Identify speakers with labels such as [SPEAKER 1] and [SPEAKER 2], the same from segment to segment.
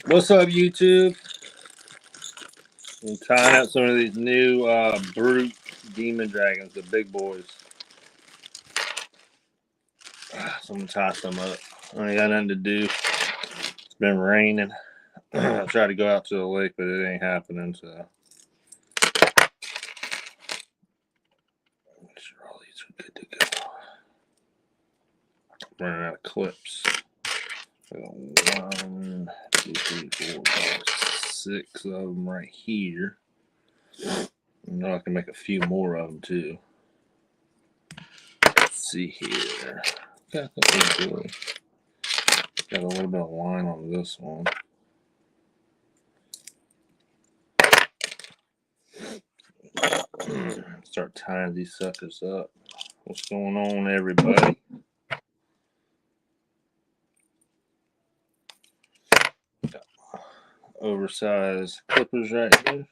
[SPEAKER 1] What's up, YouTube? I'm tying out some of these new brute demon dragons, the big boys. So I'm gonna tie some up. I ain't got nothing to do. It's been raining. I tried to go out to the lake, but it ain't happening. So make sure all these are good to go. Running out of clips. I got 1, 2, 3, 4, 5, 6 of them right here. I know I can make a few more of them too. Let's see here. Got a little bit of line on this one. Start tying these suckers up. What's going on, everybody? Got oversized clippers right here.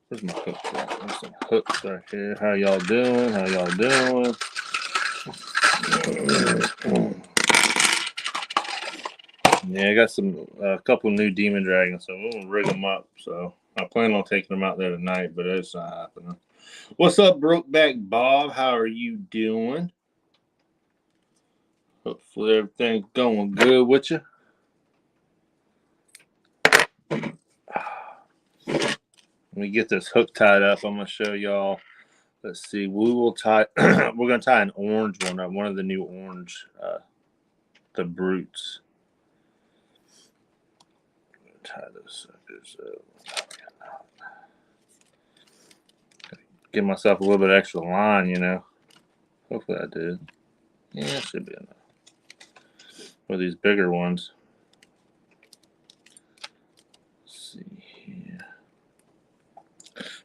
[SPEAKER 1] Where's my hooks at? There's some hooks right here. How y'all doing? How y'all doing? Yeah, I got a couple new demon dragons, so we're gonna rig them up. So I plan on taking them out there tonight, but it's not happening. What's up, Brokeback Bob? How are you doing? Hopefully everything's going good with you. Let me get this hook tied up. I'm gonna show y'all. Let's see. We will tie. We're gonna tie an orange one up. One of the new orange, the brutes. Tie those suckers up. Give myself a little bit of extra line, you know. Hopefully I did. Yeah, it should be enough. For these bigger ones. Let's see here.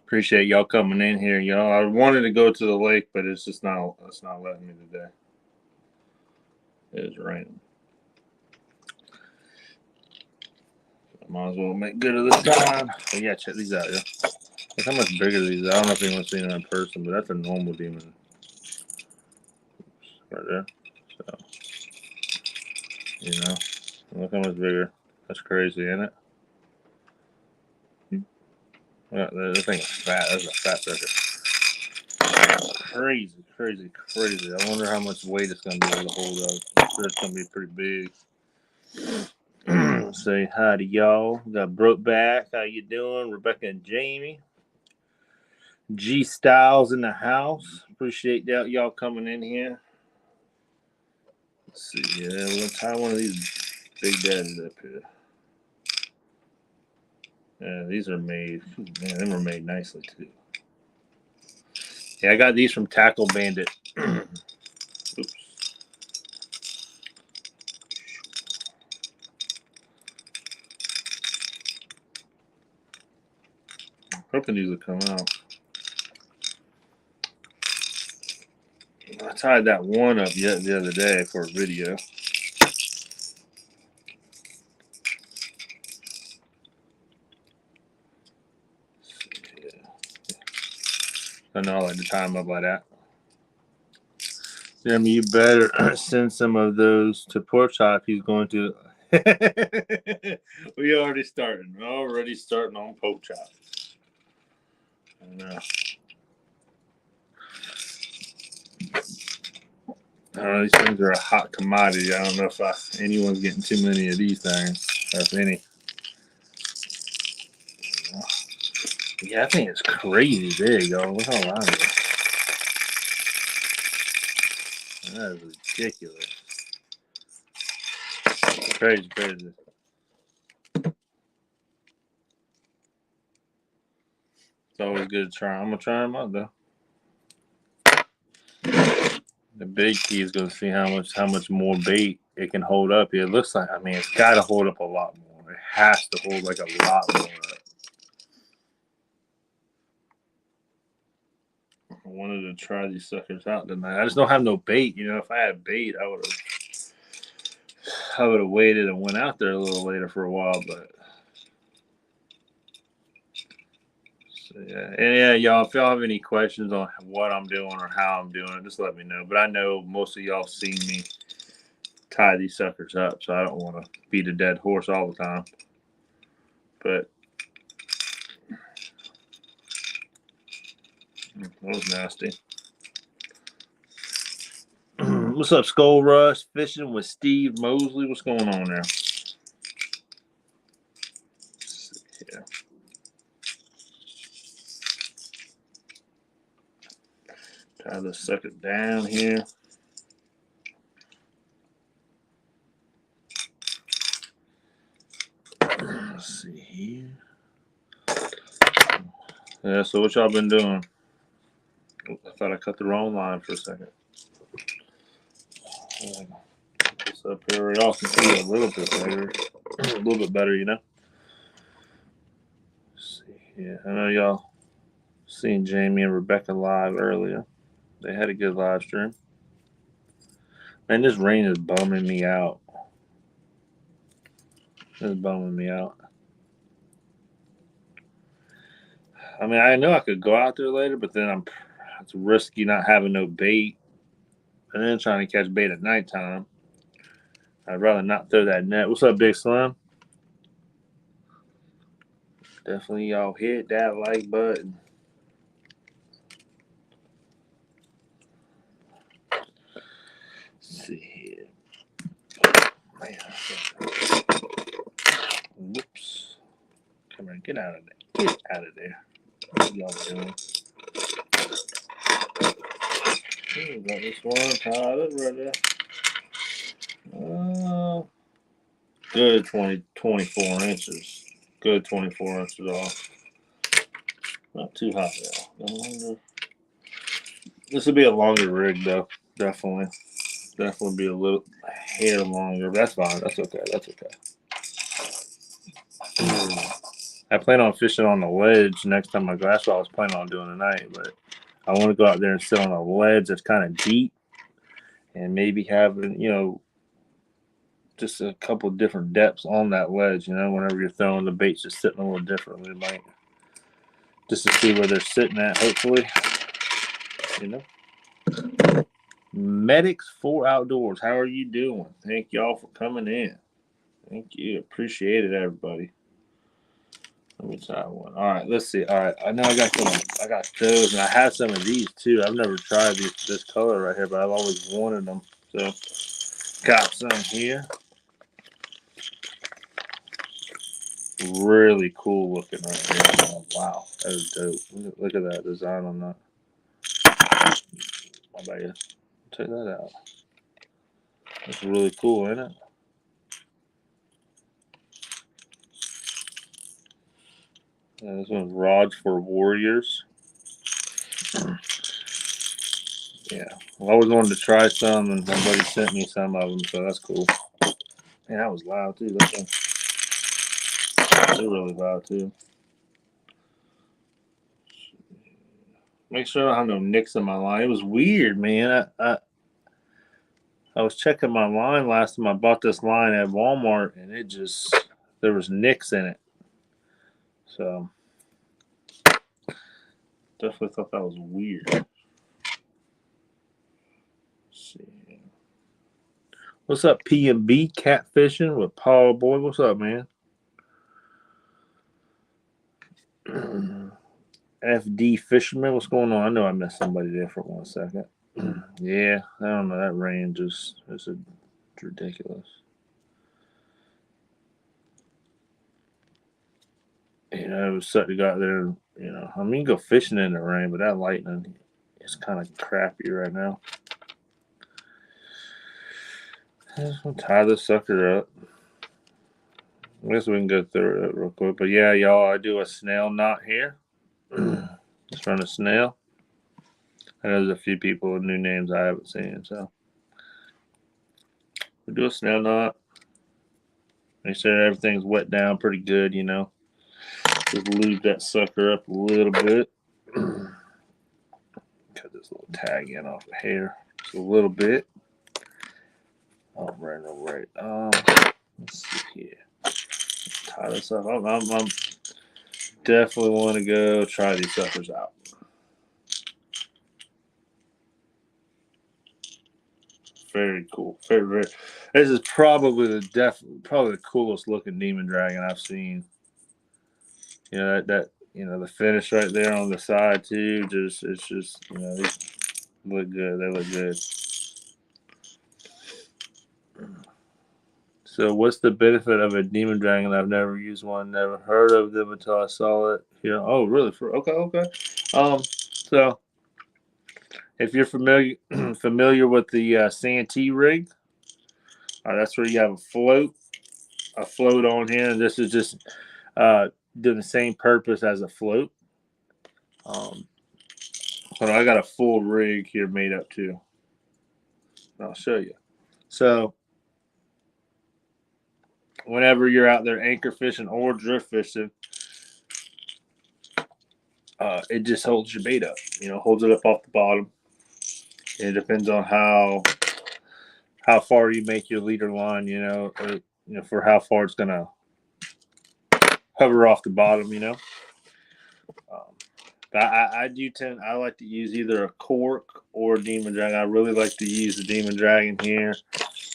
[SPEAKER 1] Appreciate y'all coming in here, y'all. I wanted to go to the lake, but it's just not. It's not letting me today. It is raining. Might as well make good of this time. Oh, yeah, check these out, yeah. Look how much bigger these are. I don't know if anyone's seen it in person, but that's a normal demon. Right there. So, you know, look how much bigger. That's crazy, isn't it? Yeah, this thing is fat. That's a fat sucker. Crazy, crazy, crazy. I wonder how much weight it's going to be able to hold up. I'm sure it's going to be pretty big. Say hi to y'all. We got Brokeback. How you doing? Rebecca and Jamie. G Styles in the house. Appreciate y'all coming in here. Let's see. Yeah, we're going to tie one of these big daddies up here. Yeah, these are made. Man, them were made nicely too. Yeah, I got these from Tackle Bandit. Oops. Hoping these will come out. I tied that one up the other day for a video. I know I like to tie them up like that. Jeremy, you better send some of those to Pork Chop. He's going to. We already starting. Already starting on Pork Chop. I know. I don't know. These things are a hot commodity. I don't know if anyone's getting too many of these things, or if any. Yeah, I think it's crazy big, y'all. Look how long it is. That is ridiculous. Crazy, crazy. It's always good to try. I'm gonna try them out though. The big key is gonna see how much more bait it can hold up. It looks like, I mean, it's got to hold up a lot more. It has to hold like a lot more up. I wanted to try these suckers out tonight. I just don't have no bait. You know, if I had bait, I would have waited and went out there a little later for a while. But so, yeah, and yeah, y'all. If y'all have any questions on what I'm doing or how I'm doing it, just let me know. But I know most of y'all see me tie these suckers up, so I don't want to beat a dead horse all the time. But that was nasty. What's up, Skull Rush? Fishing with Steve Mosley. What's going on there? Yeah. Tie this sucker down here. Let's see here. Yeah, so what y'all been doing? I thought I cut the wrong line for a second. This up here, y'all can see a little bit better. A little bit better, you know. Let's see here. I know y'all seen Jamie and Rebecca live earlier. They had a good live stream. Man, this rain is bumming me out. It's bumming me out. I mean, I know I could go out there later, but then it's risky not having no bait, and then trying to catch bait at nighttime. I'd rather not throw that net. What's up, Big Slim? Definitely, y'all hit that like button. Let's see here. Man. Whoops. Come on, get out of there. Get out of there. What y'all doing? Got this one tied up right there. Good 24 inches. Good 24 inches off. Not too hot though. This would be a longer rig though. Definitely be a little hair longer. But that's fine. That's okay. That's okay. I plan on fishing on the ledge next time I go. That's what I was planning on doing tonight. But I want to go out there and sit on a ledge that's kind of deep, and maybe having just a couple different depths on that ledge. Whenever you're throwing the baits, just sitting a little differently, might just to see where they're sitting at. Hopefully, Medics 4 Outdoors. How are you doing? Thank y'all for coming in. Thank you. Appreciate it, everybody. Let me try one. All right, let's see. All right, I know I got those, and I have some of these too. I've never tried this color right here, but I've always wanted them. So, got some here. Really cool looking right here. Oh, wow, that is dope. Look at that design on that. How about you? Check that out. That's really cool, isn't it? This one's Rods for Warriors. Yeah, I always wanted to try some, and somebody sent me some of them, so that's cool. Man, that was loud too. They're really loud too. Make sure I don't have no nicks in my line. It was weird, man. I was checking my line last time I bought this line at Walmart, and there was nicks in it. So definitely thought that was weird. Let's see. What's up, P&B Catfishing with Paul Boy? What's up, man? FD Fisherman, what's going on? I know I missed somebody there for 1 second. Yeah, I don't know. That range is ridiculous. It was something to go out there. I mean, go fishing in the rain, but that lightning is kind of crappy right now. I'm just gonna tie this sucker up. I guess we can go through it real quick. But yeah, y'all, I do a snail knot here. Just run a snail. I know there's a few people with new names I haven't seen, so we do a snail knot. Make sure everything's wet down pretty good, Just lube that sucker up a little bit. Cut this little tag in off the hair just a little bit. All right. Let's see here. Tie this up. I'm definitely want to go try these suckers out. Very cool. Very, very. This is probably the coolest looking demon dragon I've seen. You know that the finish right there on the side too. It's just these look good. They look good. So what's the benefit of a demon dragon? I've never used one. Never heard of them until I saw it here. Oh, really? Okay. So if you're familiar with the Santee rig, that's where you have a float on here, and this is just doing the same purpose as a float. But I got a full rig here made up too. I'll show you. So whenever you're out there anchor fishing or drift fishing, it just holds your bait up. Holds it up off the bottom. And it depends on how far you make your leader line. For how far it's gonna hover off the bottom. But I like to use either a cork or a demon dragon. I really like to use the demon dragon here.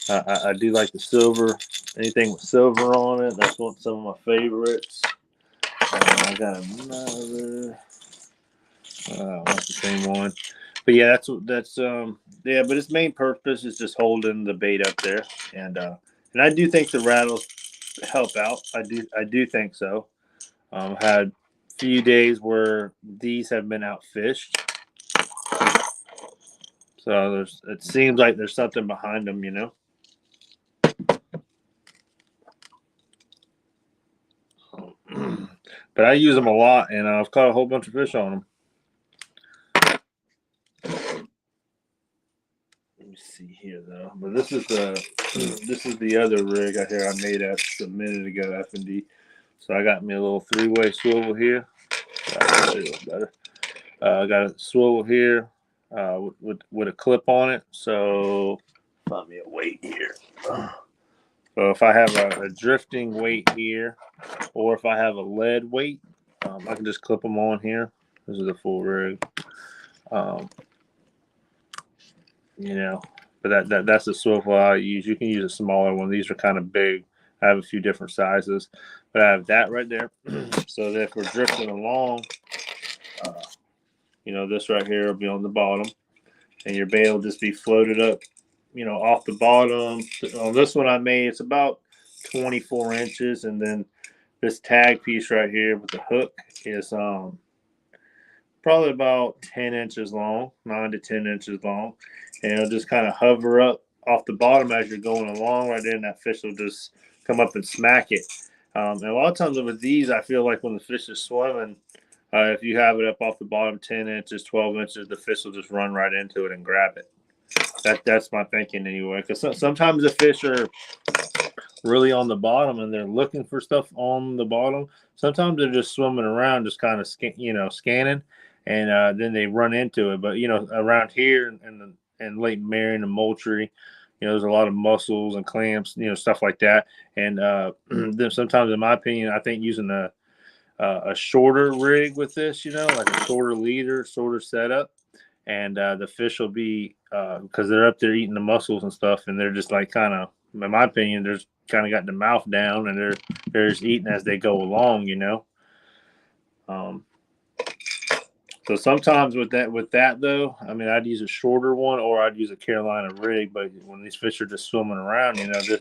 [SPEAKER 1] I do like the silver. Anything with silver on it, that's some of my favorites. I got another. Not the same one, but yeah, that's yeah. But its main purpose is just holding the bait up there, and I do think the rattles help out. I do think so. Had a few days where these have been outfished, so it seems like there's something behind them. But I use them a lot, and I've caught a whole bunch of fish on them. Let me see here though. But this is the other rig I made a minute ago, F&D. So I got me a little 3-way swivel here. Better. I got a swivel here with a clip on it. So find me a weight here. So if I have a drifting weight here, or if I have a lead weight, I can just clip them on here. This is a full rig. But that's the swivel I use. You can use a smaller one. These are kind of big. I have a few different sizes, but I have that right there. So that if we're drifting along, this right here will be on the bottom, and your bait will just be floated up, off the bottom. On this one I made, it's about 24 inches, and then this tag piece right here with the hook is probably about 10 inches long, 9 to 10 inches long, and it'll just kind of hover up off the bottom as you're going along right there, and that fish will just come up and smack it. And a lot of times with these, I feel like when the fish is swimming, if you have it up off the bottom 10 inches, 12 inches, the fish will just run right into it and grab it. That's my thinking anyway, because sometimes the fish are really on the bottom and they're looking for stuff on the bottom. Sometimes they're just swimming around, just kind of scanning, and then they run into it. But around here and Lake Marion and Moultrie, there's a lot of mussels and clams, stuff like that. And then sometimes, in my opinion, I think using a shorter rig with this, like a shorter leader, shorter setup, and the fish will be because they're up there eating the mussels and stuff, and they're just like kind of, in my opinion, they're kind of got the mouth down, and they're just eating as they go along, So sometimes with that though, I mean, I'd use a shorter one, or I'd use a Carolina rig. But when these fish are just swimming around,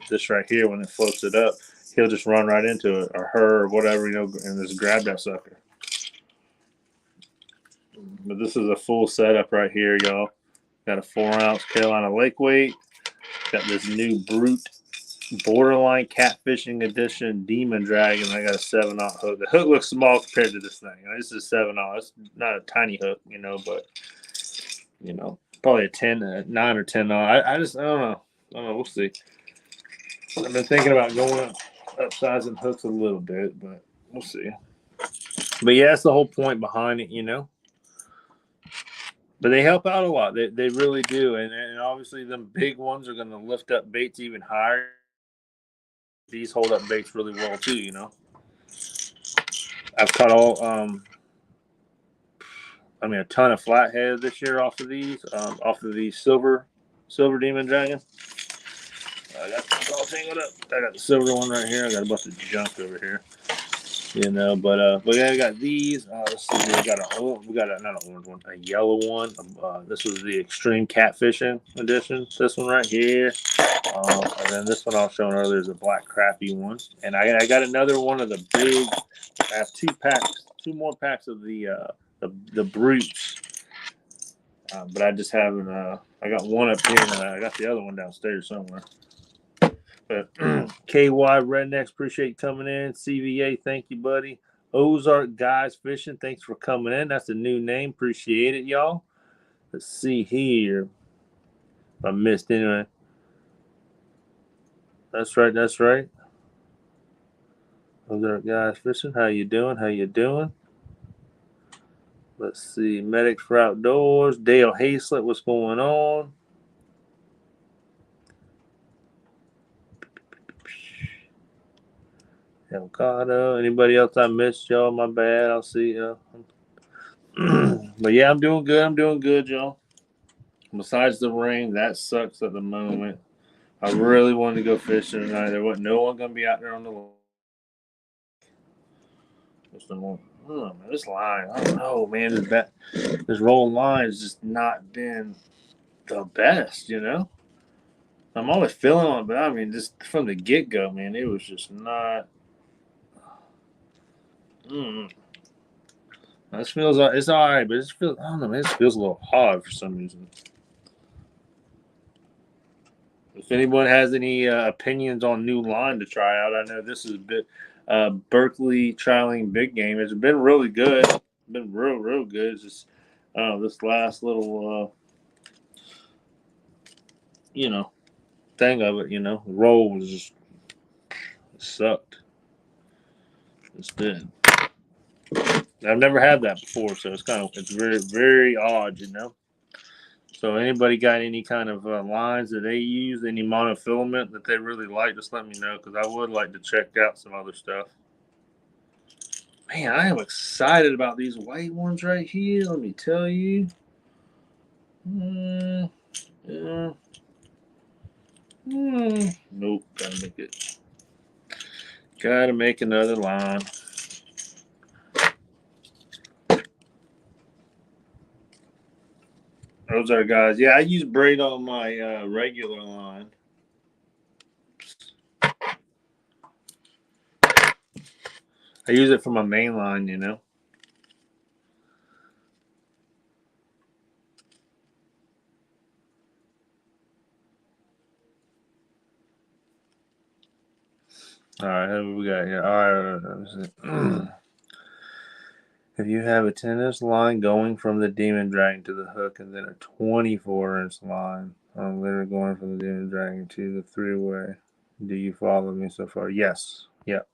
[SPEAKER 1] this right here, when it floats it up, he'll just run right into it, or her, or whatever, and just grab that sucker. But this is a full setup right here, y'all. Got a 4-ounce Carolina lake weight. Got this new Brute Borderline Catfishing Edition Demon Dragon. I got a 7-aught hook. The hook looks small compared to this thing. This is 7-aught. It's not a tiny hook, but probably a 9 or 10-aught. I don't know. We'll see. I've been thinking about going upsizing hooks a little bit, but we'll see. But yeah, that's the whole point behind it, But they help out a lot. They really do. And obviously them big ones are going to lift up baits even higher. These hold up baits really well too, I've caught a ton of flathead this year off of these silver demon dragon. I got this all tangled up. I got the silver one right here. I got a bunch of junk over here. You know, but yeah, I got these. Let's see, we got a not an orange one, a yellow one. This was the extreme catfishing edition. This one right here, and then this one I was showing earlier is a black crappie one. And I got another one of the big. I have two more packs of the brutes. But I just haven't. I got one up here, and I got the other one downstairs somewhere. But KY Rednecks, appreciate you coming in. CVA, thank you, buddy. Ozark Guys Fishing, thanks for coming in. That's a new name. Appreciate it, y'all. Let's see here. If I missed anyone. That's right. That's right. Ozark Guys Fishing, how you doing? How you doing? Let's see. Medics for Outdoors. Dale Haslett, what's going on? Avocado. Anybody else I missed, y'all? My bad. I'll see you. But yeah, I'm doing good. I'm doing good, y'all. Besides the rain, that sucks at the moment. I really wanted to go fishing tonight. There wasn't no one gonna be out there on the lake. Oh man, this line, I don't know, man. This rolling line has just not been the best, you know. I'm always feeling on it, but I mean, just from the get go, man, it was just not. This feels it's all right, but it feels I don't know, man. It feels a little hard for some reason. If anyone has any opinions on new line to try out, I know this is a bit Berkeley trialing big game. It's been really good. It's been real good. It's just this last little thing of it, roll was just it sucked. It's been. I've never had that before, so it's very odd, you know. So anybody got any kind of lines that they use, any monofilament that they really like, just let me know because I would like to check out some other stuff. Man, I am excited about these white ones right here. Let me tell you. Yeah. Nope, gotta make it. Gotta make another line. Those are guys. Yeah, I use braid on my regular line. I use it for my main line, you know. All right, who we got here? All right. If you have a 10-inch line going from the Demon Dragon to the hook and then a 24-inch line, I'm literally going from the Demon Dragon to the 3-way. Do you follow me so far? Yes. Yep.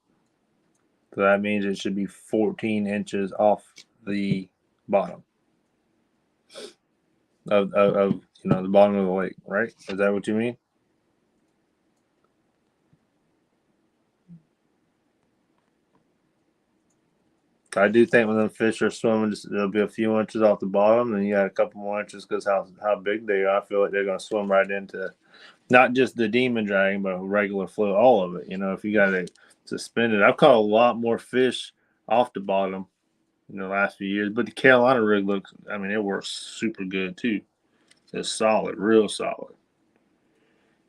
[SPEAKER 1] So that means it should be 14 inches off the bottom of the bottom of the lake, right? Is that what you mean? I do think when the fish are swimming, there'll be a few inches off the bottom, and you got a couple more inches because how big they are. I feel like they're going to swim right into not just the Demon Dragon, but a regular float, all of it. You know, if you got it suspended, I've caught a lot more fish off the bottom in the last few years. But the Carolina rig it works super good too. It's solid, real solid.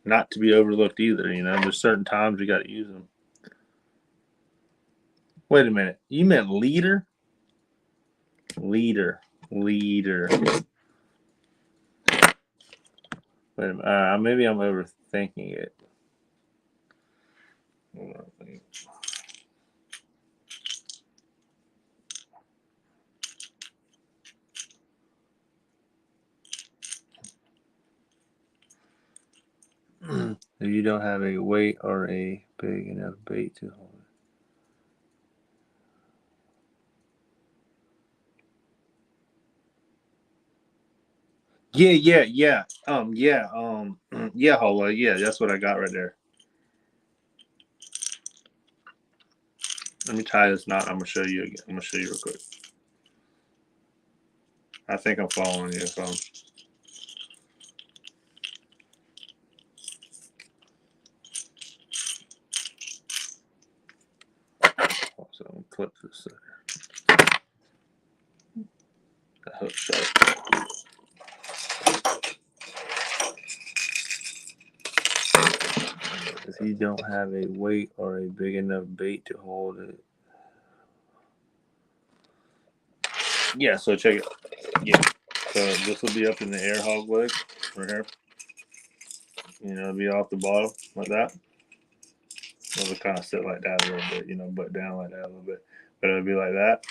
[SPEAKER 1] Not to be overlooked either. You know, there's certain times you got to use them. Wait a minute, you meant leader? Leader. Wait a minute. Maybe I'm overthinking it. If you don't have a weight or a big enough bait to hold it. Yeah. Yeah, Hola. Yeah, that's what I got right there. Let me tie this knot. I'm gonna show you again. I'm gonna show you real quick. I think I'm following you. flip this sucker. That hook sharp. If you don't have a weight or a big enough bait to hold it. Yeah, so check it. Yeah. So this will be up in the air hog leg right here. You know, it'll be off the bottom like that. It'll kind of sit like that a little bit, you know, butt down like that a little bit. But it'll be like that.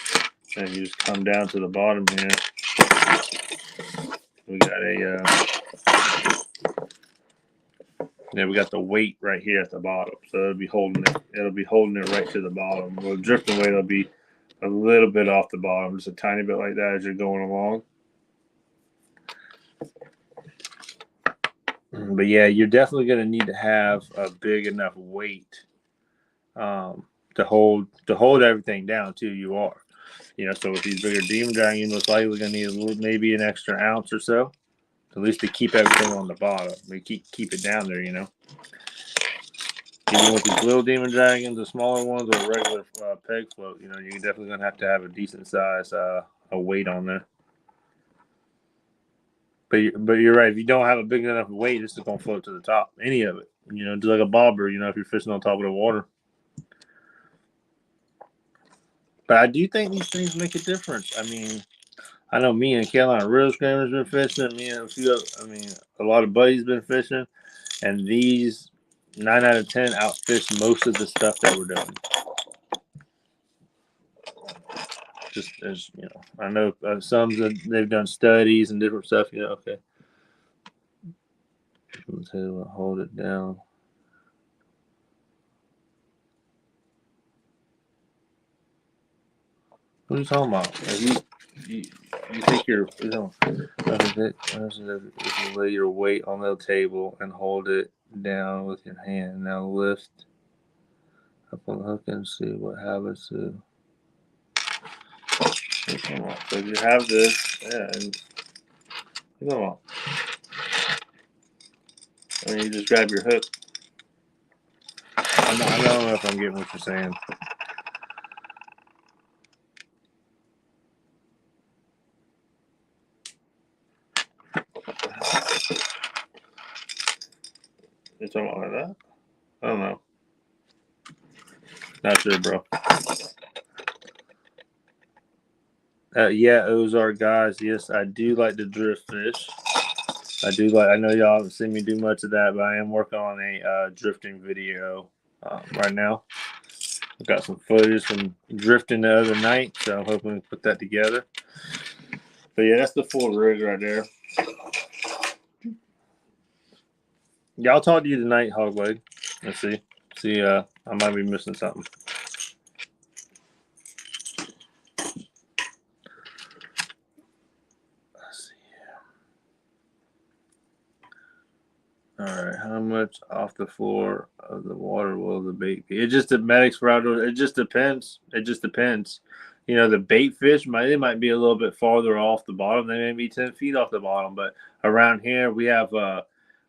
[SPEAKER 1] And you just come down to the bottom here. We got we got the weight right here at the bottom. So it'll be holding it right to the bottom. Well, drifting weight will be a little bit off the bottom, just a tiny bit like that as you're going along. But yeah, you're definitely going to need to have a big enough weight to hold everything down too. You are, you know, so with these bigger demon dragon, you're most likely going to need a little, maybe an extra ounce or so, at least to keep everything on the bottom. We keep it down there, you know. Even with these little demon dragons, the smaller ones, or regular peg float, you know, you're definitely going to have a decent size a weight on there. But you're right. If you don't have a big enough weight, it's just going to float to the top. Any of it, you know, just like a bobber. You know, if you're fishing on top of the water. But I do think these things make a difference. I mean, I know me and Carolina Real Screamers been fishing. Me and a lot of buddies been fishing, and these 9 out of 10 outfish most of the stuff that we're doing. Just as you know, I know some they've done studies and different stuff. You know, okay. Let's hold it down. What are you talking about? You take your, you know, if you lay your weight on the table and hold it down with your hand. Now lift up on the hook and see what happens to. So you have this, yeah, and come on. And you just grab your hook. I don't know if I'm getting what you're saying. You're talking about like that? I don't know. Not sure, bro. Yeah, Ozark guys. Yes, I do like to drift fish. I know y'all haven't seen me do much of that, but I am working on a drifting video right now. I've got some footage from drifting the other night, so I'm hoping to put that together. But yeah, that's the full rig right there. Yeah, I'll talk to you tonight, Hogleg. Let's see. I might be missing something. Let's see. All right, how much off the floor of the water will the bait be? It just depends for outdoors. It just depends. You know, the bait fish might be a little bit farther off the bottom. They may be 10 feet off the bottom, but around here we have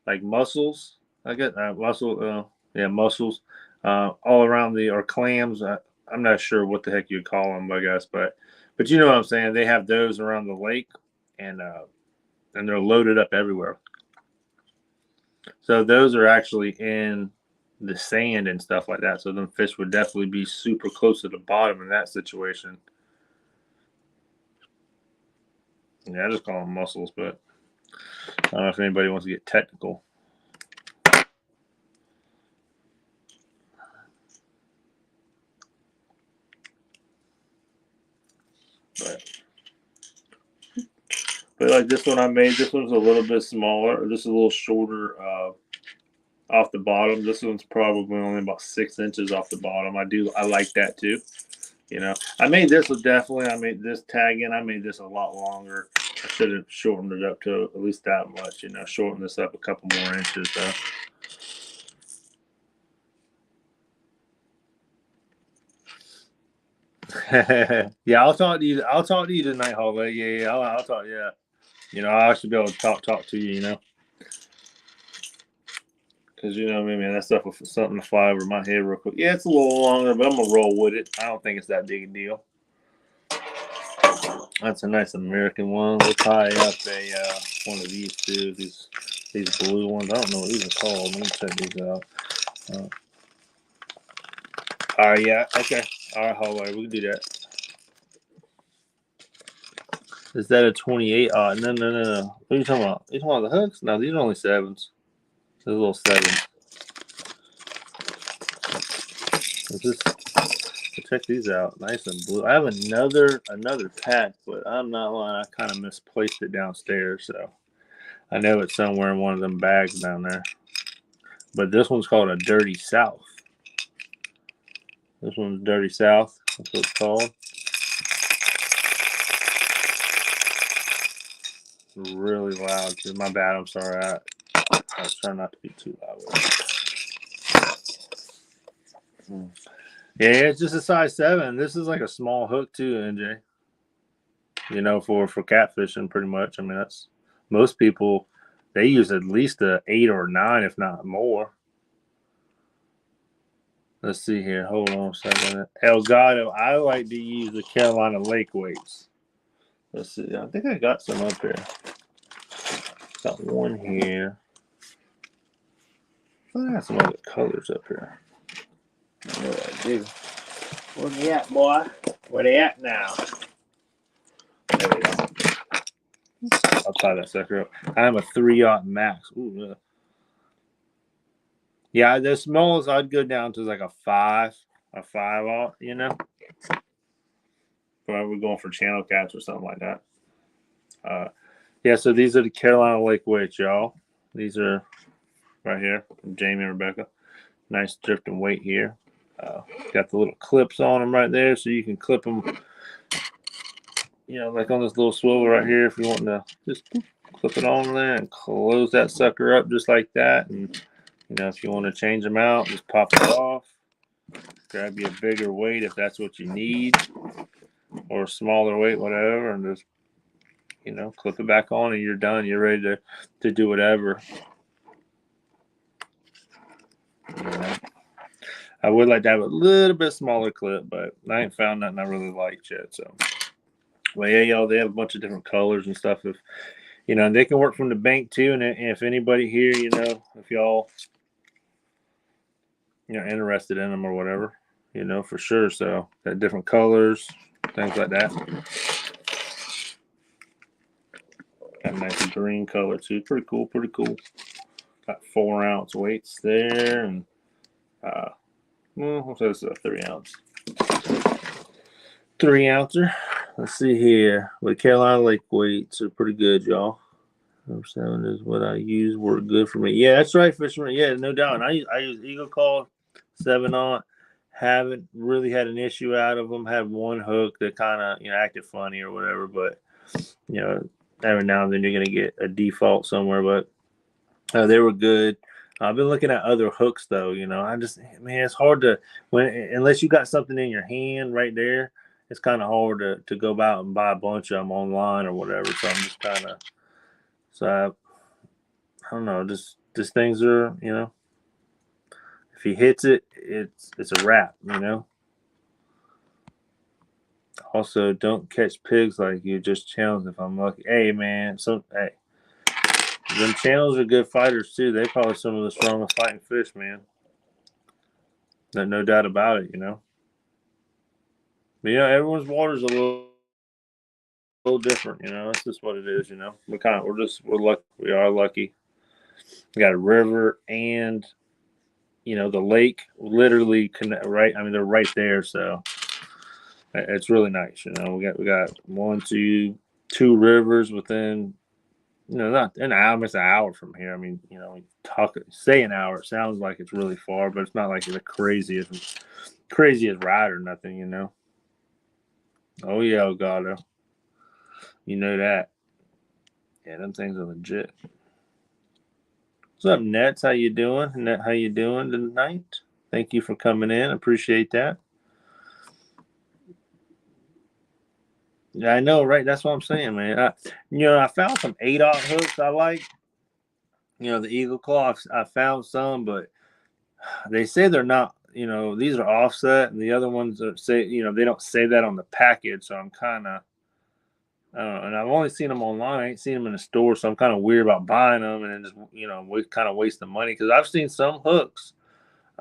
[SPEAKER 1] like mussels. I get mussels all around or clams. I'm not sure what the heck you'd call them, I guess, but you know what I'm saying. They have those around the lake, and they're loaded up everywhere. So those are actually in the sand and stuff like that. So them fish would definitely be super close to the bottom in that situation. Yeah, I just call them mussels, but I don't know if anybody wants to get technical. But like this one I made, this one's a little bit smaller. This is a little shorter off the bottom. This one's probably only about 6 inches off the bottom. I like that too. You know, I made this tag in. I made this a lot longer. I should have shortened it up to at least that much. You know, shorten this up a couple more inches though. Yeah, I'll talk to you. I'll talk to you tonight, Hallway. Yeah, I'll talk. Yeah, you know, I should be able to talk to you. You know. Because, you know what I mean, man, that stuff was something to fly over my head real quick. Yeah, it's a little longer, but I'm going to roll with it. I don't think it's that big a deal. That's a nice American one. We'll tie up one of these two. These blue ones. I don't know what these are called. Let me check these out. All right, yeah, okay. All right, Hallway, we can do that. Is that a 28? No. What are you talking about? You talking about the hooks? No, these are only 7s. These little 7s. Check these out. Nice and blue. I have another pack, but I'm not lying. I kind of misplaced it downstairs, so I know it's somewhere in one of them bags down there. But this one's called a Dirty South. This one's Dirty South. That's what it's called. It's really loud. My bad. I'm sorry. I was trying not to be too loud with it. Yeah, it's just a size 7. This is like a small hook too, NJ. You know, for catfishing, pretty much. I mean, that's most people. They use at least a 8 or 9, if not more. Let's see here. Hold on a second. Elgato. I like to use the Carolina Lake weights. Let's see. I think I got some up here. Got one here. I got some other colors up here. I know what I do. Where they at, boy? Where they at now? There we go. I'll tie that sucker up. I am a 3-aught max. Ooh, yeah, the smallest I'd go down to like a 5-aught, you know. But we're going for channel cats or something like that. Yeah, so these are the Carolina Lake weights, y'all. These are right here from Jamie and Rebecca. Nice drifting weight here. Got the little clips on them right there, so you can clip them, you know, like on this little swivel right here if you want to just clip it on there and close that sucker up just like that. And, you know, if you want to change them out, just pop it off. Grab you a bigger weight if that's what you need, or a smaller weight, whatever, and just, you know, clip it back on and you're done. You're ready to do whatever. You know? I would like to have a little bit smaller clip, but I ain't found nothing I really liked yet. So, well, yeah, y'all, they have a bunch of different colors and stuff. If you know, and they can work from the bank too. And if anybody here, you know, if y'all, you know, interested in them or whatever, you know, for sure. So, got different colors, things like that. Got a nice green color too. Pretty cool. Pretty cool. Got 4-ounce weights there, and well, this is a 3-ounce. 3-ouncer. Let's see here. But Carolina Lake weights are pretty good, y'all. Number 7 is what I use. Work good for me. Yeah, that's right, Fisherman. Yeah, no doubt. And I use Eagle Call 7-aught. Haven't really had an issue out of them. Had one hook that kind of, you know, acted funny or whatever. But, you know, every now and then you're going to get a default somewhere. But they were good. I've been looking at other hooks though. You know, it's hard to unless you got something in your hand right there. It's kind of hard to go out and buy a bunch of them online or whatever. So I'm just kind of I don't know. Just things are, you know, if he hits it, it's a wrap. You know. Also, don't catch pigs like you. Just challenge if I'm lucky. Hey man, hey. Them channels are good fighters too. They probably some of the strongest fighting fish, man. No doubt about it, you know. But, you know, everyone's water's a little different, you know. That's just what it is, you know. We're lucky. We are lucky. We got a river and, you know, the lake literally connect right. I mean, they're right there, so it's really nice, you know. We got 2 rivers within. You know, not an hour. It's an hour from here. I mean, you know, say an hour. It sounds like it's really far, but it's not like the craziest ride or nothing. You know. Oh yeah, Elgato. You know that. Yeah, them things are legit. What's up, Nets? How you doing? Net, how you doing tonight? Thank you for coming in. Appreciate that. Yeah, I know, right? That's what I'm saying, man. You know, I found some 8-aught hooks I like. The Eagle Claw, I found some, but they say they're not. These are offset, and the other ones are say, they don't say that on the package. So I'm kind of, I don't know. And I've only seen them online. I ain't seen them in the store, so I'm kind of weird about buying them and then just, we kind of waste the money because I've seen some hooks,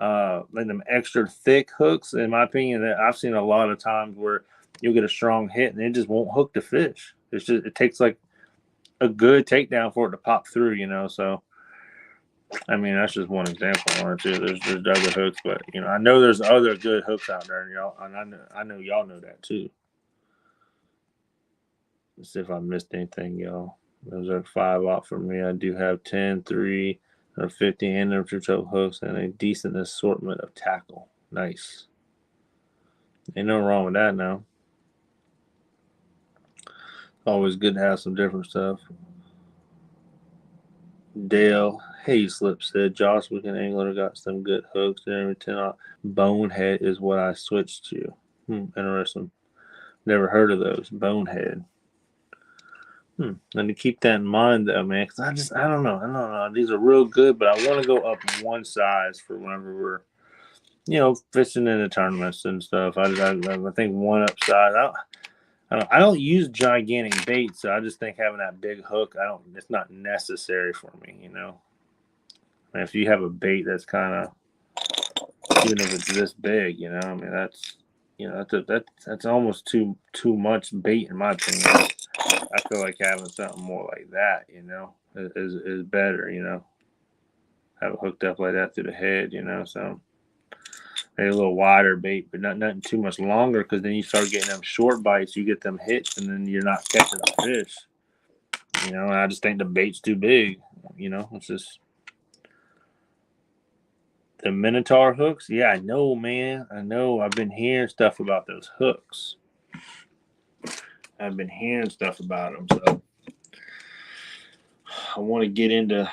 [SPEAKER 1] like them extra thick hooks. In my opinion, that I've seen a lot of times where you'll get a strong hit and it just won't hook the fish. It takes like a good takedown for it to pop through. So. I mean, that's just one example or two. There's other hooks, but I know there's other good hooks out there, and I know y'all know that too. Let's see if I missed anything, y'all. Those are 5 out for me. I do have 10, 3, or 50 amateur choke hooks and a decent assortment of tackle. Nice. Ain't no wrong with that now. Always good to have some different stuff. Dale Hayslip said, Josh Weekend Angler got some good hooks there. Every 10 Bonehead is what I switched to. Interesting. Never heard of those. Bonehead. And to keep that in mind, though, man, because I don't know. These are real good, but I want to go up one size for whenever we're, fishing in the tournaments and stuff. I think one up size. I don't use gigantic bait, so I just think having that big hook, it's not necessary for me, And if you have a bait that's kind of, even if it's this big, I mean, that's almost too much bait in my opinion. I feel like having something more like that, is better, Have it hooked up like that through the head, so maybe a little wider bait, but nothing too much longer, because then you start getting them short bites, you get them hits, and then you're not catching a fish. And I just think the bait's too big. It's just the Minotaur hooks. Yeah, I know, man. I know. I've been hearing stuff about those hooks. I've been hearing stuff about them, so I want to get into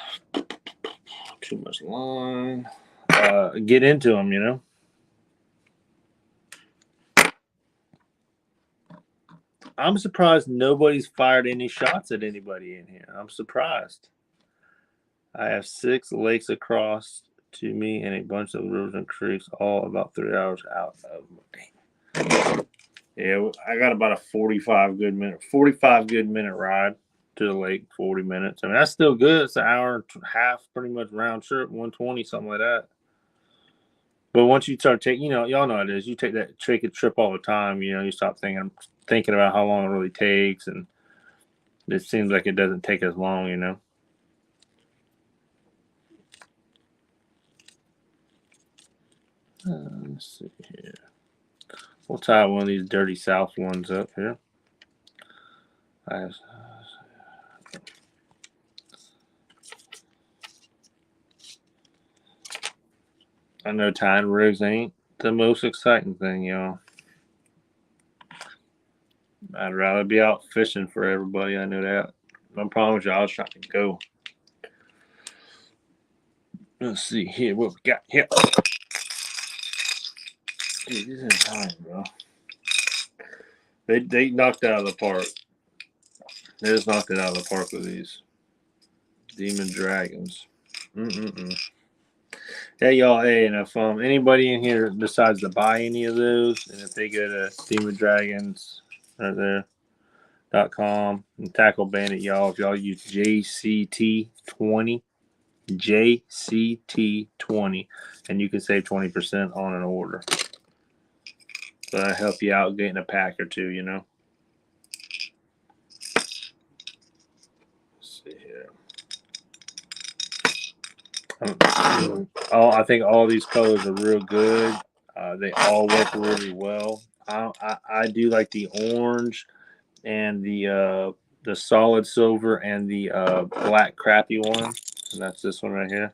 [SPEAKER 1] too much line. Get into them, I'm surprised nobody's fired any shots at anybody in here. I'm surprised. I have 6 lakes across to me and a bunch of rivers and creeks, all about 3 hours out of my. Yeah, I got about a 45 good minute ride to the lake. 40 minutes. I mean, that's still good. It's an hour and a half, pretty much round trip, 120, something like that. But once you start taking, y'all know how it is. You take a trip all the time. You stop thinking about how long it really takes, and it seems like it doesn't take as long. Let's see here. We'll tie one of these Dirty South ones up here. I know tying rigs ain't the most exciting thing, y'all. I'd rather be out fishing for everybody. I know that. I promise you, I was trying to go. Let's see here what we got here. Dude, this is time, bro. They knocked it out of the park. They just knocked it out of the park with these Demon Dragons. Hey, y'all. Hey, and if anybody in here decides to buy any of those, and if they go to Demon Dragons right there.com and Tackle Bandit, y'all, if y'all use JCT20, JCT20, and you can save 20% on an order. So that'll help you out getting a pack or two, Let's see here. I think all these colors are real good. They all work really well. I do like the orange and the solid silver and the black crappy one. And that's this one right here.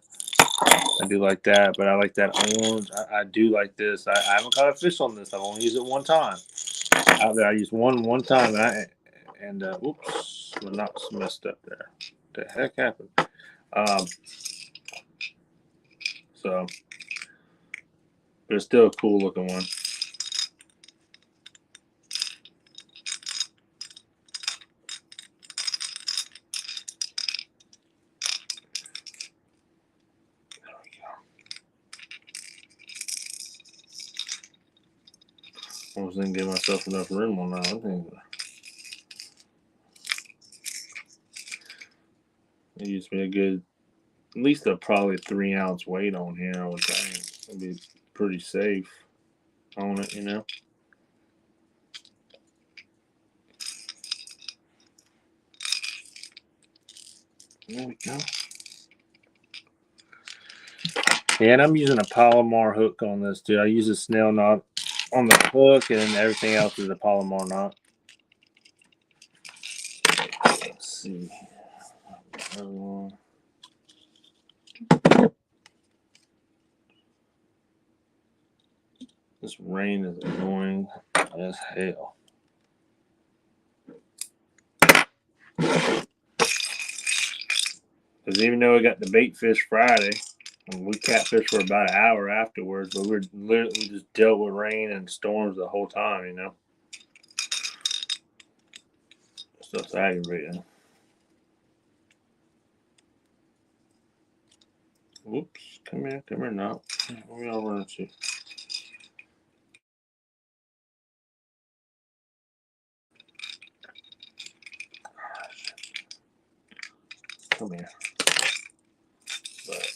[SPEAKER 1] I do like that, but I like that orange. I do like this. I haven't caught a fish on this. I've only used it one time. I used one time, and oops, the knots messed up there. What the heck happened? So, but it's still a cool looking one. I was thinking give myself enough room on that. I think it used to be a good, at least a probably 3 ounce weight on here. I would think it'd be pretty safe on it, you know. There we go. Yeah, and I'm using a Palomar hook on this too. I use a snail knot on the hook, and everything else is a Palomar knot. Let's see. This rain is annoying as hell. Because even though we got the bait fish Friday, and we catfished for about an hour afterwards, but we just dealt with rain and storms the whole time, you know. Stuff's aggravating. Whoops, come here now. We all run into you. Come here. But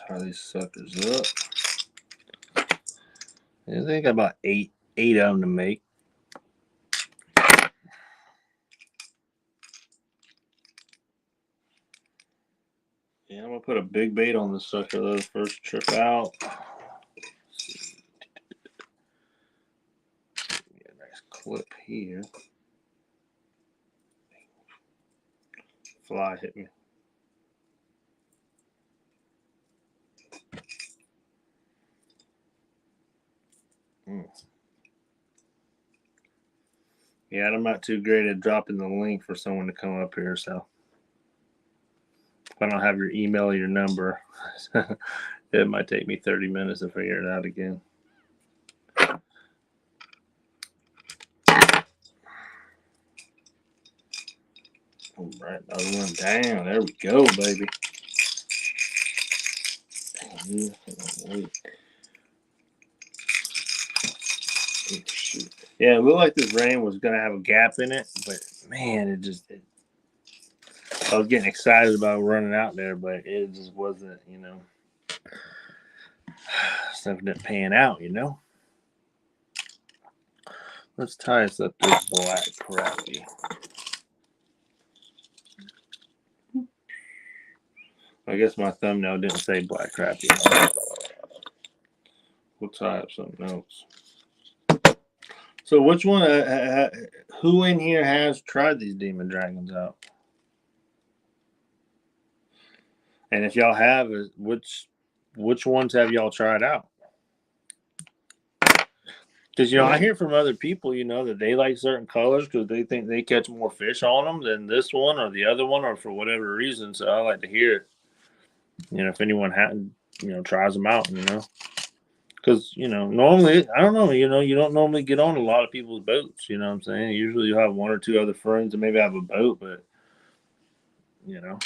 [SPEAKER 1] tie these suckers up. I think about eight of them to make. Yeah, I'm gonna put a big bait on this sucker though. First trip out. Get a nice clip here. Fly hit me. Yeah, I'm not too great at dropping the link for someone to come up here, so if I don't have your email or your number, it might take me 30 minutes to figure it out again. All right, another one down. There we go, baby. Yeah, it looked like this rain was going to have a gap in it, but man, I was getting excited about running out there, but it just wasn't, you know, stuff didn't pan out, you know. Let's tie this up to black crappie. I guess my thumbnail didn't say black crappie. We'll tie up something else. So which one, who in here has tried these Demon Dragons out? And if y'all have, which ones have y'all tried out? Because, you know, I hear from other people, you know, that they like certain colors because they think they catch more fish on them than this one or the other one or for whatever reason. So I like to hear it. You know, if anyone hadn't, you know, tries them out, you know. Because, you know, normally, I don't know, you know, you don't normally get on a lot of people's boats, you know what I'm saying? Usually you have one or two other friends that maybe have a boat, but, you know,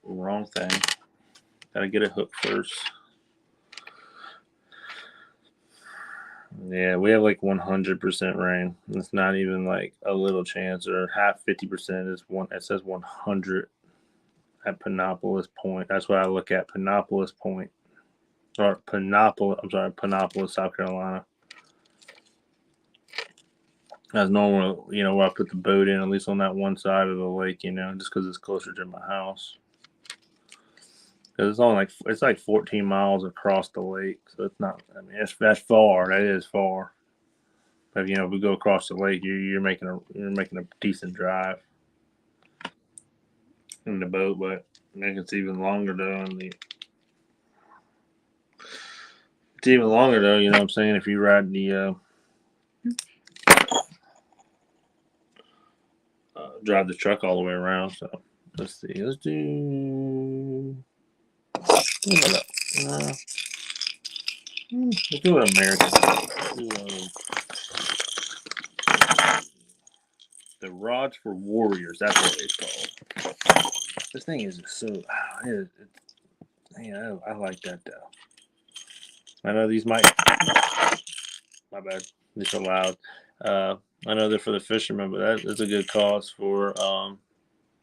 [SPEAKER 1] wrong thing. Got to get a hook first. Yeah, we have like 100% rain. It's not even like a little chance or half 50% is one. It says 100 at Panopolis Point. That's what I look at, Panopolis Point. Or Panopolis, South Carolina. That's normal, you know, where I put the boat in, at least on that one side of the lake, you know, just because it's closer to my house. Because it's like 14 miles across the lake, so it's not. I mean, that's far. That is far. But you know, if we go across the lake, you're making a decent drive in the boat. But I think it's even longer though. It's even longer though. You know what I'm saying? If you ride the drive the truck all the way around. So let's see. Let's do. Let's do it American. Rods for Warriors. That's what it's called. This thing is just so. Yeah, I like that though. I know these might. My bad. These are loud. I know they're for the fishermen, but that's a good cause for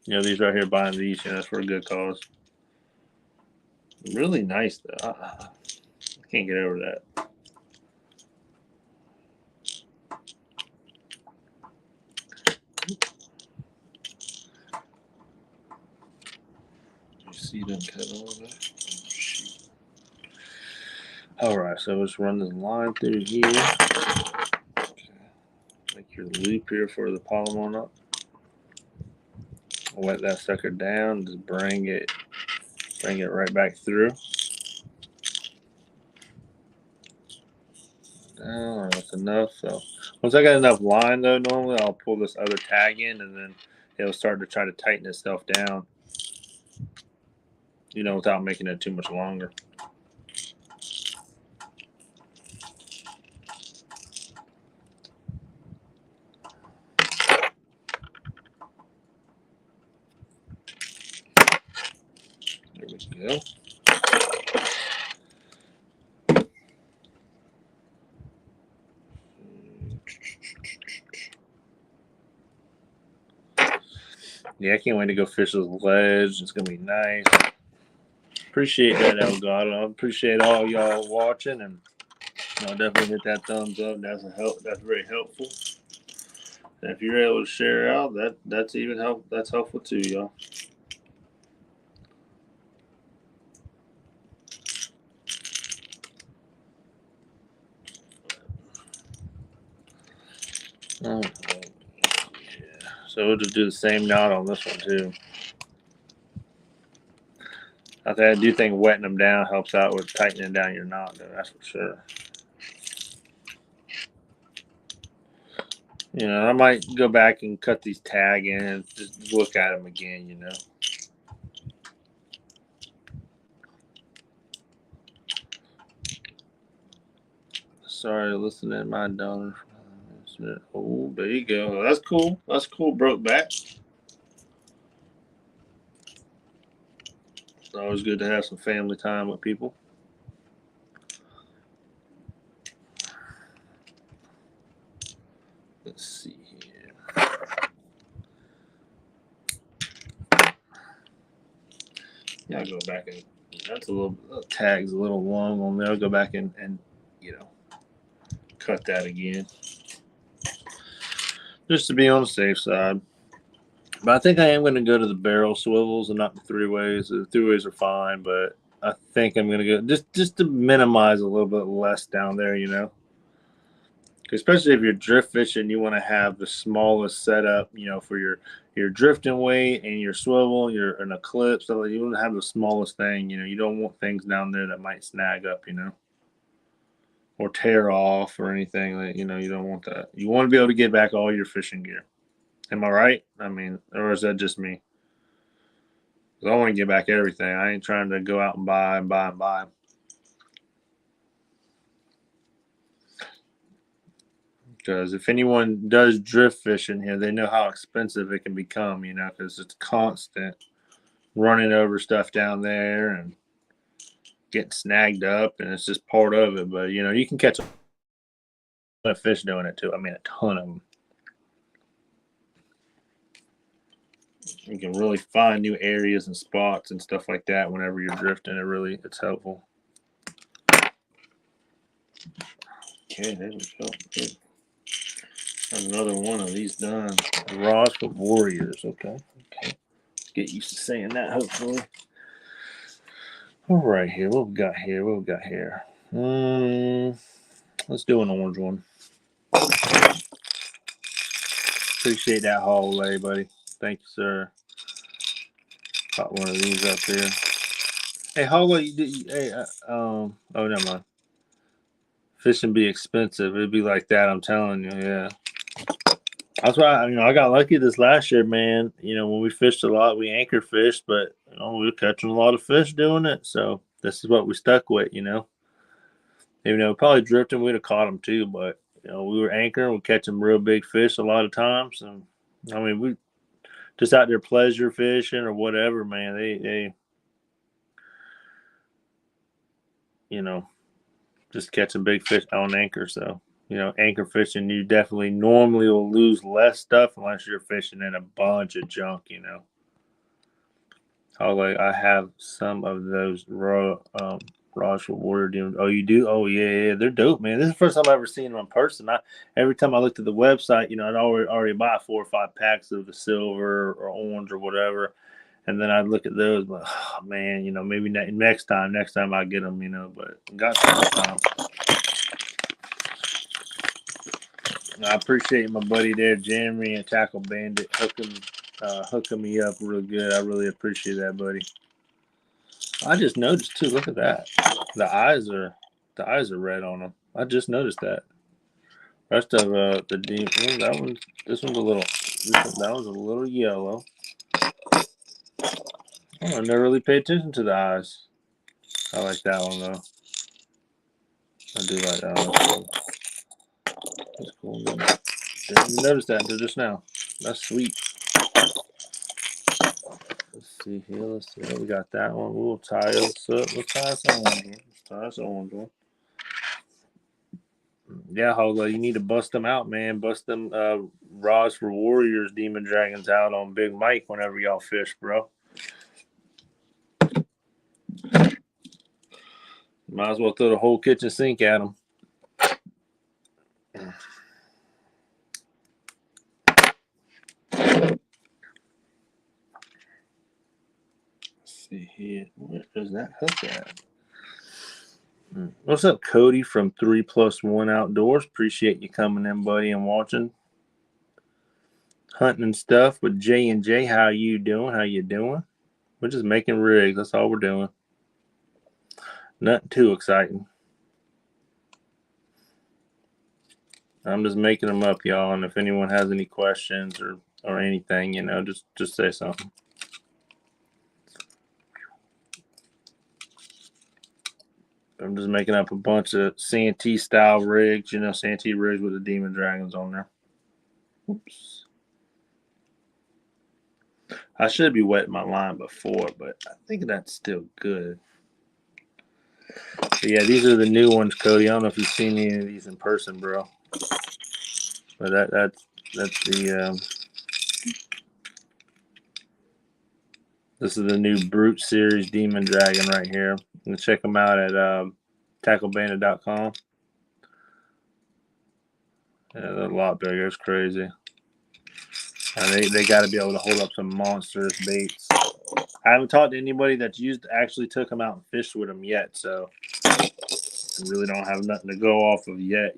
[SPEAKER 1] these right here, buying these. That's for a good cause. Really nice though. I can't get over that. You see them cut all that? Oh, shoot. All right, so let's run this line through here. Okay. Make your loop here for the polymer up. Wet that sucker down. Just bring it right back through. Down. That's enough. So once I got enough line though, normally I'll pull this other tag in, and then it'll start to try to tighten itself down. Without making it too much longer. There we go. Yeah, I can't wait to go fish this ledge. It's gonna be nice. Appreciate that, Elgato. I appreciate all y'all watching, and definitely hit that thumbs up. That's very helpful. And if you're able to share out, that's even help. That's helpful too, y'all. Oh, yeah. So we'll just do the same knot on this one too. I do think wetting them down helps out with tightening down your knot, though. That's for sure. I might go back and cut these tag in and just look at them again. Sorry, listening to my donor. Oh, there you go. That's cool. That's cool. Broke back. It's always good to have some family time with people. Let's see here. Yeah, I'll go back and that's tag's a little long on there. I'll go back and cut that again. Just to be on the safe side. But I think I am going to go to the barrel swivels and not the 3-ways. The 3-ways are fine, but I think I'm going to go just to minimize a little bit less down there, Especially if you're drift fishing, you want to have the smallest setup, for your drifting weight and your swivel, an eclipse. So you want to have the smallest thing, You don't want things down there that might snag up, or tear off or anything that you don't want that. You want to be able to get back all your fishing gear. Am I right? I mean, or is that just me? I want to get back everything. I ain't trying to go out and buy and buy and buy. Because if anyone does drift fishing here, they know how expensive it can become, because it's constant running over stuff down there and getting snagged up, and it's just part of it. But, you can catch a fish doing it too. I mean, a ton of them. You can really find new areas and spots and stuff like that whenever you're drifting. It's helpful. Okay, there we go. Good. Another one of these done. Rods for Warriors. Okay. Get used to saying that, hopefully. All right, here. What we got here? Let's do an orange one. Appreciate that haul, buddy. Thank you, sir. Got one of these up there. Hey, Holloway, oh, never mind. Fishing be expensive. It'd be like that, I'm telling you, yeah. That's why I got lucky this last year, man. When we fished a lot, we anchor fished, but we were catching a lot of fish doing it. So this is what we stuck with, Probably drifting, we'd have caught them too, but we were anchoring, we're catching real big fish a lot of times, and I mean, we just out there pleasure fishing or whatever, man. They you know, just catching big fish on anchor. So, anchor fishing, you definitely normally will lose less stuff unless you're fishing in a bunch of junk, I have some of those Ross Warrior Demons. Oh, you do? Oh, yeah, they're dope, man. This is the first time I've ever seen them in person. Every time I looked at the website, I'd already buy 4 or 5 packs of the silver or orange or whatever, and then I'd look at those, but oh, man, maybe next time I get them, but got some time. I appreciate my buddy there, Jeremy and Tackle Bandit, hooking me up real good. I really appreciate that, buddy. I just noticed too. Look at that. The eyes are red on them. I just noticed that. Rest of the deep. This one's a little. That one's a little yellow. I never really paid attention to the eyes. I like that one though. I do like that one. That's cool. Didn't notice that until just now. That's sweet. Let's see here. Let's see. We got that one. We'll tie this up. Let's tie this orange one. Yeah, Hola, you need to bust them out, man. Bust them Ross for Warriors Demon Dragons out on Big Mike whenever y'all fish, bro. Might as well throw the whole kitchen sink at them. Let's see here. Where is that hook at? What's up, Cody from 3+1 Outdoors? Appreciate you coming in, buddy, and watching. Hunting and stuff with J&J. How you doing? We're just making rigs. That's all we're doing. Nothing too exciting. I'm just making them up, y'all. And if anyone has any questions or anything, just say something. I'm just making up a bunch of Santee style rigs, Santee rigs with the Demon Dragons on there. Oops. I should be wetting my line before, but I think that's still good. But yeah, these are the new ones, Cody. I don't know if you've seen any of these in person, bro. But that's the this is the new Brute Series Demon Dragon right here. You can check them out at tacklebandit.com. Yeah, they're a lot bigger. It's crazy. And they got to be able to hold up some monstrous baits. I haven't talked to anybody that's actually took them out and fished with them yet, so I really don't have nothing to go off of yet,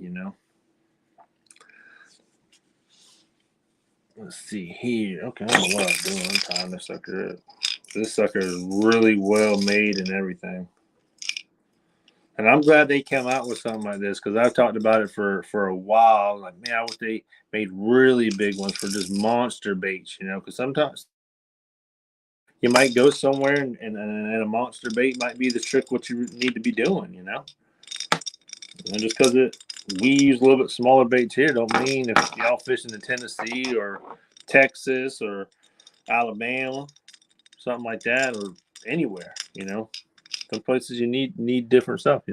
[SPEAKER 1] Let's see here. Okay, I don't know what I'm doing. I'm tying this sucker up. This sucker is really well made and everything. And I'm glad they came out with something like this because I've talked about it for a while. Like, man, I wish they made really big ones for just monster baits, because sometimes you might go somewhere and a monster bait might be the trick what you need to be doing, And just because we use a little bit smaller baits here don't mean if y'all fishing in Tennessee or Texas or Alabama, something like that, or anywhere, some places you need different stuff,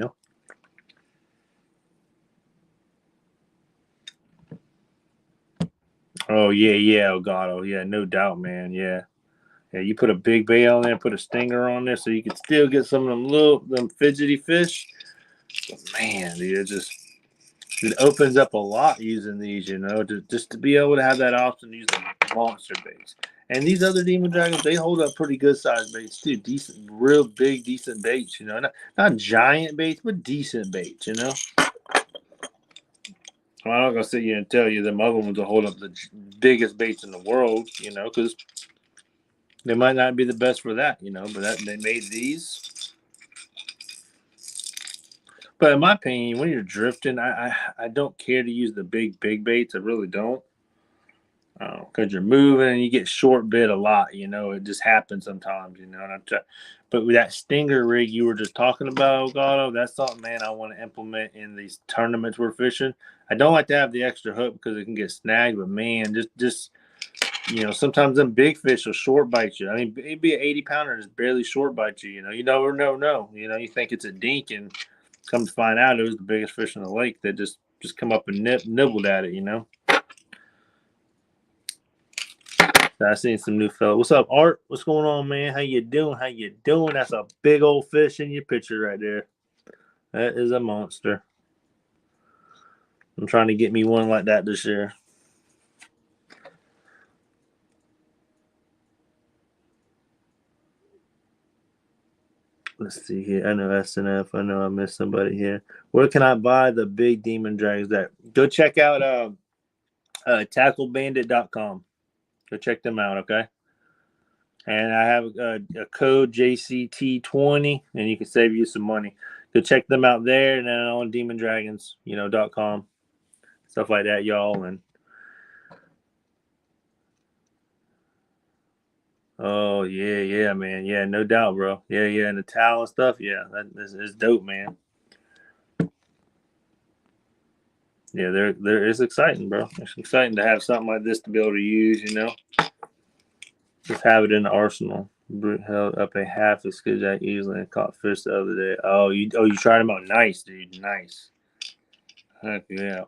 [SPEAKER 1] Oh yeah, Elgato, yeah, no doubt, man, yeah. You put a big bait on there, put a stinger on there, so you can still get some of them fidgety fish. But man, dude, it opens up a lot using these, just to be able to have that option to use the monster baits. And these other Demon Dragons, they hold up pretty good sized baits too. Decent, real big, decent baits, not giant baits, but decent baits, I'm not gonna sit here and tell you them other ones will hold up the biggest baits in the world, because they might not be the best for that, but they made these. But in my opinion, when you're drifting, I don't care to use the big baits. I really don't. Because you're moving and you get short bit a lot, it just happens sometimes, but with that stinger rig you were just talking about, Elgato, that's something, man, I want to implement in these tournaments we're fishing. I don't like to have the extra hook because it can get snagged, but man, just sometimes them big fish will short bite you. I mean, it'd be an 80-pounder and just barely short bite you. You never know. You think it's a dink, and come to find out it was the biggest fish in the lake that just come up and nibbled at it. I seen some new fella. What's up, Art? What's going on, man? How you doing? That's a big old fish in your picture right there. That is a monster. I'm trying to get me one like that this year. Let's see here. I know SNF. I know I missed somebody here. Where can I buy the big demon dragons? Go check out tacklebandit.com. Go check them out, okay? And I have a code JCT20, and you can save you some money. Go check them out there, and then on demondragons.com, stuff like that, y'all. And oh yeah, man, yeah, no doubt, bro. Yeah, and the towel and stuff, yeah, that is dope, man. Yeah, it's exciting, bro. It's exciting to have something like this to be able to use, Just have it in the arsenal. Brute held up a half a skipjack easily and caught fish the other day. Oh, you tried them out. Nice, dude. Nice. Heck yeah.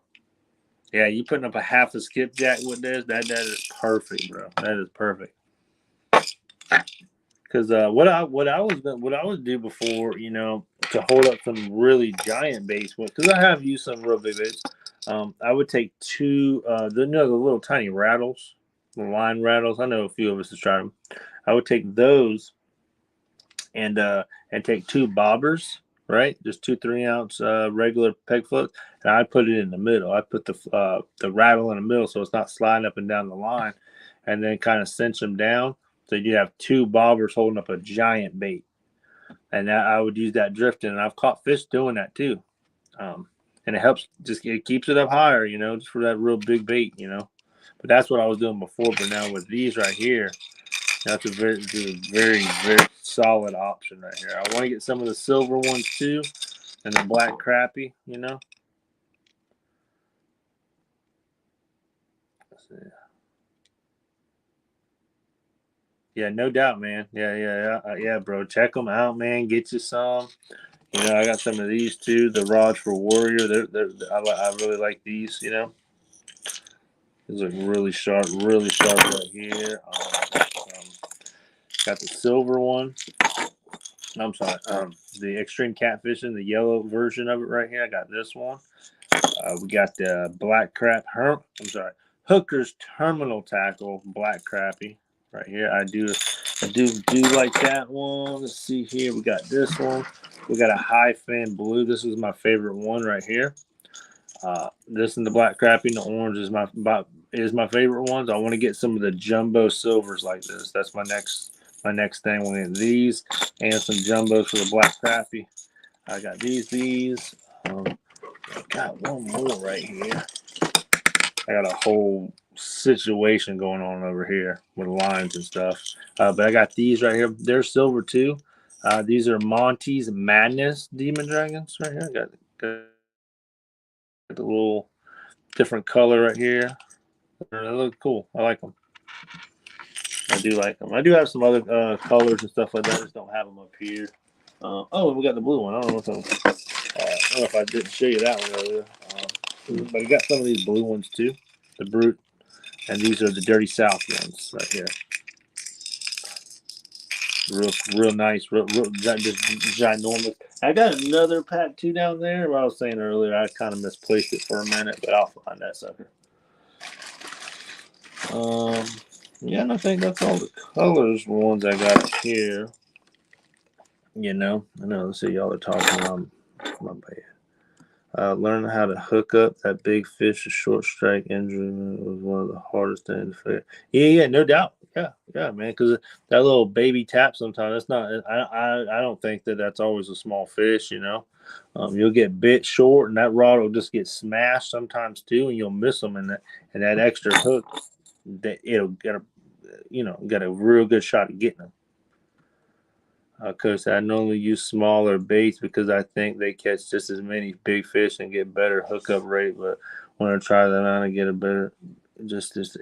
[SPEAKER 1] Yeah, you putting up a half a skipjack with this, that is perfect, bro. That is perfect. Because what I would do before, to hold up some really giant baits, because I have used some real big baits. I would take two, the little tiny rattles, the line rattles. I know a few of us have tried them. I would take those and take two bobbers, right? Just 2 3-ounce regular peg floats, and I put it in the middle. I put the rattle in the middle so it's not sliding up and down the line, and then kind of cinch them down. So you have two bobbers holding up a giant bait, and I would use that drifting. And I've caught fish doing that too, and it helps. It keeps it up higher, just for that real big bait, But that's what I was doing before. But now with these right here, that's a very, very, very solid option right here. I want to get some of the silver ones too, and the black crappie, Let's see. Yeah, no doubt, man. Yeah, bro. Check them out, man. Get you some. I got some of these too. The rods for Warrior. I really like these. These look really sharp right here. Got the silver one. I'm sorry. The Extreme Catfishing, the yellow version of it right here. I got this one. We got the Black Crap. Hooker's Terminal Tackle Black Crappie right here. I do like that one. Let's see here. We got this one. We got a High Fin Blue. This is my favorite one right here. This and the Black Crappie and the orange is my favorite ones. I want to get some of the jumbo silvers like this. That's my next thing. We'll get these and some jumbos for the Black Crappie. I got these. I got one more right here. I got a whole situation going on over here with lines and stuff. But I got these right here. They're silver too. These are Monty's Madness Demon Dragons right here. I got the little different color right here. They look cool. I like them. I do like them. I do have some other colors and stuff like that. I just don't have them up here. And we got the blue one. I don't know if I didn't show you that one earlier. But we got some of these blue ones too. The Brute. And these are the Dirty South ones right here. Real nice. Real just ginormous. I got another pack too down there. What I was saying earlier, I kind of misplaced it for a minute, but I'll find that sucker. Yeah, and I think that's all the colors ones I got here. I know. Let's see, y'all are talking. My bad. Learning how to hook up that big fish, a short strike injury was one of the hardest things to figure. Yeah, no doubt. Yeah, man. Because that little baby tap sometimes, that's not. I don't think that's always a small fish. You'll get bit short, and that rod will just get smashed sometimes too, and you'll miss them. And that extra hook, that it'll get a real good shot at getting them. Because I normally use smaller baits because I think they catch just as many big fish and get better hookup rate. But when I try that out and get a better,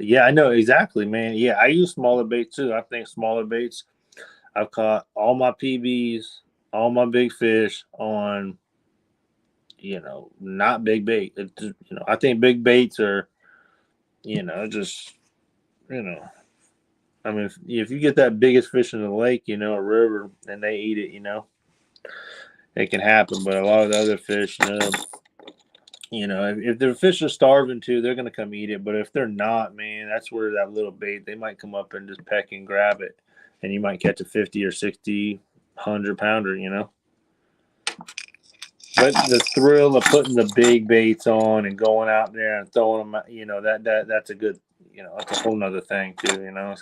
[SPEAKER 1] Yeah, I know exactly, man. Yeah, I use smaller baits too. I think smaller baits. I've caught all my PBs, all my big fish on, not big bait. I think big baits are, just, you know, I mean, if you get that biggest fish in the lake, a river, and they eat it, it can happen. But a lot of the other fish, if the fish are starving too, they're gonna come eat it. But if they're not, man, that's where that little bait, they might come up and just peck and grab it, and you might catch a 50 or 60, 100 pounder. But the thrill of putting the big baits on and going out there and throwing them, that's a good, that's a whole nother thing too.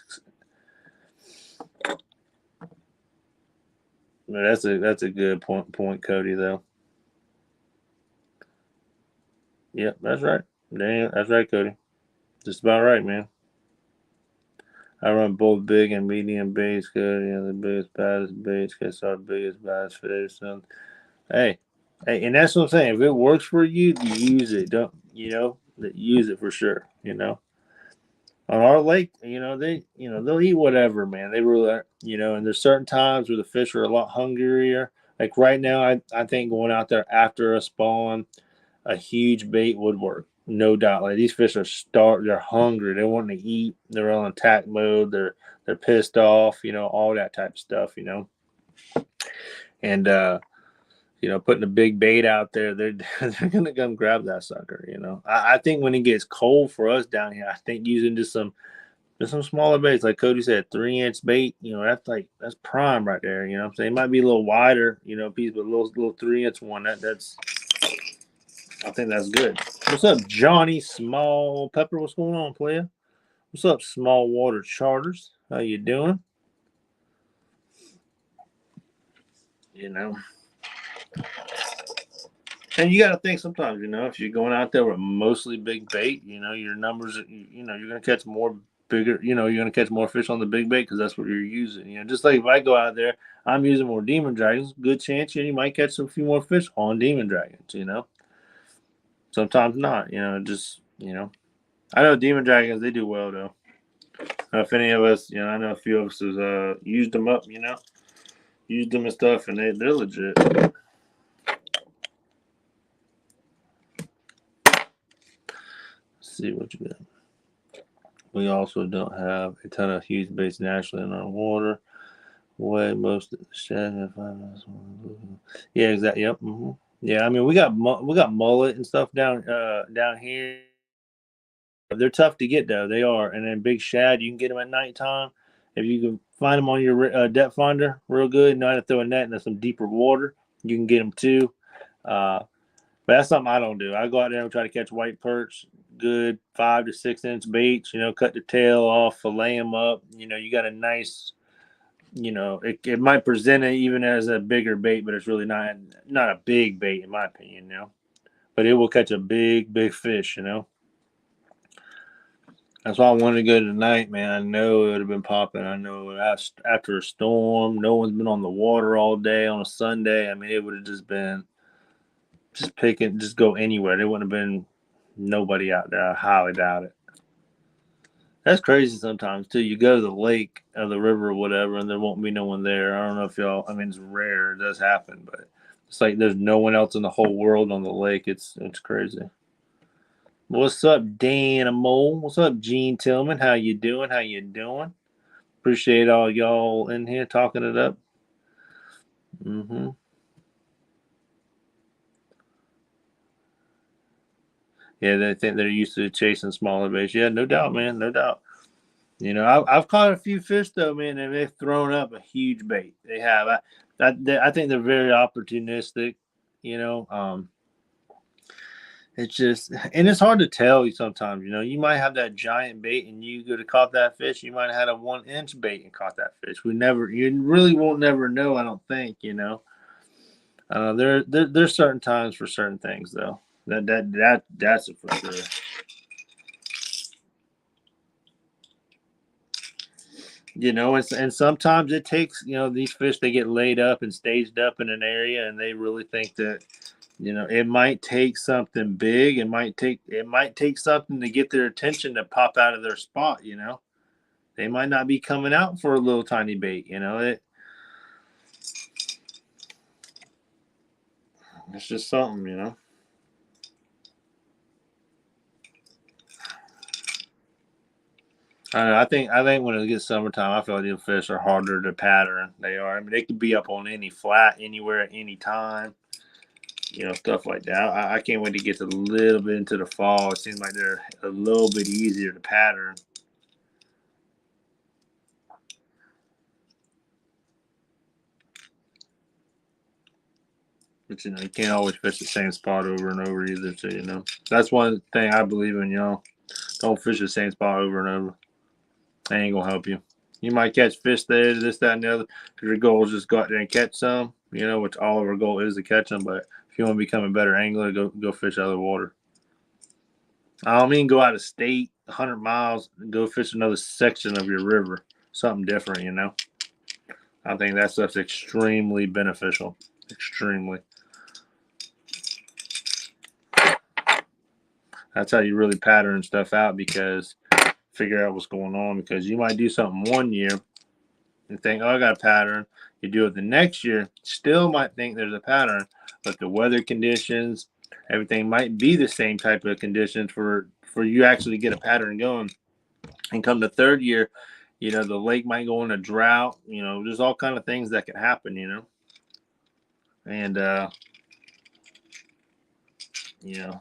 [SPEAKER 1] That's a good point, Cody. Though. Yep, that's right. Damn, that's right, Cody. Just about right, man. I run both big and medium baits, Cody. The biggest, baddest baits catch our biggest, baddest fish. So, hey, and that's what I'm saying. If it works for you, you use it. Don't use it for sure. On our lake, they'll eat whatever, man. They really are, and there's certain times where the fish are a lot hungrier. Like right now, I think going out there after a spawn, a huge bait would work, no doubt. Like these fish are they're hungry, they want to eat, they're on attack mode, they're pissed off, all that type of stuff, and putting a big bait out there, they're gonna come grab that sucker. I think when it gets cold for us down here, I think using just some smaller baits, like Cody said, 3-inch bait, that's prime right there. You know what I'm saying? It might be a little wider, piece, but a little 3-inch one. I think that's good. What's up, Johnny Small Pepper? What's going on, player? What's up, Small Water Charters? How you doing? And you got to think sometimes, if you're going out there with mostly big bait, your numbers, you're going to catch more bigger, you're going to catch more fish on the big bait because that's what you're using. Just like if I go out there, I'm using more demon dragons, good chance you might catch a few more fish on demon dragons, Sometimes not, I know demon dragons, they do well though. If any of us, I know a few of us has used them up, used them and stuff, and they're legit. Let's see what you got. We also don't have a ton of huge baits naturally in our water. Most of the shad. Yeah, exactly. Yep. Mm-hmm. Yeah, I mean we got mullet and stuff down here. They're tough to get though. They are, and then big shad you can get them at nighttime if you can find them on your depth finder real good. Not to throw a net into some deeper water, you can get them too. But that's something I don't do. I go out there and try to catch white perch, good 5 to 6 inch baits. Cut the tail off, fillet them up. You got a nice. It might present it even as a bigger bait, but it's really not a big bait in my opinion. But it will catch a big fish. That's why I wanted to go tonight, man. I know it would have been popping. I know after a storm, no one's been on the water all day on a Sunday. I mean, it would have just been just go anywhere. There wouldn't have been nobody out there. I highly doubt it. That's crazy sometimes too. You go to the lake or the river or whatever, and there won't be no one there. I don't know if y'all. I mean, it's rare. It does happen, but it's like there's no one else in the whole world on the lake. It's crazy. What's up, Dan Mole? What's up, Gene Tillman? How you doing? Appreciate all y'all in here talking it up. Mm-hmm. Yeah, they think they're used to chasing smaller baits. Yeah, no doubt, man. No doubt. I've caught a few fish though, man, and they've thrown up a huge bait. They have. I think they're very opportunistic. It's just, and it's hard to tell sometimes. You might have that giant bait, and you could have caught that fish. You might have had a 1-inch bait and caught that fish. You really won't never know. I don't think. There's certain times for certain things though. That's it for sure. And sometimes it takes, these fish, they get laid up and staged up in an area, and they really think that, It might take something big. It might take something to get their attention to pop out of their spot. They might not be coming out for a little tiny bait. It's just something. I don't know. I think when it gets summertime, I feel like the fish are harder to pattern. They are. I mean, they could be up on any flat anywhere at any time. Stuff like that. I can't wait to get a little bit into the fall. It seems like they're a little bit easier to pattern. But you can't always fish the same spot over and over either. So that's one thing I believe in. Don't fish the same spot over and over. That ain't gonna help you. You might catch fish there, this, that, and the other. Because your goal is just go out there and catch some. Which all of our goal is to catch them. But if you want to become a better angler, go fish other water. I don't mean go out of state, 100 miles, and go fish another section of your river. Something different. I think that stuff's extremely beneficial. Extremely. That's how you really pattern stuff out, because figure out what's going on, because you might do something one year and think, oh, I got a pattern. You do it the next year, still might think there's a pattern, but the weather conditions, everything might be the same type of conditions for you actually get a pattern going. And come the third year, the lake might go in a drought. There's all kind of things that can happen. And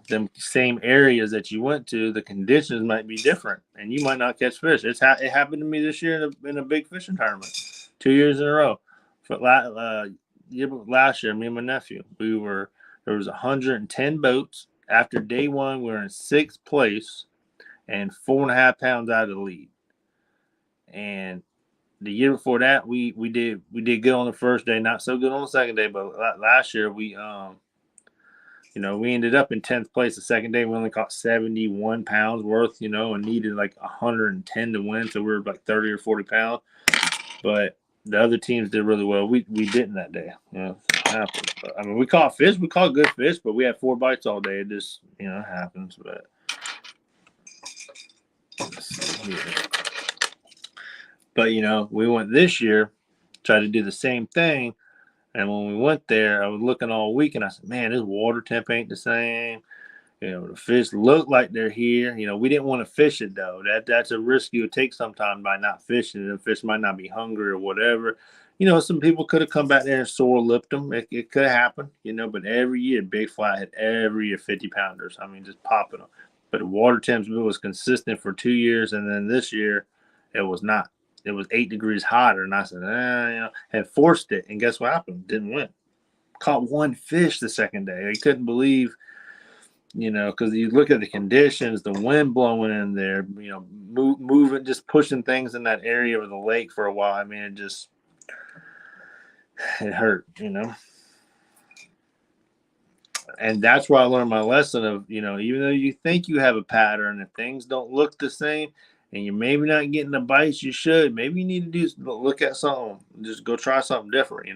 [SPEAKER 1] them same areas that you went to, the conditions might be different, and you might not catch fish. It happened to me this year in a big fishing tournament, 2 years in a row. Last year, me and my nephew, there was 110 boats. After day one, we were in 6th place and 4.5 pounds out of the lead. And the year before that, we did good on the first day, not so good on the second day. But last year, we ended up in 10th place. The second day, we only caught 71 pounds worth, and needed like 110 to win. So we were like 30 or 40 pounds. But the other teams did really well. We didn't that day. I mean, we caught fish. We caught good fish, but we had 4 bites all day. It just, happens. But we went this year, tried to do the same thing. And when we went there, I was looking all week, and I said, man, this water temp ain't the same. The fish look like they're here. We didn't want to fish it, though. That's a risk you would take sometimes by not fishing. The fish might not be hungry or whatever. Some people could have come back there and sore lipped them. It could have happened, but every year, Big Fly had every year 50-pounders. I mean, just popping them. But the water temps was consistent for 2 years, and then this year, it was not. It was 8 degrees hotter, and I said, and forced it. And guess what happened? Didn't win. Caught 1 fish the second day. I couldn't believe, because you look at the conditions, the wind blowing in there, moving, just pushing things in that area of the lake for a while. I mean, it hurt, And that's where I learned my lesson of, even though you think you have a pattern, if things don't look the same, and you're maybe not getting the bites you should, maybe you need to look at something, just go try something different,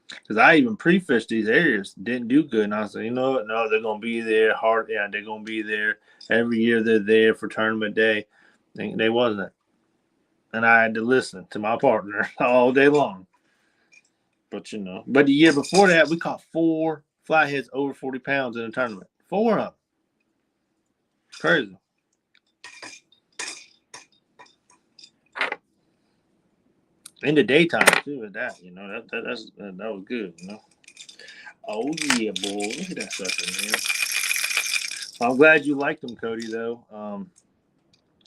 [SPEAKER 1] Because I even pre-fished these areas, didn't do good, and I said, you know what? No, they're gonna be there hard. Yeah, they're gonna be there every year. They're there for tournament day. And they wasn't, and I had to listen to my partner all day long. But but the year before that, we caught 4 flatheads over 40 pounds in a tournament. 4 of them. Crazy. In the daytime too, at that, that was good, Oh yeah, boy, look at that sucker, man. I'm glad you liked them, Cody. Though,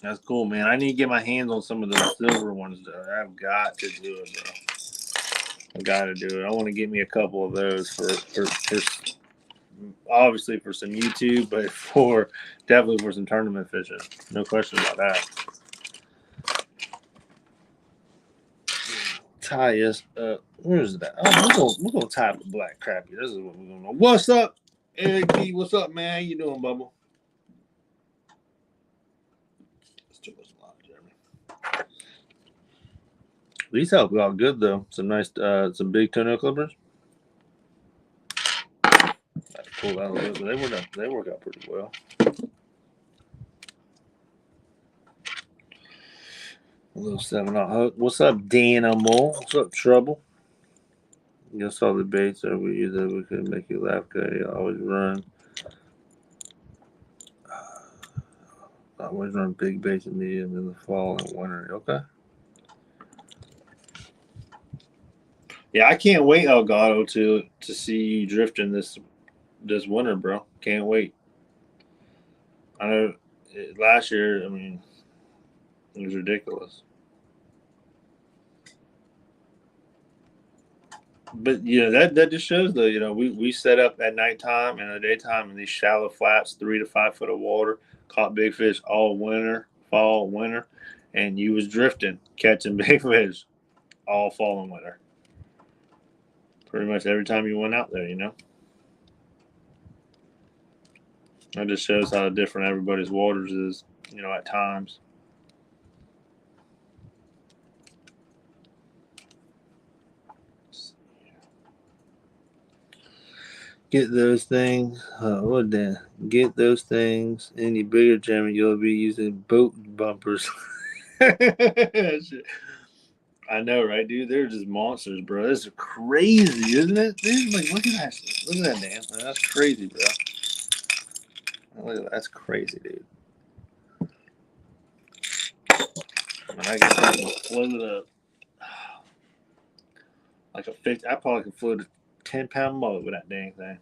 [SPEAKER 1] that's cool, man. I need to get my hands on some of those silver ones, though. I've got to do it, bro. I got to do it. I want to get me a couple of those for obviously for some YouTube, but definitely for some tournament fishing. No question about that. Tie us up. Where is that? Oh, we're gonna tie up the black crappie. This is what we're gonna do. What's up, Eric B? What's up, man? How you doing, Bubble? These help out good though. Some nice, some big toenail clippers. pull out a little bit. They work out pretty well. A little 7-0 hook. What's up, Danimal? What's up, Trouble? You saw the baits over you that we could make you laugh. Okay, you always run. I always run big baits and medium in the fall and winter. Okay. Yeah, I can't wait, Elgato, to see you drifting this winter, bro. Can't wait. I know last year, I mean, it was ridiculous. But that just shows though, we set up at nighttime and the daytime in these shallow flats, 3 to 5 foot of water, caught big fish all winter, fall, winter, and you was drifting, catching big fish all fall and winter. Pretty much every time you went out there, That just shows how different everybody's waters is, at times. Get those things. What the? Get those things any bigger, Jeremy. You'll be using boat bumpers. I know, right, dude? They're just monsters, bro. This is crazy, isn't it? Dude, like, look at that. Look at that, Dan. That's crazy, bro. Look at that. That's crazy, dude. I can float up like a 50. I probably could float a 10-pound mullet with that dang thing.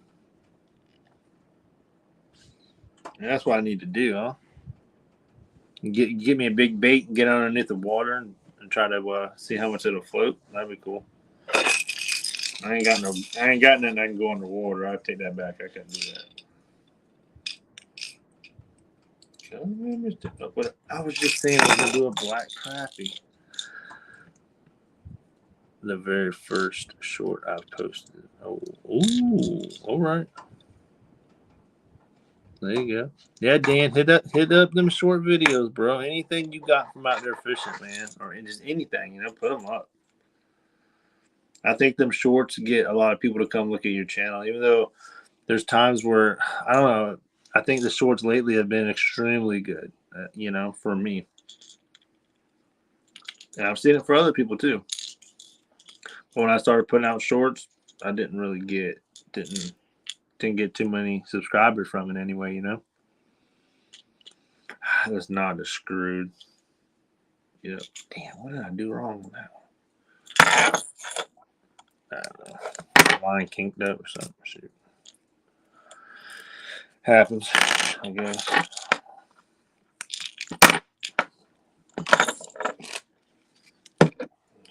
[SPEAKER 1] And that's what I need to do, huh? Get me a big bait and get underneath the water and try to see how much it'll float. That'd be cool. I ain't got nothing I can go underwater. I take that back. I couldn't do that. But I was just saying I was gonna do a black crappie. The very first short I've posted. Oh, ooh, all right. There you go. Yeah, Dan, hit up them short videos, bro. Anything you got from out there fishing, man, or just anything, put them up. I think them shorts get a lot of people to come look at your channel, even though there's times where I don't know. I think the shorts lately have been extremely good, for me, and I've seen it for other people too. When I started putting out shorts, I didn't really didn't get too many subscribers from it anyway, That's not as screwed. Yeah. Damn, what did I do wrong with that one? I don't know. Line kinked up or something. Shoot. Happens, I guess.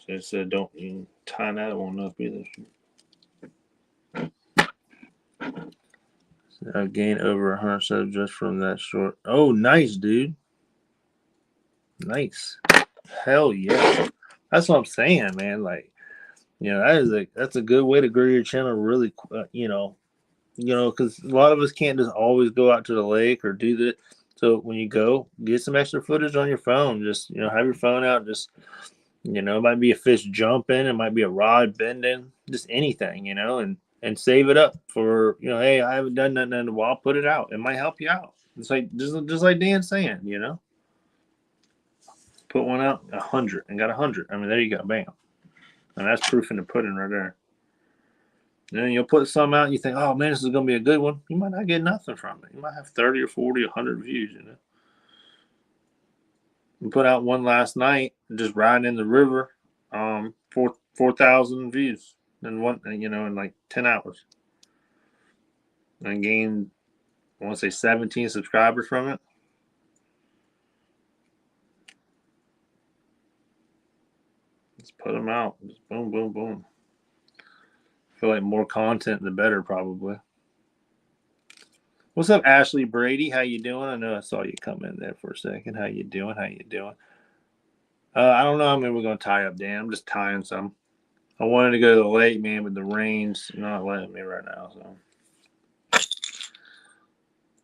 [SPEAKER 1] It said don't you tie that one up either. I gained over 100 subs just from that short. Oh, nice, dude. Nice. Hell yeah. That's what I'm saying, man. Like, that's a good way to grow your channel really, because a lot of us can't just always go out to the lake or do that. So when you go, get some extra footage on your phone. Just, have your phone out. Just, it might be a fish jumping. It might be a rod bending. Just anything, and save it up for, hey, I haven't done nothing in a while. Put it out. It might help you out. It's like, just like Dan's saying, Put one out, 100, and got 100. I mean, there you go. Bam. And that's proof in the pudding right there. And then you'll put some out and you think, oh, man, this is going to be a good one. You might not get nothing from it. You might have 30 or 40 or 100 views, We put out one last night, just riding in the river, 4,000 views in in like 10 hours. And gained, I want to say 17 subscribers from it. Let's put them out. Just boom, boom, boom. I feel like more content, the better, probably. What's up, Ashley Brady? How you doing? I know I saw you come in there for a second. How you doing? I don't know how many we're going to tie up, Dan. I'm just tying some. I wanted to go to the lake, man, but the rain's not letting me right now. So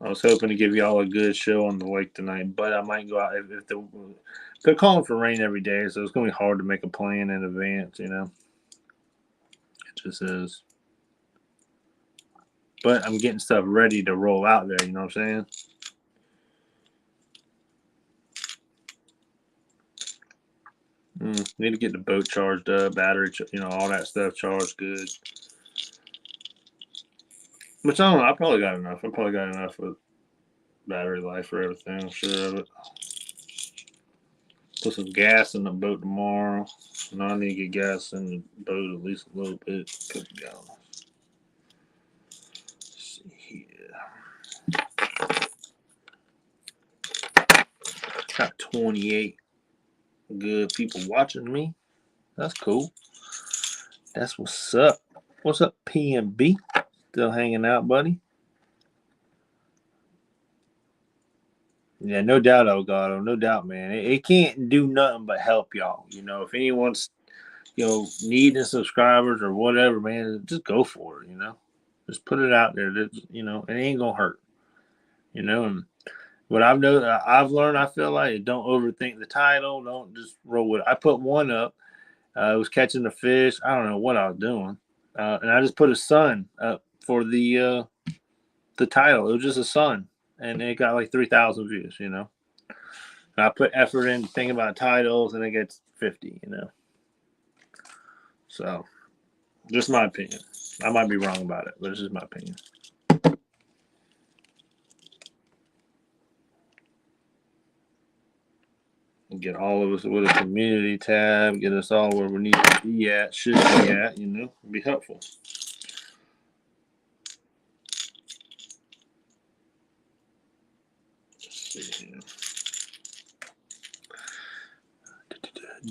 [SPEAKER 1] I was hoping to give y'all a good show on the lake tonight, but I might go out if they're calling for rain every day, so it's going to be hard to make a plan in advance, It just is. but I'm getting stuff ready to roll out there. You know what I'm saying? Need to get the boat charged up, battery, all that stuff charged good. Which I don't know. I probably got enough. I probably got enough with battery life for everything. I'm sure of it. Put some gas in the boat tomorrow. And I need to get gas in the boat at least a little bit. Put it down. Let's see here. Got 28 good people watching me. That's cool. That's what's up. What's up, PMB? Still hanging out, buddy? Yeah, no doubt, Elgato. No doubt, man. It can't do nothing but help y'all. If anyone's, needing subscribers or whatever, man, just go for it, Just put it out there. That, it ain't going to hurt. And what I've learned, I feel like, don't overthink the title. Don't just roll with it. I put one up. I was catching the fish. I don't know what I was doing. And I just put a sun up for the title. It was just a sun. And it got like 3,000 views, And I put effort in thinking about titles, and it gets 50, So, just my opinion. I might be wrong about it, but it's just my opinion. Get all of us with a community tab, get us all where we need to be at, should be at, it'd be helpful.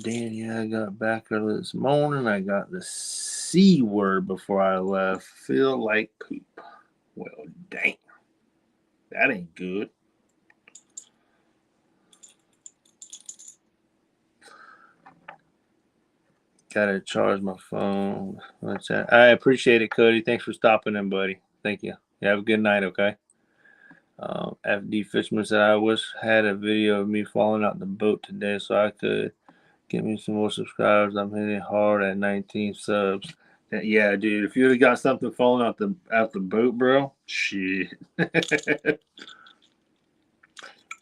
[SPEAKER 1] Danny, I got back early this morning. I got the C word before I left. Feel like poop. Well, dang. That ain't good. Gotta charge my phone. What's that? I appreciate it, Cody. Thanks for stopping in, buddy. Thank you. You have a good night, okay? FD Fishman said, I wish I had a video of me falling out the boat today so I could get me some more subscribers. I'm hitting hard at 19 subs. Yeah, dude. If you would have got something falling out the boat, bro, shit.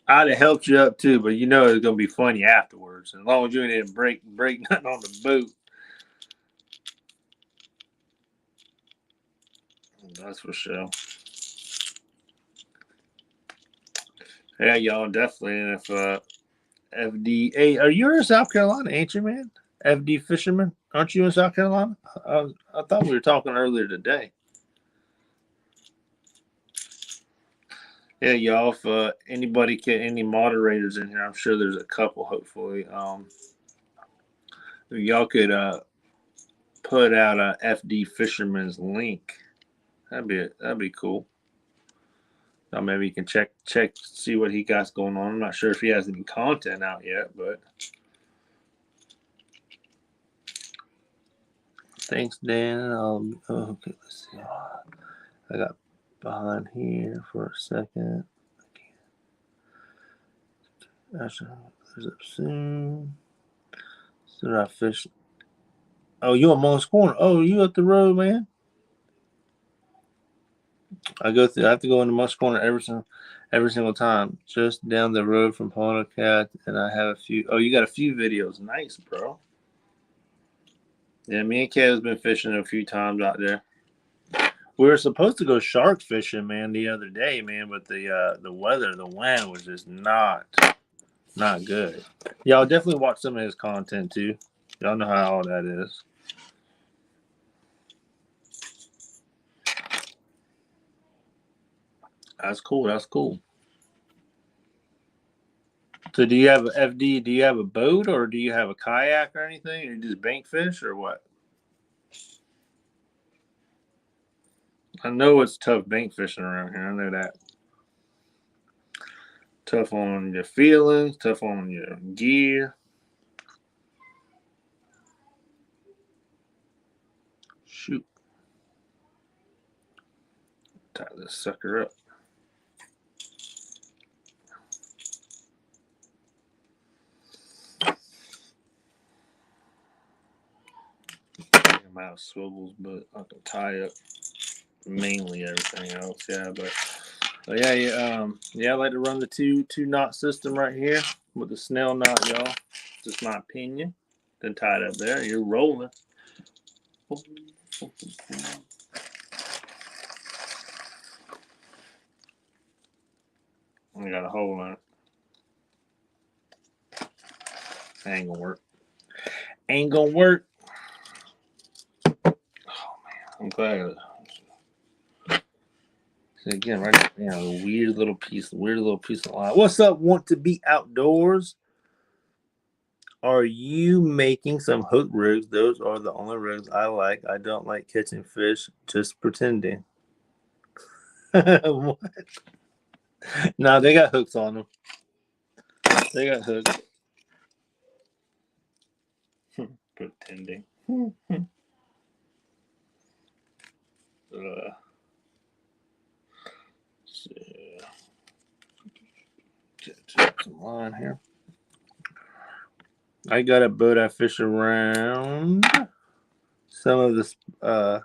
[SPEAKER 1] I'd have helped you up too, but it's gonna be funny afterwards. As long as you didn't break nothing on the boat. That's for sure. Yeah, y'all definitely. And if FD, hey, are you in South Carolina, ain't you, man? FD Fisherman, aren't you in South Carolina? I thought we were talking earlier today. Yeah, y'all. If anybody any moderators in here, I'm sure there's a couple. Hopefully, y'all could put out a FD Fisherman's link. That'd be cool. Maybe you can check, see what he got going on. I'm not sure if he has any content out yet, but thanks, Dan. Okay, let's see. I got behind here for a second. There's up soon. Did I fish? Oh, you on Monk's Corner? Oh, you up the road, man? I have to go into Monk's Corner every single time. Just down the road from Pono Cat, and I have a few. Oh, you got a few videos. Nice, bro. Yeah, me and Kay has been fishing a few times out there. We were supposed to go shark fishing, man, the other day, man, but the weather, the wind was just not good. Y'all definitely watch some of his content too. Y'all know how all that is. That's cool. That's cool. So do you have FD? Do you have a boat or do you have a kayak or anything? Or you just bank fish or what? I know it's tough bank fishing around here. I know that. Tough on your feelings, tough on your gear. Shoot. Tie this sucker up. I'm out of swivels, but I can tie up. mainly everything else. Yeah, but yeah, I like to run the two knot system right here with the Snell knot, y'all. Just my opinion. Then tie it up there. You're rolling. I got a hole in it. Ain't gonna work. Ain't gonna work. Oh man, I'm glad. So again, right now, a weird little piece of line. What's up? Want to be outdoors? Are you making some hook rigs? Those are the only rigs I like. I don't like catching fish, just pretending. What? No, they got hooks on them. They got hooks. Pretending. Get some line here. I got a boat I fish around some of the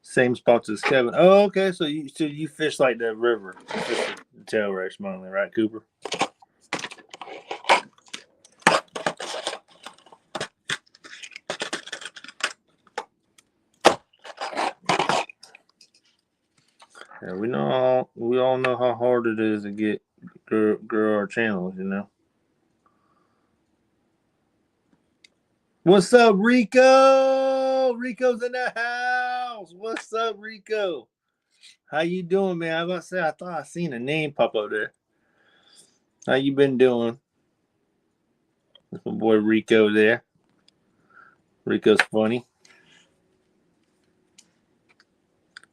[SPEAKER 1] same spots as Kevin. Oh, okay. So you fish like the river, you fish the tail race mainly, right, Cooper? Yeah, we all know how hard it is to grow our channels, you know. What's up, Rico? Rico's in the house. What's up, Rico? How you doing, man? I was about to say I thought I seen a name pop up there. How you been doing? That's my boy Rico there. Rico's funny.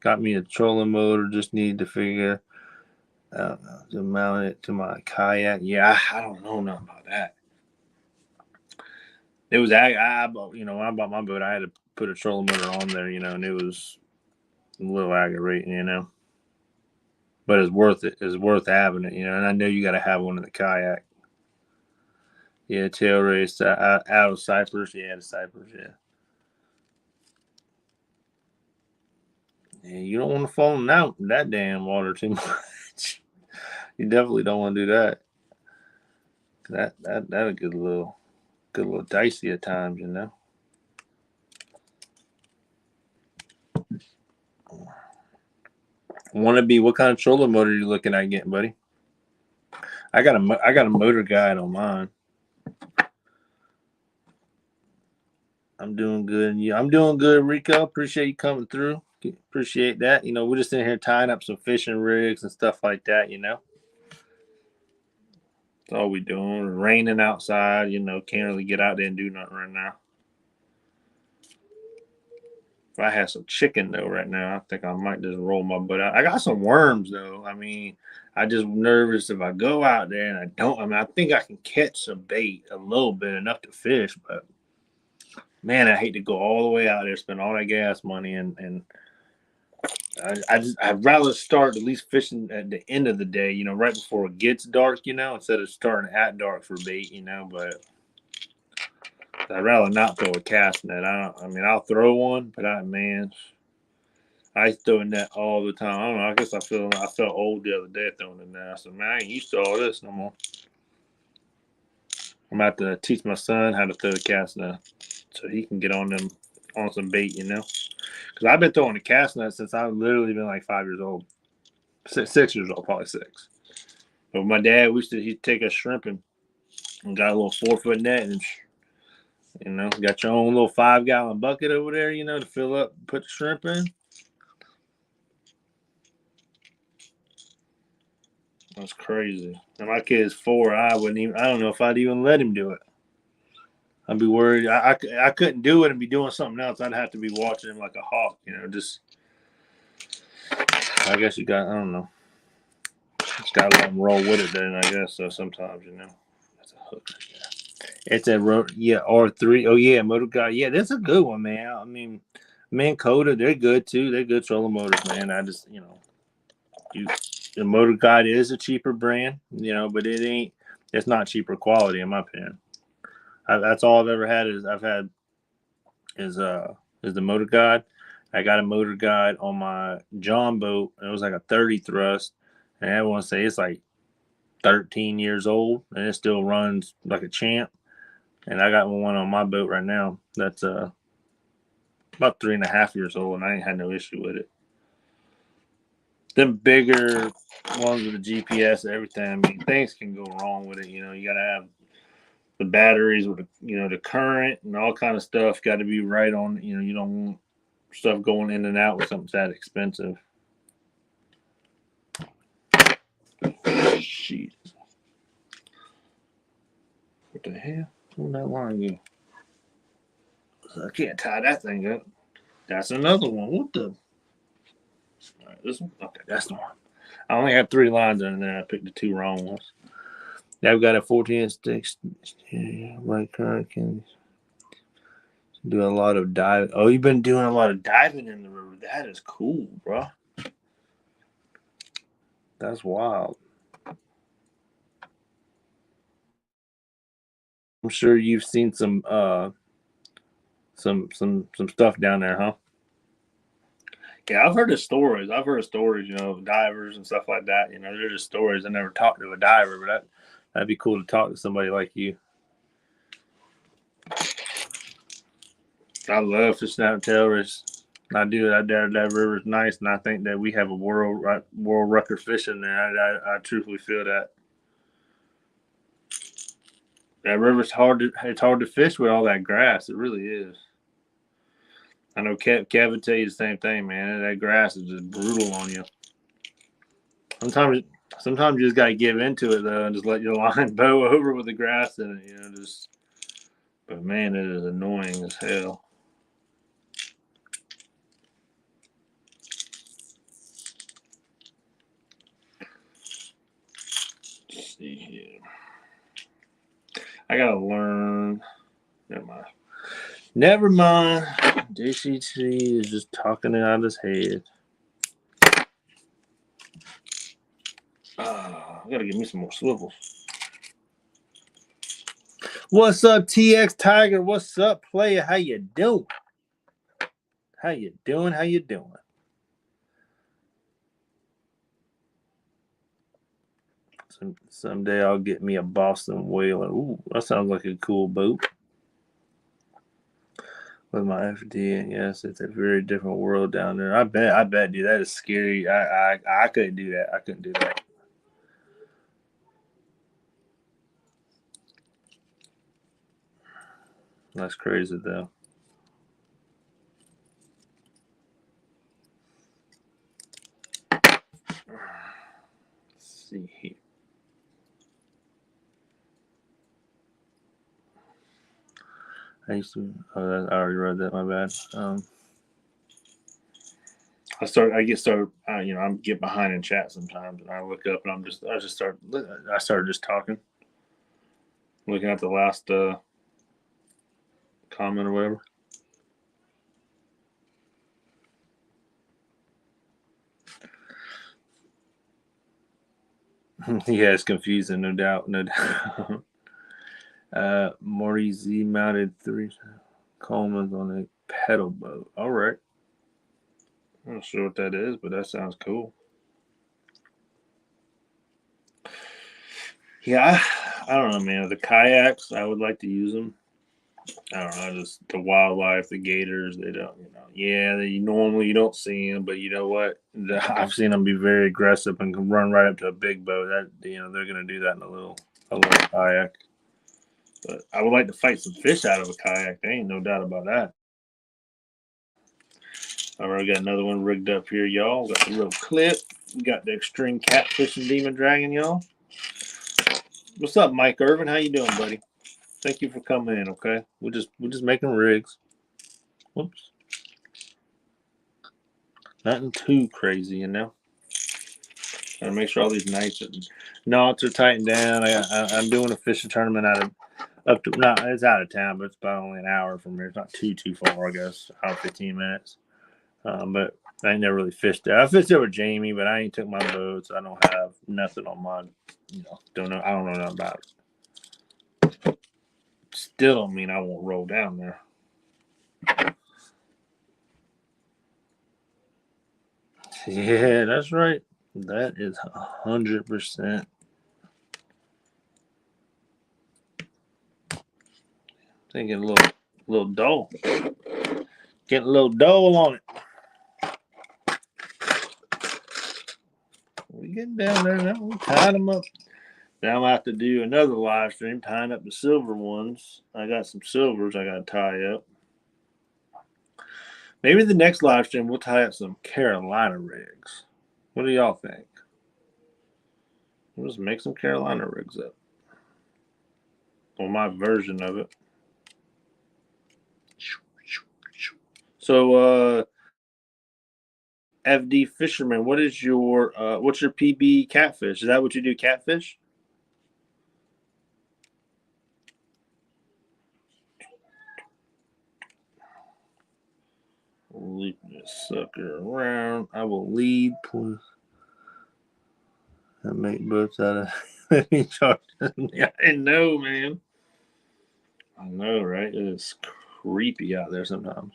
[SPEAKER 1] Got me a trolling motor. Just need to figure out how to mount it to my kayak. Yeah, I don't know nothing about that. It was when I bought my boat, I had to put a trolling motor on there, and it was a little aggravating, But it's worth it. It's worth having it, And I know you got to have one in the kayak. Yeah, tail race out of Cypress. Yeah, the Cypress. Yeah. Yeah, you don't want to fall in that damn water too much. You definitely don't want to do that. That a good little dicey at times, Want to be what kind of trolling motor are you looking at getting, buddy? I got a motor guide on mine. I'm doing good. Yeah, I'm doing good, Rico. Appreciate you coming through. Appreciate that. We're just in here tying up some fishing rigs and stuff like that. That's all we doing. It's raining outside. Can't really get out there and do nothing right now. If I had some chicken though right now, I think I might just roll my butt out. I got some worms though. I just nervous if I go out there and I don't. I think I can catch some bait a little bit, enough to fish, but man, I hate to go all the way out there, spend all that gas money, and I'd rather start at least fishing at the end of the day, right before it gets dark, instead of starting at dark for bait, But I'd rather not throw a cast net. I'll throw one, but I throw a net all the time. I don't know. I guess I felt old the other day throwing a net. I said, man, I ain't used to all this no more. I'm about to teach my son how to throw a cast net so he can get on some bait, Because I've been throwing a cast net since I've literally been like 5 years old. 6 years old, probably 6. But my dad he'd take us shrimping and got a little 4-foot net and got your own little 5-gallon bucket over there, to fill up, put the shrimp in. That's crazy. And my kid's 4. I don't know if I'd even let him do it. I'd be worried. I couldn't do it and be doing something else. I'd have to be watching him like a hawk, just. I guess I don't know. Just gotta let him roll with it then, I guess. So sometimes, that's a hook. It's a R3. Oh yeah, Motor Guide. Yeah, that's a good one, man. Minn Kota, they're good too. They're good trolling motors, man. I just, the Motor Guide is a cheaper brand, but it's not cheaper quality in my opinion. That's all I've ever had is the Motor Guide. I got a motor guide on my John boat. It was like a 30 thrust, and I want to say it's like 13 years old, and it still runs like a champ. And I got one on my boat right now that's about 3.5 years old, and I ain't had no issue with it. Them bigger ones with the GPS, everything. I mean, things can go wrong with it. You know, you got to have the batteries with the current and all kind of stuff. Got to be right on. You know, you don't want stuff going in and out with something that expensive. Shit. What the hell? Where'd that line go? I can't tie that thing up. That's another one. What the? All right, this one? Okay, that's the one. I only have 3 lines in there. I picked the 2 wrong ones. Now I've got a 14-inch stick. My current can do a lot of diving. Oh, you've been doing a lot of diving in the river. That is cool, bro. That's wild. I'm sure you've seen some stuff down there, huh? Yeah, I've heard of stories. You know, divers and stuff like that. You know, they're just stories. I never talked to a diver, but that'd be cool to talk to somebody like you. I love fishing out of tailors. I do. That river's nice, and I think that we have a world record fishing there. I truthfully feel that. That river's hard to fish with all that grass. It really is. I know Kev would tell you the same thing, man. That grass is just brutal on you. Sometimes you just gotta give into it though, and just let your line bow over with the grass in it. You know, just. But man, it is annoying as hell. Let's see here. I gotta learn. Never mind. DCT is just talking it out of his head. I gotta give me some more swivels. What's up, TX Tiger? What's up, player? How you doing? How you doing? Someday I'll get me a Boston Whaler. Ooh, that sounds like a cool boat. With my FD, yes, it's a very different world down there. I bet, dude, that is scary. I couldn't do that. I couldn't do that. That's crazy, though. Let's see here. I already read that. My bad. I get behind in chat sometimes, and I look up, and I started just talking, looking at the last comment or whatever. Yeah, it's confusing, no doubt. Morty Z mounted 3 Coleman's on a pedal boat. All right. I'm not sure what that is, but that sounds cool. Yeah, I don't know, man. The kayaks, I would like to use them. I don't know, just the wildlife, the gators. They don't, normally you don't see them, but you know what? I've seen them be very aggressive and can run right up to a big boat. That they're gonna do that in a little kayak. But I would like to fight some fish out of a kayak. There ain't no doubt about that. All right, we got another one rigged up here, y'all. Got the little clip. We got the Extreme Catfishing Demon Dragon, y'all. What's up, Mike Irvin? How you doing, buddy? Thank you for coming in. Okay, we're just making rigs. Whoops. Nothing too crazy, you know. Gotta make sure all these knots are tightened down. I'm doing a fishing tournament it's out of town, but it's about only an hour from here. It's not too far, I guess. Hour 15 minutes. But I ain't never really fished there. I fished there with Jamie, but I ain't took my boat, so I don't have nothing on mine. I don't know nothing about it. Still don't mean I won't roll down there. Yeah, that's right. That is 100%. Thinking a little dull. Getting a little dull on it. We getting down there now. We tied them up. Now I have to do another live stream tying up the silver ones. I got some silvers I got to tie up. Maybe the next live stream we'll tie up some Carolina rigs. What do y'all think? We'll just make some Carolina rigs up. Or my version of it. So, FD Fisherman, what's your PB catfish? Is that what you do, catfish? Leave this sucker around. I will lead, please. I make boats out of. I didn't know, man. I know, right? It is creepy out there sometimes.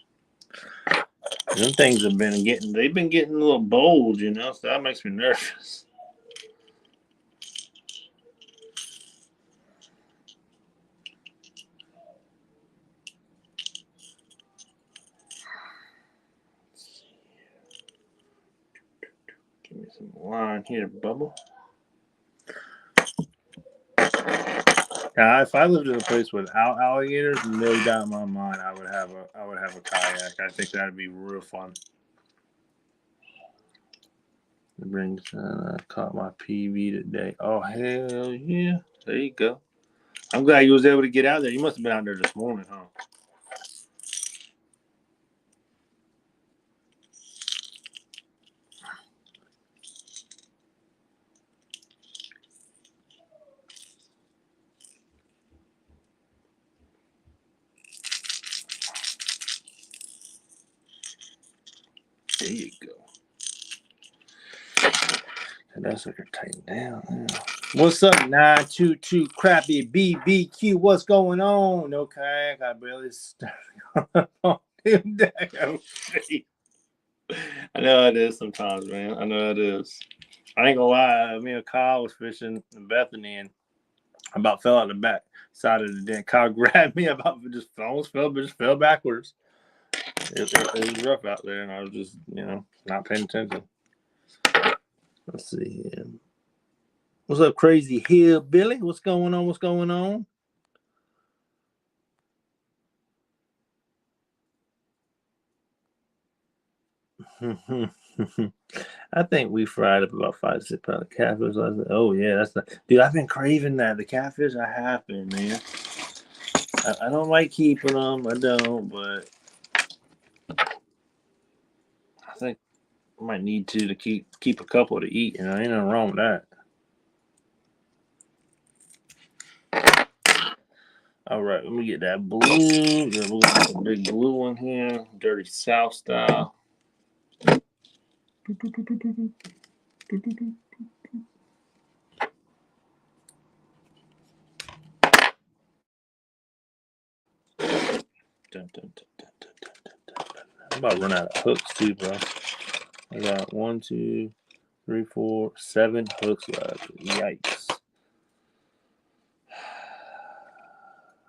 [SPEAKER 1] Them things they've been getting a little bold, you know, so that makes me nervous. Give me some line here, Bubble. If I lived in a place without alligators, no doubt in my mind, I would have a kayak. I think that'd be real fun. It brings. I caught my PB today. Oh hell yeah! There you go. I'm glad you was able to get out there. You must have been out there this morning, huh? There you go. And that's like a tighten down. Yeah. What's up, 922 Crappy BBQ? What's going on? No kayak. I barely started on him. I know it is sometimes, man. I know it is. I ain't gonna lie. Me and Kyle was fishing in Bethany and I about fell out the back side of the den. Kyle grabbed me about just almost fell backwards. It was rough out there, and I was just not paying attention. Let's see here. What's up, Crazy Hillbilly? What's going on? What's going on? I think we fried up about 5-6 pounds of catfish. Oh yeah, dude. I've been craving that. The catfish, I have been, man. I don't like keeping them. I don't, but I think I might need to keep a couple to eat. Ain't nothing wrong with that. All right, let me get that blue. Yeah, we'll get a big blue one here, Dirty South style. I'm about to run out of hooks too, bro. I got 1, 2, 3, 4, 7 hooks left. Yikes.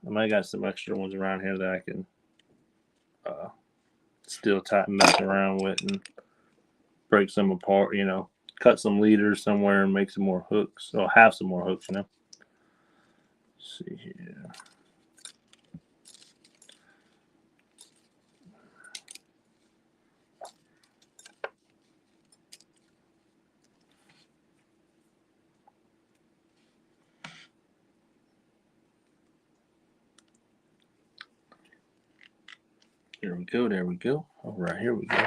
[SPEAKER 1] I might got some extra ones around here that I can still mess around with and break some apart, cut some leaders somewhere and make some more hooks. Or have some more hooks, Let's see here. There we go. All right, here we go.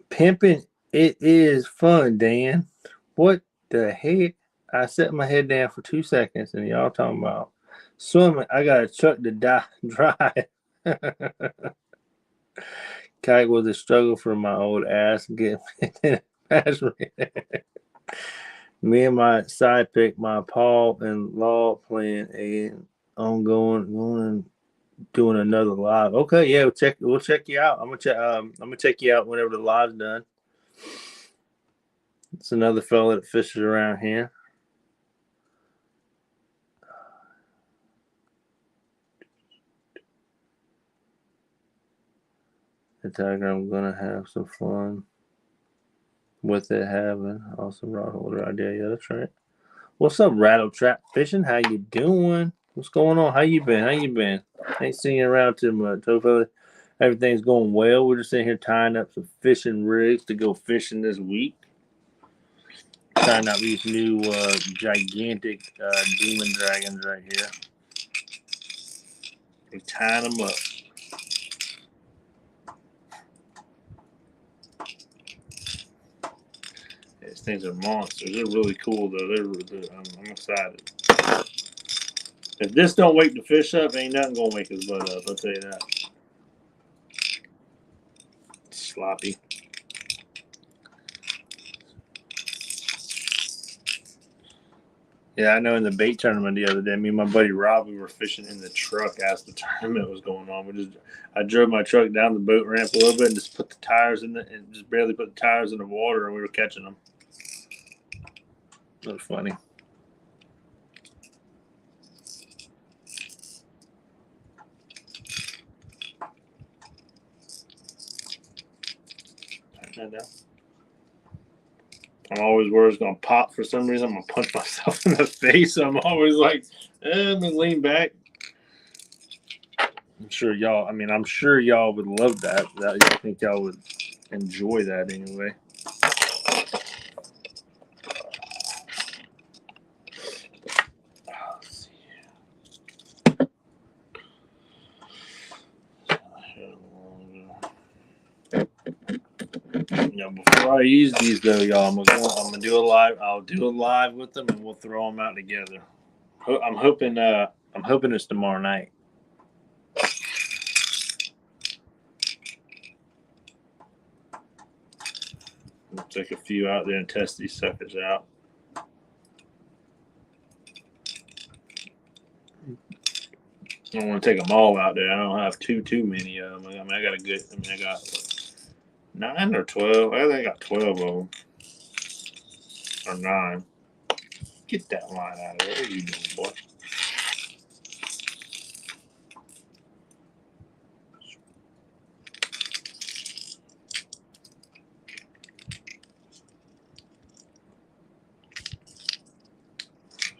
[SPEAKER 1] Pimping, it is fun, Dan. What the heck? I set my head down for 2 seconds and y'all talking about swimming. I got to chuck the dry. Kite was a struggle for my old ass getting me and my side pick, my Paul and Law playing a ongoing doing another live. Okay, yeah, we'll check you out. I'm gonna check you out whenever the live's done. It's another fella that fishes around here. The Tiger, I'm gonna have some fun with it having awesome rod holder idea. Yeah, that's right. What's up, Rattle Trap Fishing? How you doing? What's going on? How you been? Ain't seen you around too much. Hopefully everything's going well. We're just sitting here tying up some fishing rigs to go fishing this week. Tying out these new gigantic demon dragons right here. We're tying them up. These things are monsters. They're really cool though. I'm excited. If this don't wake the fish up, ain't nothing gonna wake his butt up. I'll tell you that. Sloppy. Yeah, I know. In the bait tournament the other day, me and my buddy Rob, we were fishing in the truck as the tournament was going on. I drove my truck down the boat ramp a little bit and just put the tires in it, and just barely put the tires in the water, and we were catching them. That was funny. Tighten that down. I'm always worried it's gonna pop for some reason. I'm gonna punch myself in the face. I'm always like, I'm gonna lean back. I'm sure y'all would love that. I think y'all would enjoy that anyway. Let's see. Before I use these though, y'all, I'm gonna do a live. I'll do a live with them, and we'll throw them out together. I'm hoping it's tomorrow night. We'll take a few out there and test these suckers out. I don't want to take them all out there. I don't have too many of them. I mean, I got what, 9 or 12. I think I got 12 of them or 9. Get that line out of there. What are you doing, boy?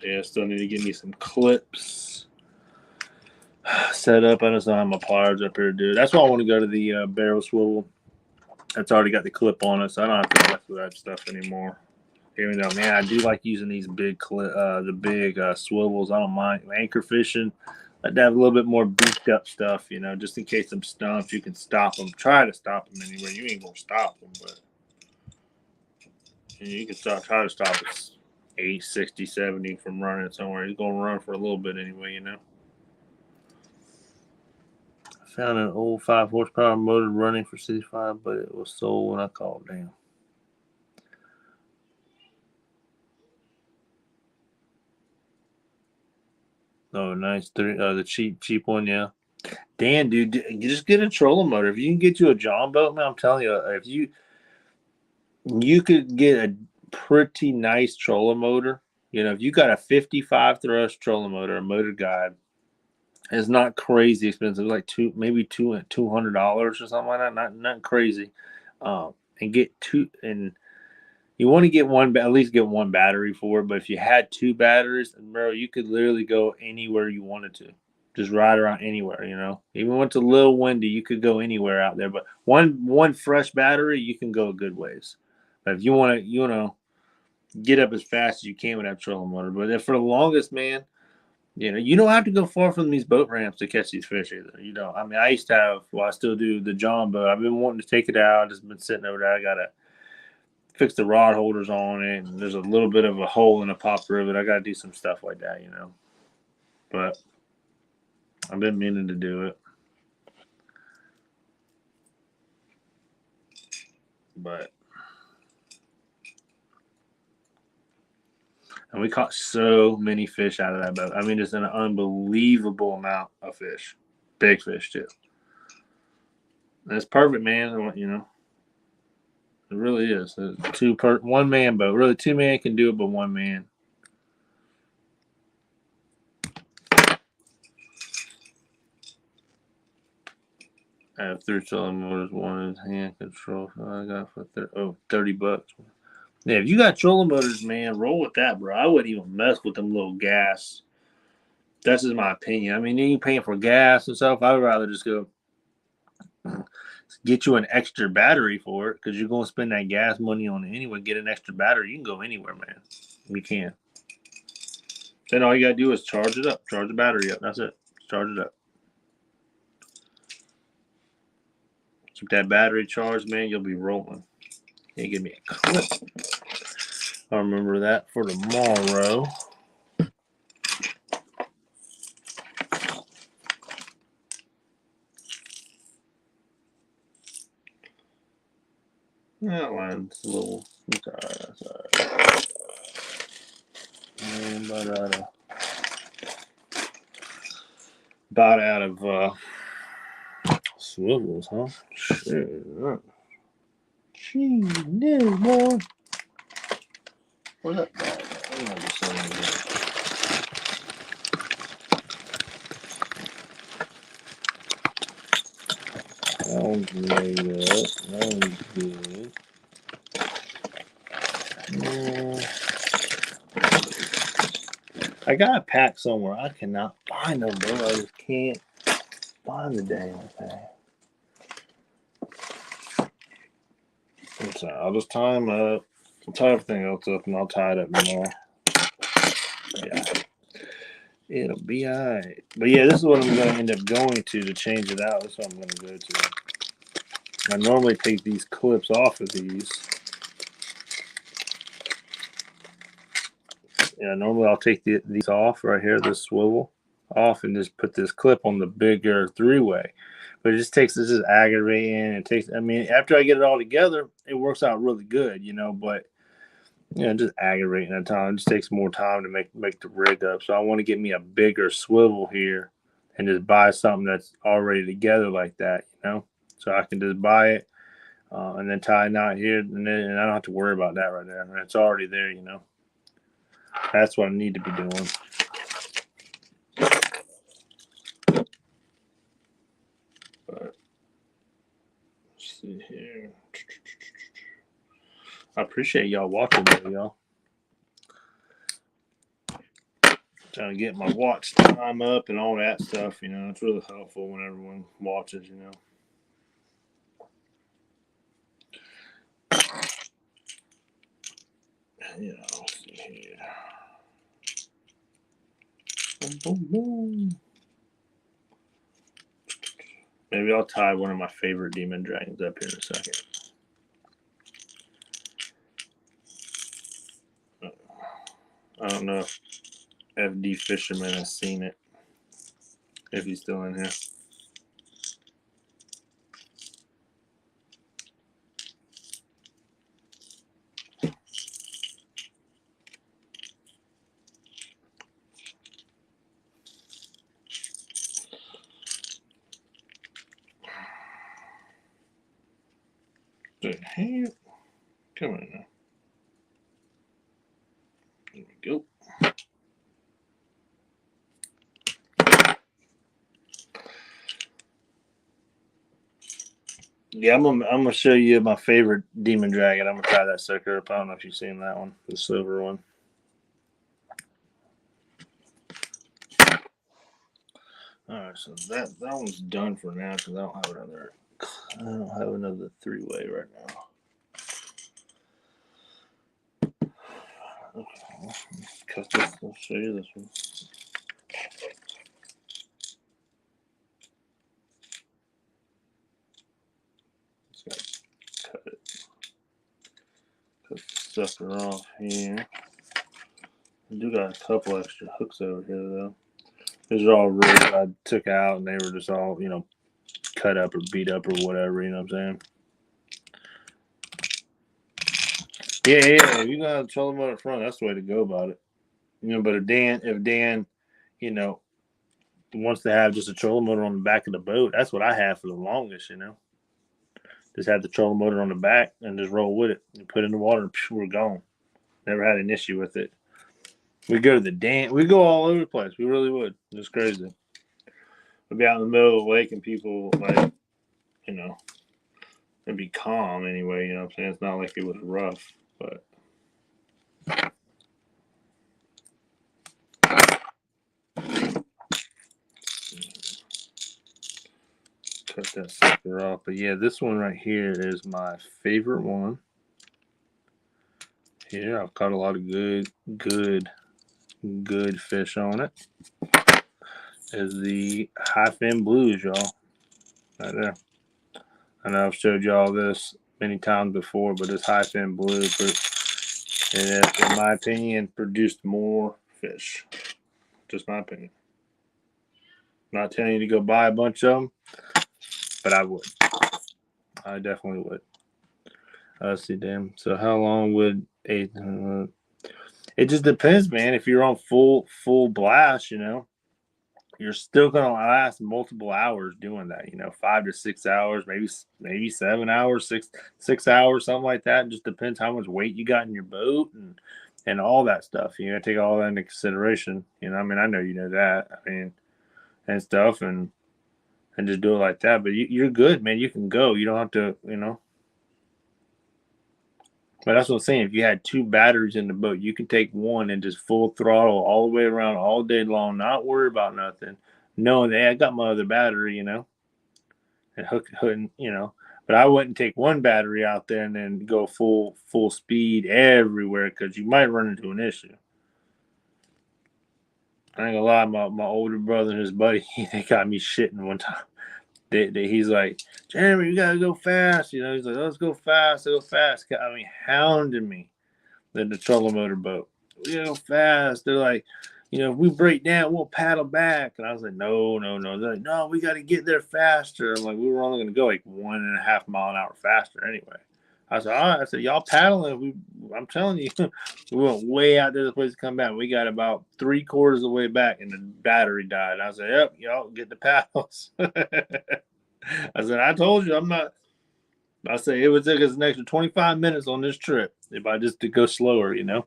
[SPEAKER 1] Yeah, still need to give me some clips set up. I just don't have my pliers up here to do it. That's why I want to go to the barrel swivel. That's already got the clip on it, so I don't have to mess with that stuff anymore. Even though, man, I do like using these big swivels. I don't mind anchor fishing. Like to have a little bit more beefed up stuff, just in case I'm stumped. You can stop them. Try to stop them anyway. You ain't gonna stop them, but you can try to stop it 8, 60, 70 from running somewhere. He's gonna run for a little bit anyway, I found an old 5 horsepower motor running for 65, but it was sold when I called. Damn. Oh, nice. The cheap one, yeah. Dan, dude, you just get a trolling motor. If you can get you a John boat, man, I'm telling you, if you could get a pretty nice trolling motor. If you got a 55 thrust trolling motor, a motor guide, it's not crazy expensive. Like $200 or something like that. Not crazy. And get two, and you want to get at least get one battery for it. But if you had 2 batteries, bro, you could literally go anywhere you wanted to. Just ride around anywhere, Even when it's a little windy, you could go anywhere out there. But one fresh battery, you can go a good ways. But if you want to, get up as fast as you can with that trolling motor. But if for the longest, man, you don't have to go far from these boat ramps to catch these fish either. You don't. I mean, I used to have, I still do the John boat. I've been wanting to take it out. It's been sitting over there. I gotta fix the rod holders on it, and there's a little bit of a hole in the pop rivet. I gotta do some stuff like that, But I've been meaning to do it. And we caught so many fish out of that boat. I mean, just an unbelievable amount of fish. big fish too. That's perfect, man. You know, it really is. One man boat. Really, 2 men can do it, but 1 man. I have 3 trolling motors. 1 is hand control. So I got for $30. Yeah, if you got trolling motors, man, roll with that, bro. I wouldn't even mess with them little gas. That's just my opinion. I mean, you paying for gas and stuff. I would rather just go get you an extra battery for it because you're going to spend that gas money on it anyway. Get an extra battery. You can go anywhere, man. You can. Then all you got to do is charge it up. Charge the battery up. That's it. Charge it up. Keep that battery charged, man. You'll be rolling. Hey, give me a clip. I'll remember that for tomorrow. That line's a little. It's all right. That's all right. About out of swivels, huh? Shit. Gee, no, boy. Where's that bag? That one's made up. That one's good. I got a pack somewhere. I cannot find them, bro. I just can't find the damn thing. So I'll just tie them up. I'll tie everything else up, and I'll tie it up tomorrow. Yeah. It'll be all right. But yeah, this is what I'm going to end up going to change it out. That's what I'm going to go to. I normally take these clips off of these. Yeah, normally I'll take these off right here, this swivel off, and just put this clip on the bigger 3-way. But it just takes, this is aggravating. It takes, I mean, after I get it all together, it works out really good, you know, but, you know, just aggravating at times. It just takes more time to make the rig up. So I want to get me a bigger swivel here and just buy something that's already together like that, you know, so I can just buy it and then tie a knot here, and I don't have to worry about that right there. It's already there, you know. That's what I need to be doing. But let's see here. I appreciate y'all watching, though, y'all. Trying to get my watch time up and all that stuff, you know. It's really helpful when everyone watches, you know. Yeah, let's see here. Boom, boom, boom. Maybe I'll tie one of my favorite demon dragons up here in a second. I don't know if FD Fisherman has seen it. If he's still in here. Hey, come on now. There we go. Yeah, I'm gonna show you my favorite demon dragon. I'm gonna tie that sucker up. I don't know if you've seen that one, the silver one. All right, so that one's done for now because I don't have another 3-way right now. Okay, let's cut this. I'll show you this one. Just gotta cut it. Cut the sucker off here. I do got a couple extra hooks over here though. These are all rigs I took out, and they were just all, you know, cut up or beat up or whatever. You know what I'm saying? Yeah. If you got a trolling motor up front, that's the way to go about it. You know, but if Dan, you know, wants to have just a trolling motor on the back of the boat. That's what I have for the longest, you know. Just have the trolling motor on the back and just roll with it and put it in the water and we're gone. Never had an issue with it. We go to the dance. We go all over the place. We really would. It's crazy. We'd be out in the middle of the lake and people, like, you know, it'd be calm anyway. You know what I'm saying? It's not like it was rough, but. Cut that sucker off. But yeah, this one right here is my favorite one. Here, I've caught a lot of good fish on it. Is the high fin blues, y'all. Right there. I know I've showed y'all this many times before, but this high fin blue, it has, in my opinion, produced more fish. Just my opinion. Not telling you to go buy a bunch of them, but I would. I definitely would. Let's see, damn. So how long would a? It just depends, man. If you're on full blast, you know, you're still gonna last multiple hours doing that. You know, 5 to 6 hours, maybe 7 hours, 6 hours, something like that. It just depends how much weight you got in your boat and all that stuff. You gotta take all that into consideration. You know, I mean, I know you know that. I mean, and stuff, and just do it like that. But you're good, man. You can go. You don't have to, you know. But that's what I'm saying. If you had 2 batteries in the boat, you can take one and just full throttle all the way around all day long, not worry about nothing, knowing that, hey, I got my other battery, you know, and hook, you know. But I wouldn't take one battery out there and then go full speed everywhere because you might run into an issue. I ain't gonna lie, my older brother and his buddy, they got me shitting one time. He's like, Jeremy, you gotta go fast. You know, he's like, let's go fast, go fast. I mean, hounding me in the trolling motor boat. We gotta go fast. They're like, you know, if we break down, we'll paddle back. And I was like, no. They're like, no, we got to get there faster. I'm like, we were only going to go like 1.5 mile an hour faster anyway. I said, all right. I said, y'all paddling. I'm telling you, we went way out there the place to come back. We got about 3/4 of the way back and the battery died. I said, yep, y'all get the paddles. I said, I told you I'm not. I said, it would take us an extra 25 minutes on this trip if I just to go slower, you know.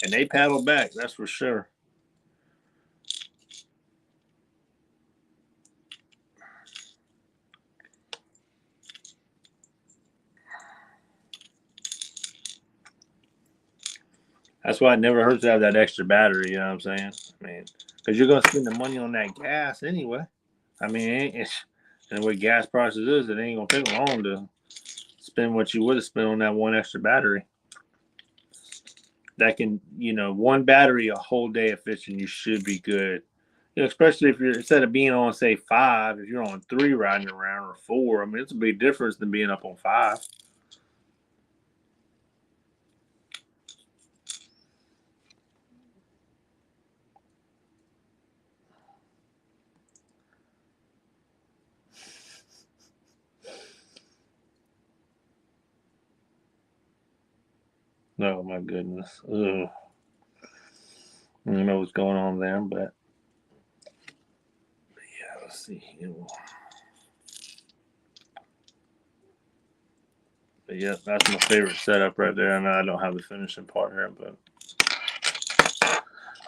[SPEAKER 1] And they paddled back, that's for sure. That's why it never hurts to have that extra battery, you know what I'm saying? I mean, because you're going to spend the money on that gas anyway. I mean, and the way gas prices is, it ain't going to take long to spend what you would have spent on that one extra battery. That can, you know, one battery a whole day of fishing, you should be good. You know, especially if you're, instead of being on, say, 5, if you're on 3 riding around or 4, I mean, it's a big difference than being up on 5. Oh my goodness. Ugh. I don't know what's going on there, but yeah, let's see here. But yeah, that's my favorite setup right there. I know I don't have the finishing part here, but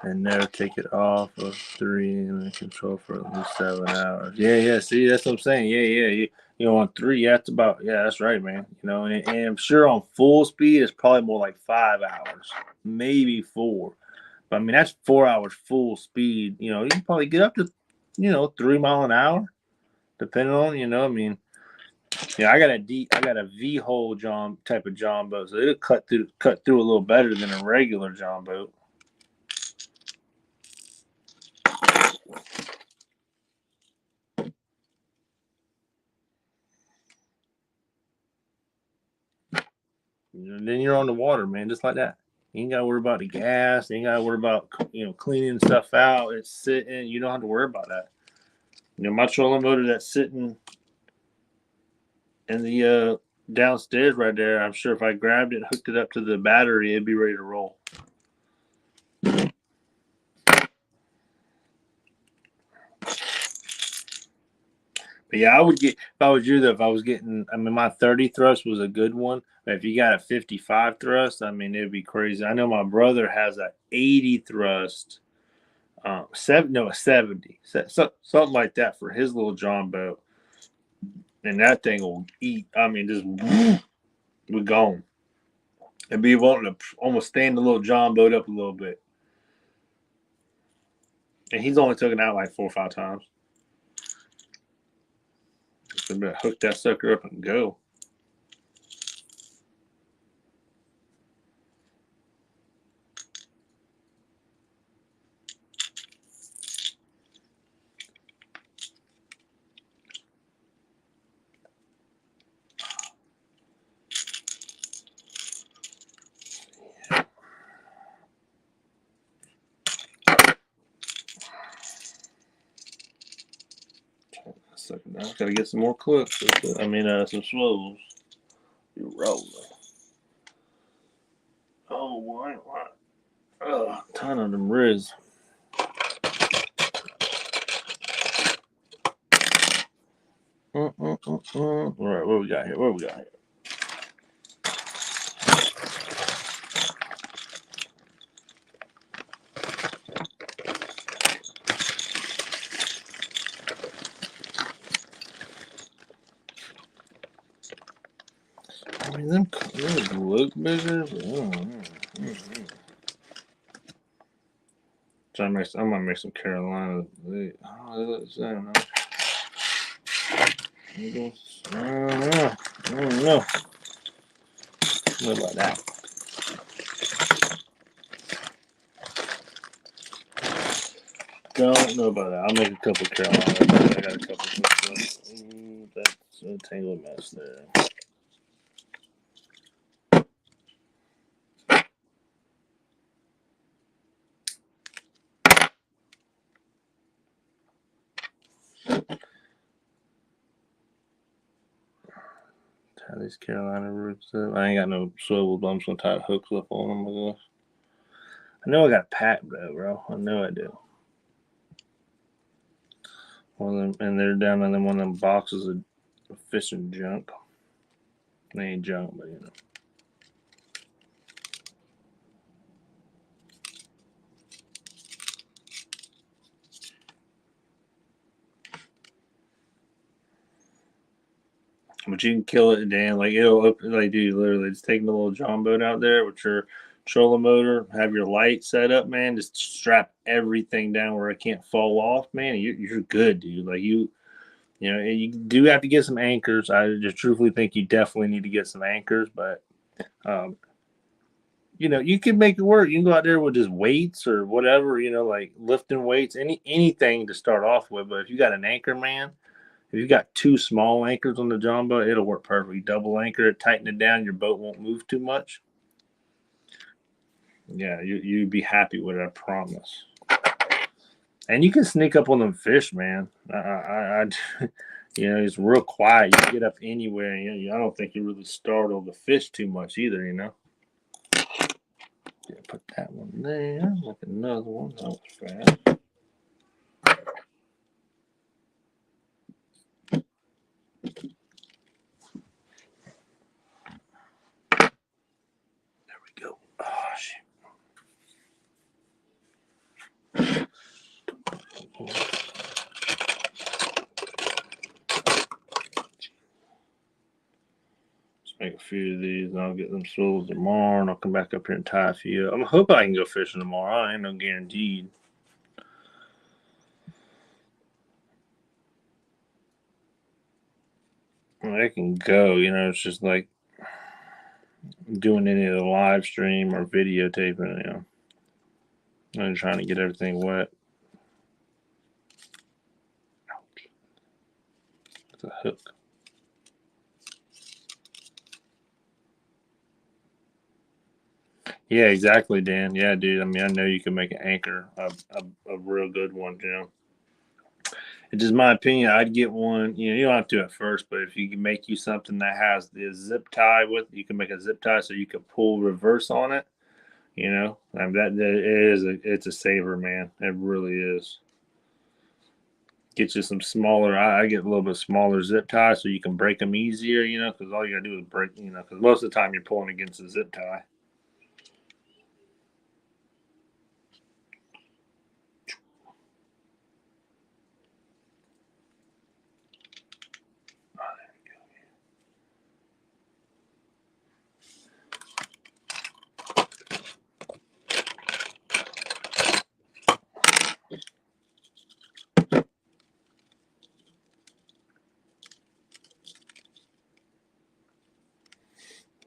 [SPEAKER 1] and never take it off of 3 and then control for at least 7 hours. Yeah. See, that's what I'm saying. Yeah. You know, on 3, yeah, that's right, man. You know, and I'm sure on full speed it's probably more like 5 hours, maybe 4. But I mean, that's 4 hours full speed. You know, you can probably get up to, you know, 3 mile an hour, depending on, you know, I mean. Yeah, I got a V hole type of John boat, so it'll cut through a little better than a regular John boat. And then you're on the water, man, just like that. You ain't got to worry about the gas. You ain't got to worry about, you know, cleaning stuff out. It's sitting. You don't have to worry about that. You know, my trolling motor that's sitting in the downstairs right there, I'm sure if I grabbed it and hooked it up to the battery, it'd be ready to roll. But yeah, I would get, if I was you though, if I was getting, I mean, my 30 thrust was a good one. But if you got a 55 thrust, I mean, it'd be crazy. I know my brother has a 80 thrust, a 70, something like that for his little John boat. And that thing will eat. I mean, just we're gone. And be wanting to almost stand the little John boat up a little bit. And he's only taken out like 4 or 5 times. So better hook that sucker up and go. Now I gotta get some more clips. I mean, some swivels. You're rolling. Oh, what? A ton of them Riz. All right, what we got here? I mean, them look bigger. So I'm gonna make some Carolina. I don't know. I don't know. What about that? Don't know about that. I'll make a couple of Carolina. I got a couple of that's a tangled mess there. Tie these Carolina roots up. I ain't got no swivel, but I'm just gonna tie hooks up on them, I guess. I know I got a pack though, bro. I know I do. One of them, and they're down in one of them boxes of fishing junk. They ain't junk, but you know. But you can kill it, Dan. Like it'll open, like dude, literally just taking the little John boat out there with your trolling motor, have your light set up, man. Just strap everything down where it can't fall off, man. You're good, dude. Like you know, you do have to get some anchors. I just truthfully think you definitely need to get some anchors, but you know, you can make it work. You can go out there with just weights or whatever, you know, like lifting weights, anything to start off with. But if you got an anchor, man, if you got 2 small anchors on the John boat, it'll work perfectly. Double anchor it, tighten it down, your boat won't move too much. Yeah, you'd be happy with it, I promise. And you can sneak up on them fish, man. You know, it's real quiet. You can get up anywhere. You know, I don't think you really startle the fish too much either. You know. Yeah, put that one there. Look at another one. That was fast. There we go. Oh shit. Make a few of these, and I'll get them swivels tomorrow, and I'll come back up here and tie a few. I hope I can go fishing tomorrow. I ain't no guaranteed. I can go, you know. It's just like doing any of the live stream or videotaping, you know. I'm trying to get everything wet. It's a hook. Yeah, exactly, Dan. Yeah, dude. I mean, I know you can make an anchor, a real good one, you know. It's just my opinion. I'd get one. You know, you don't have to at first, but if you can make you something that has the zip tie with, you can make a zip tie so you can pull reverse on it. You know, I mean, it's a saver, man. It really is. Get you some smaller. I get a little bit smaller zip tie so you can break them easier, you know, because all you gotta do is break, you know, because most of the time you're pulling against the zip tie.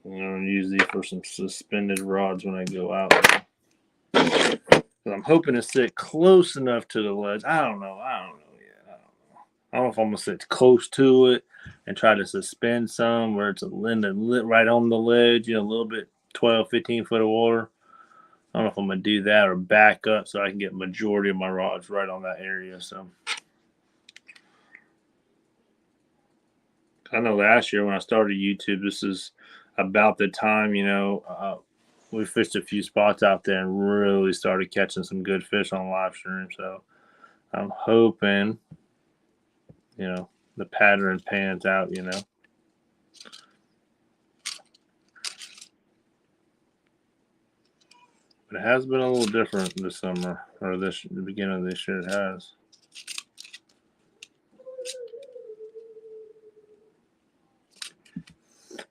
[SPEAKER 1] I'm gonna use these for some suspended rods when I go out there. I'm hoping to sit close enough to the ledge. I don't know yet. I don't know if I'm gonna sit close to it and try to suspend some where it's a lit right on the ledge, you know, a little bit 12, 15 foot of water. I don't know if I'm gonna do that or back up so I can get majority of my rods right on that area. So I know last year when I started YouTube, this is about the time, you know, we fished a few spots out there and really started catching some good fish on live stream. So I'm hoping, you know, the pattern pans out, you know. But it has been a little different this summer, or the beginning of this year. It has.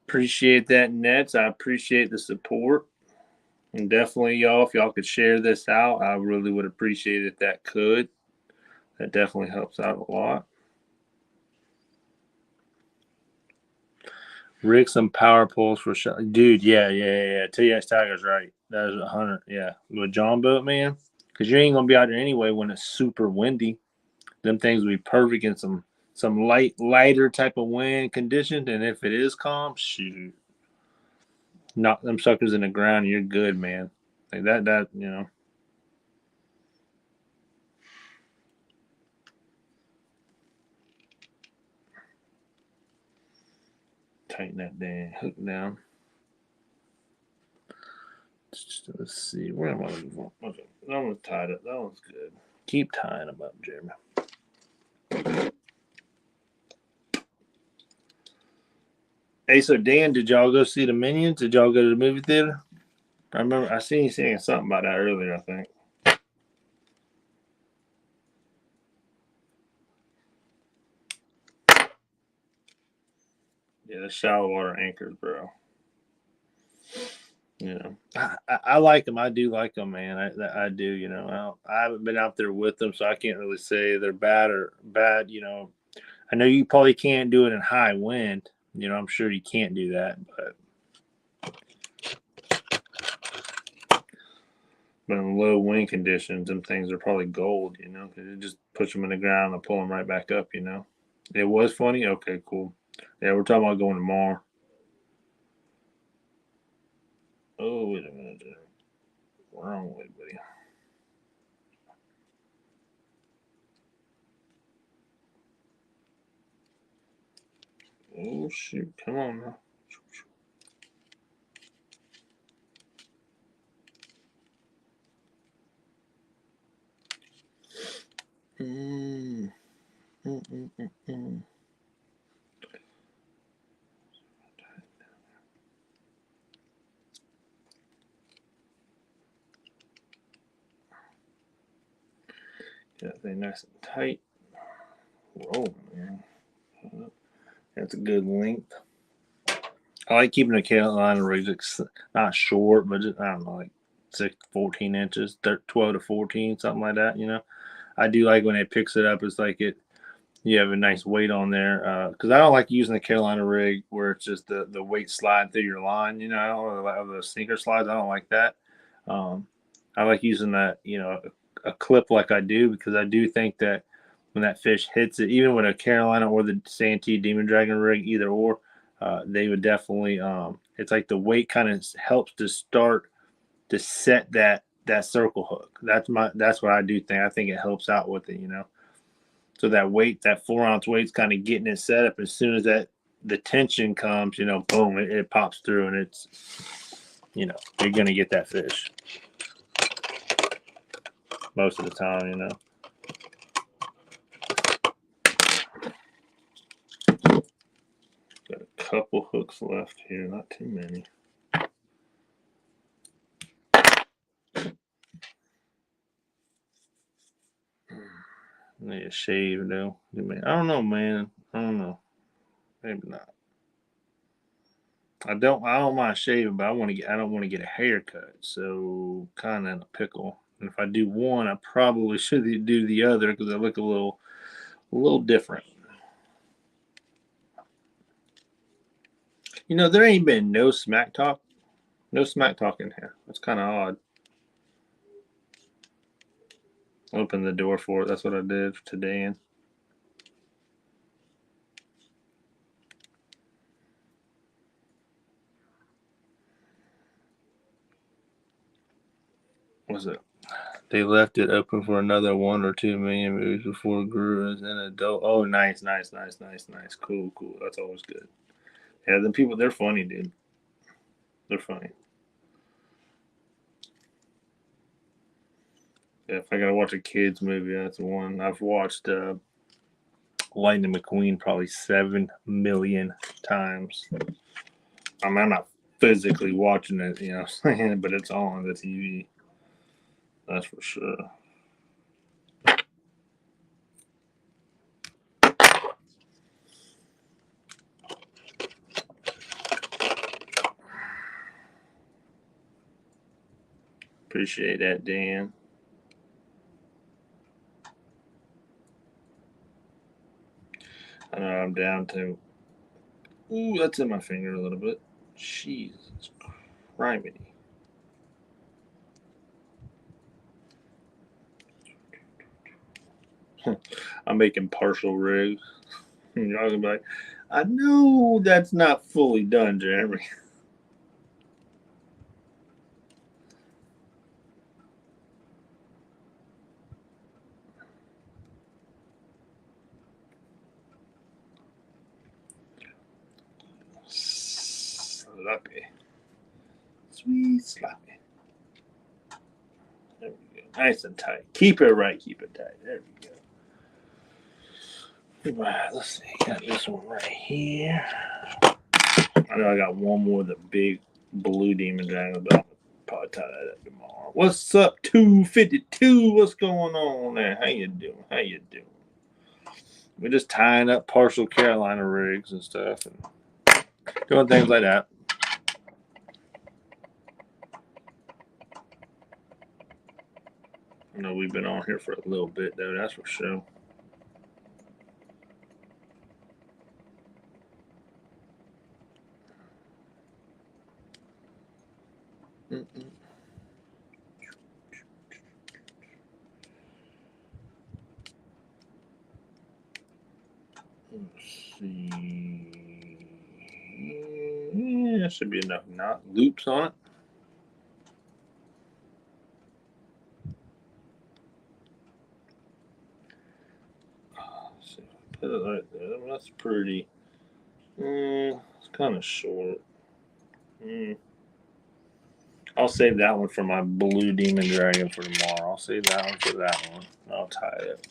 [SPEAKER 1] Appreciate that, Nets. I appreciate the support. And definitely, y'all, if y'all could share this out, I really would appreciate it if that could. That definitely helps out a lot. Rick, some power pulls for sure. Dude, yeah. TX Tiger's right. That is 100. Yeah. With John Boat, man. Because you ain't going to be out there anyway when it's super windy. Them things will be perfect in some lighter type of wind conditions. And if it is calm, shoot. Knock them suckers in the ground, you're good, man. Like that, you know. Tighten that dang hook down. Let's see. Where am I looking for? Okay. That one's tied up. That one's good. Keep tying them up, Jeremy. Hey, so Dan, did y'all go see the Minions? Did y'all go to the movie theater? I remember I seen you saying something about that earlier, I think. Yeah, the shallow water anchors, bro. You know, I like them. I do like them, man. I do. You know, I haven't been out there with them, so I can't really say they're bad or bad. You know, I know you probably can't do it in high wind. You know, I'm sure you can't do that, but in low wind conditions, them things are probably gold. You know, because it just push them in the ground and pull them right back up. You know, it was funny. Okay, cool. Yeah, we're talking about going tomorrow. Oh, wait a minute. Wrong way, buddy. Oh, shoot. Come on now. Mm. Get that thing nice and tight. Roll, man. That's a good length. I like keeping the Carolina rigs not short, but just, I don't know, like 14 inches, 12 to 14, something like that. You know, I do like when it picks it up. It's like you have a nice weight on there. Because I don't like using the Carolina rig where it's just the weight slide through your line. You know, I don't like the sinker slides. I don't like that. I like using that, you know, a clip like I do because I do think that when that fish hits it, even with a Carolina or the Santee Demon Dragon rig, either or, they would definitely. It's like the weight kind of helps to start to set that circle hook. That's what I do think. I think it helps out with it, you know. So that weight, that 4 ounce weight's kind of getting it set up. As soon as that the tension comes, you know, boom, it pops through, and it's, you know, you're gonna get that fish most of the time, you know. couple hooks left here, not too many. Need a shave though. I don't know, man. I don't know. Maybe not. I don't mind shaving, but I don't want to get a haircut. So kind of in a pickle. And if I do one, I probably should do the other because I look a little different. You know, there ain't been no smack talk. No smack talk in here. That's kind of odd. Open the door for it. That's what I did to Dan. What's it? They left it open for another 1 or 2 million moves before it grew as an adult. Oh, nice. Cool. That's always good. Yeah, the people, they're funny, dude. They're funny. Yeah, if I gotta watch a kids movie, that's the one. I've watched Lightning McQueen probably 7 million times. I mean, I'm not physically watching it, you know what I'm saying, but it's on the TV. That's for sure. Appreciate that, Dan. I know I'm down to. Ooh, that's in my finger a little bit. Jesus criminy. I'm making partial rigs. You're gonna be like, I know that's not fully done, Jeremy. Sloppy. Sweet sloppy. There we go. Nice and tight. Keep it right, keep it tight. There we go. All right, let's see. Got this one right here. I know I got one more of the big blue demon dragon, but I'll probably tie that up tomorrow. What's up, 252? What's going on there? How you doing? We're just tying up partial Carolina rigs and stuff and doing things like that. I know we've been on here for a little bit, though, that's for sure. Let's see. Yeah, should be enough knot loops on it. Let's see if I put it right there. That's pretty. It's kind of short. I'll save that one for my blue demon dragon for tomorrow. I'll save that one for that one. I'll tie it.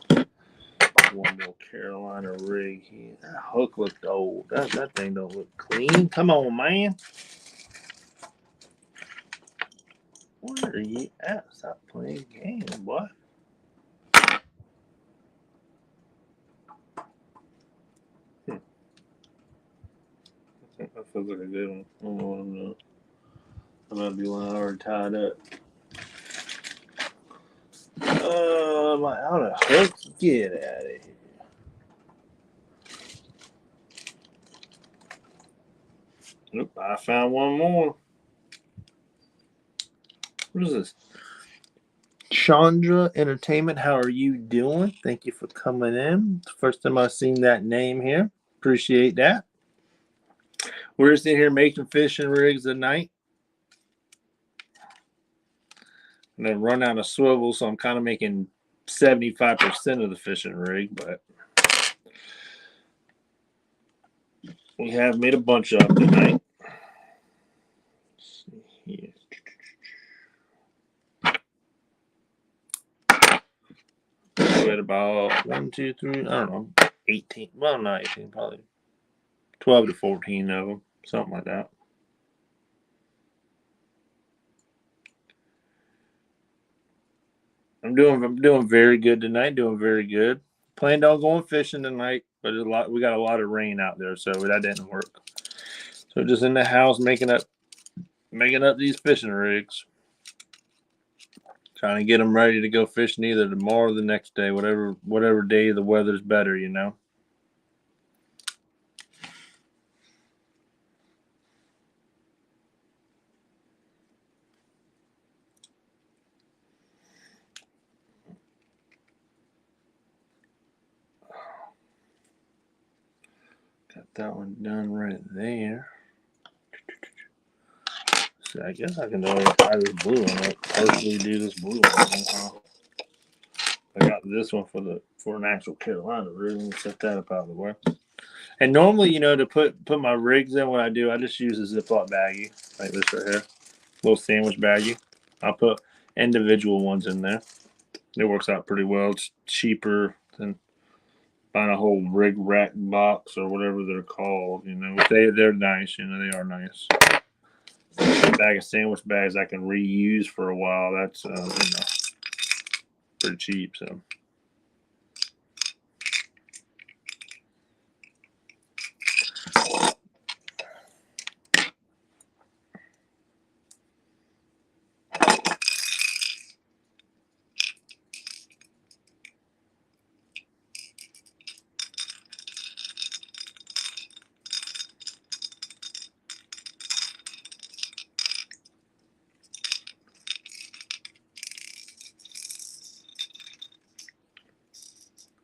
[SPEAKER 1] One more Carolina rig here. That hook looked old. That thing don't look clean. Come on, man. Where are you at? Stop playing games, boy. I think that feels like a good one. I don't know what I'm doing. I might be one already tied up. Am I out of hooks? Get out of here. Nope, I found one more. What is this? Chandra Entertainment, how are you doing? Thank you for coming in. First time I've seen that name here. Appreciate that. We're sitting here making fishing rigs tonight. And then run out of swivel, so I'm kind of making 75% of the fishing rig, but we have made a bunch of tonight. Let's see here. We're at about 1, 2, 3, I don't know, 18. Well, not 18, probably 12 to 14 of them, something like that. I'm doing very good tonight. Doing very good. Planned on going fishing tonight, but we got a lot of rain out there, so that didn't work. So just in the house making up these fishing rigs, trying to get them ready to go fishing either tomorrow or the next day, whatever day the weather's better, you know. Got that one done right there. So I guess I can try this blue one up. Partially do this blue one. I got this one for an actual Carolina rig. Let me set that up out of the way. And normally, you know, to put my rigs in, what I do, I just use a Ziploc baggie like this right here, little sandwich baggie. I'll put individual ones in there. It works out pretty well. It's cheaper than buying a whole rig rack box or whatever they're called. You know, they're nice. You know, they are nice. A bag of sandwich bags I can reuse for a while. That's you know, pretty cheap. So.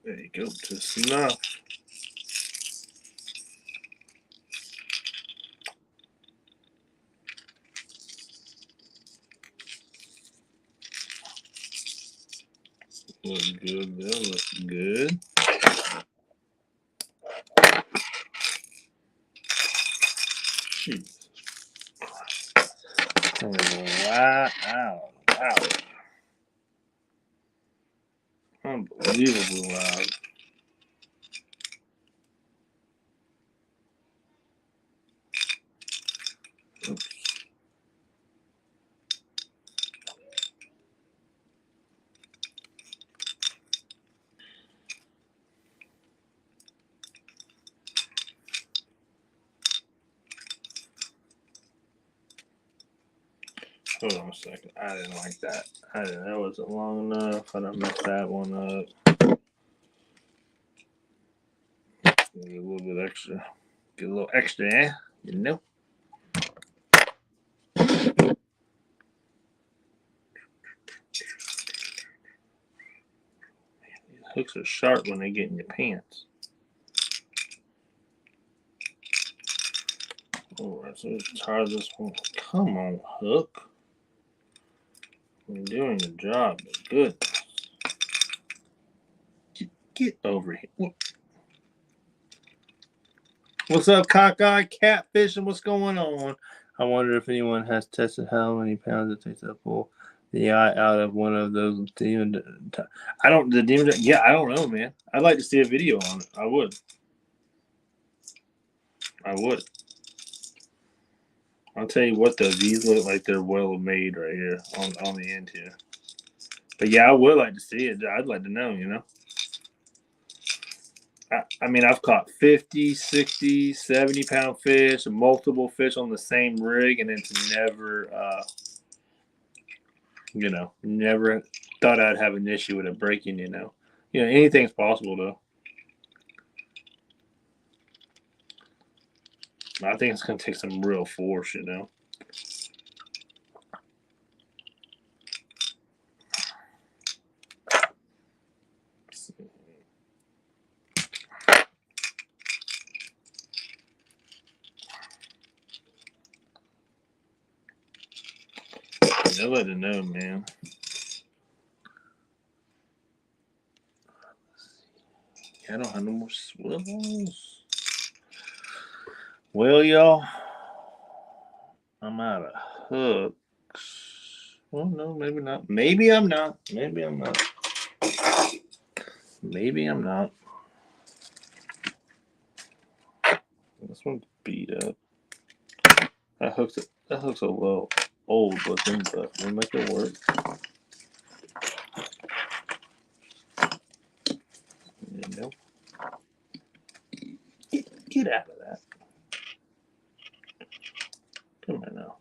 [SPEAKER 1] There you go, to snuff. Looks good, Bill. Looks good. Jesus Christ. Wow. Unbelievably loud. Oops. Hold on a second. I didn't like that. That wasn't long enough. I done messed that one up. Get a little bit extra. Get a little extra, eh? You know? These hooks are sharp when they get in your pants. Alright, so let's tie this one. Come on, hook. You're doing your job, but goodness. Get over here. What's up, cockeye catfishing? What's going on? I wonder if anyone has tested how many pounds it takes to pull the eye out of one of those demon. I don't. The demon. Yeah, I don't know, man. I'd like to see a video on it. I would. I'll tell you what, though. These look like they're well made right here on the end here. But yeah, I would like to see it. I'd like to know, you know. I mean, I've caught 50, 60, 70-pound fish, multiple fish on the same rig, and it's never, you know, never thought I'd have an issue with it breaking, you know. You know, anything's possible, though. I think it's going to take some real force, you know. They'll let it know, man. I don't have no more swivels. Well, y'all, I'm out of hooks. Well, no, maybe not. Maybe I'm not. Maybe I'm not. Maybe I'm not. This one's beat up. That hook's a little old looking, but we'll make it work. There you go. Get out of that. Come on now.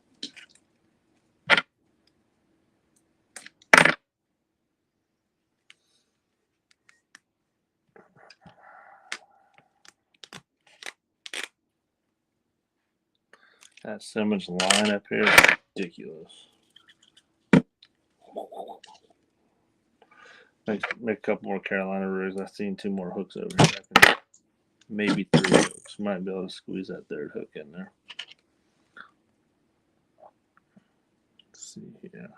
[SPEAKER 1] That so much line up here is ridiculous. Make a couple more Carolina rigs. I've seen 2 more hooks over here. Maybe 3 hooks. Might be able to squeeze that 3rd hook in there. Let's see here.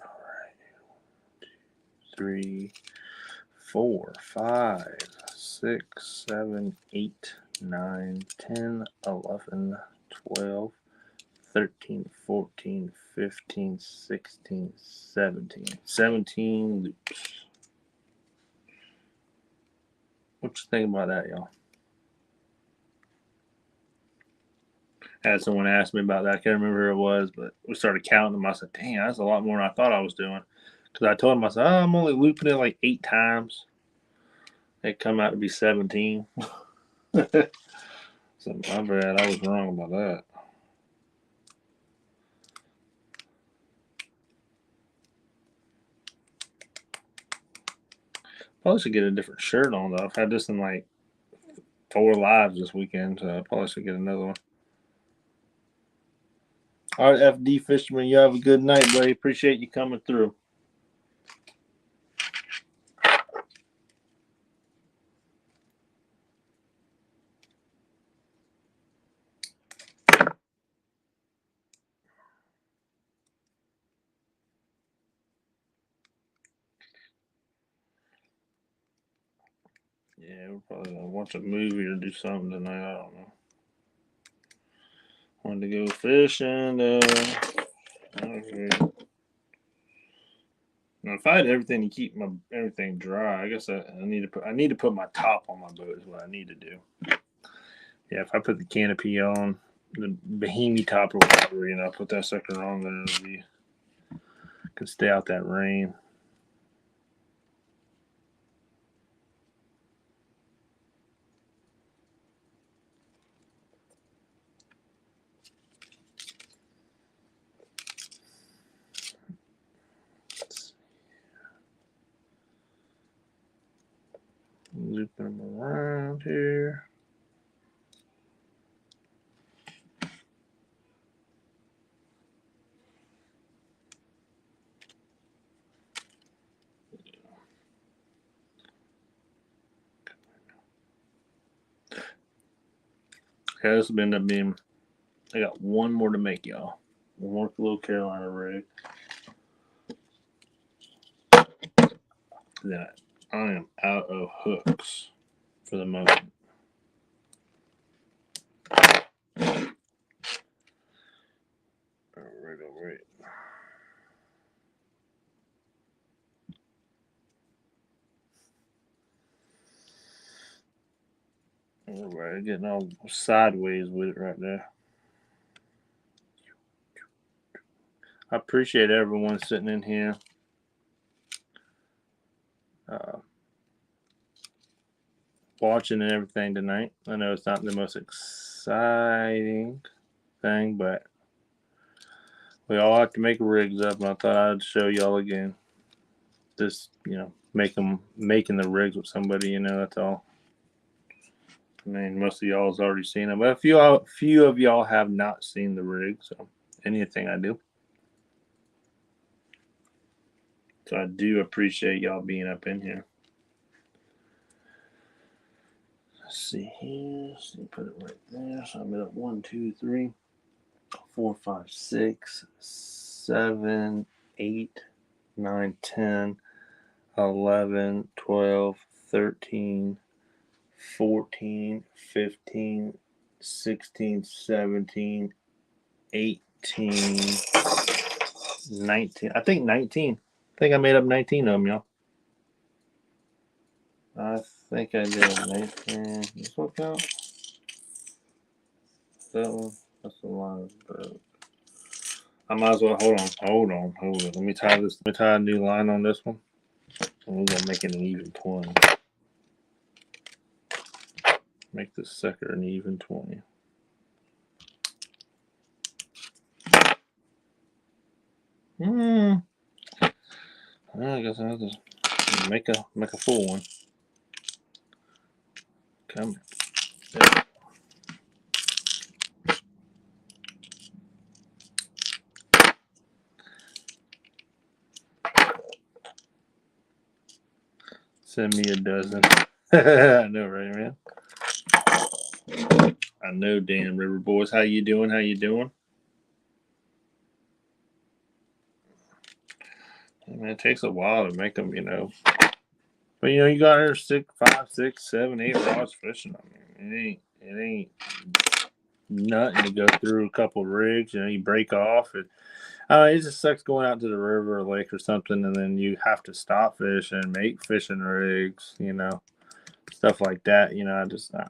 [SPEAKER 1] All right. 3, 4, 5, 6, 7, 8, 9, 10, 11, 12, 13, 14, 15, 16, 17. 17 loops. What you think about that, y'all? I had someone ask me about that. I can't remember who it was, but we started counting them. I said, dang, that's a lot more than I thought I was doing. Because I told him, I said, I'm only looping it like 8 times. It come out to be 17. So my bad, I was wrong about that. Probably should get a different shirt on though. I've had this in like 4 lives this weekend, so I probably should get another one. All right, FD Fisherman, you have a good night, buddy. Appreciate you coming through. Yeah, we're probably gonna watch a movie or do something tonight. I don't know. Wanted to go fishing. Okay. Now, if I had everything to keep my everything dry, I guess I need to put my top on my boat is what I need to do. Yeah, if I put the canopy on, the Bahimi top or whatever, put that sucker on there, can stay out that rain. Looping them around here. Okay, this will end up being. I got one more to make, y'all. One more little Carolina rig. Then I am out of hooks for the moment. All right. All right, getting all sideways with it right there. I appreciate everyone sitting in here. Watching and everything tonight. I know it's not the most exciting thing, but we all have to make rigs up, and I thought I'd show y'all again. Just making the rigs with somebody. That's all. I mean, most of y'all has already seen them, but a few of y'all have not seen the rig. So anything I do. So I do appreciate y'all being up in here. Let's see here. Let's put it right there. So I'm at 1, 2, 3, 4, 5, 6, 7, 8, 9, 10, 11, 12, 13, 14, 15, 16, 17, 18, 19. I think 19. I think I made up 19 of them, y'all. I think I did. Nathan. This one count? That one? That's the line. I might as well hold on. Let me tie this. Let me tie a new line on this one. And we're gonna make it an even 20. Make this sucker an even 20. I guess I have to make a full one. Come here. There. Send me a dozen. I know, right, man? I know, damn River Boys. How you doing? How you doing? Man, it takes a while to make them, you know. But you know, you got here 5, 6, 7, 8 rods fishing. I mean, it ain't nothing to go through a couple rigs. You know, you break off. It just sucks going out to the river or lake or something, and then you have to stop fishing, make fishing rigs, you know, stuff like that. You know, I don't know.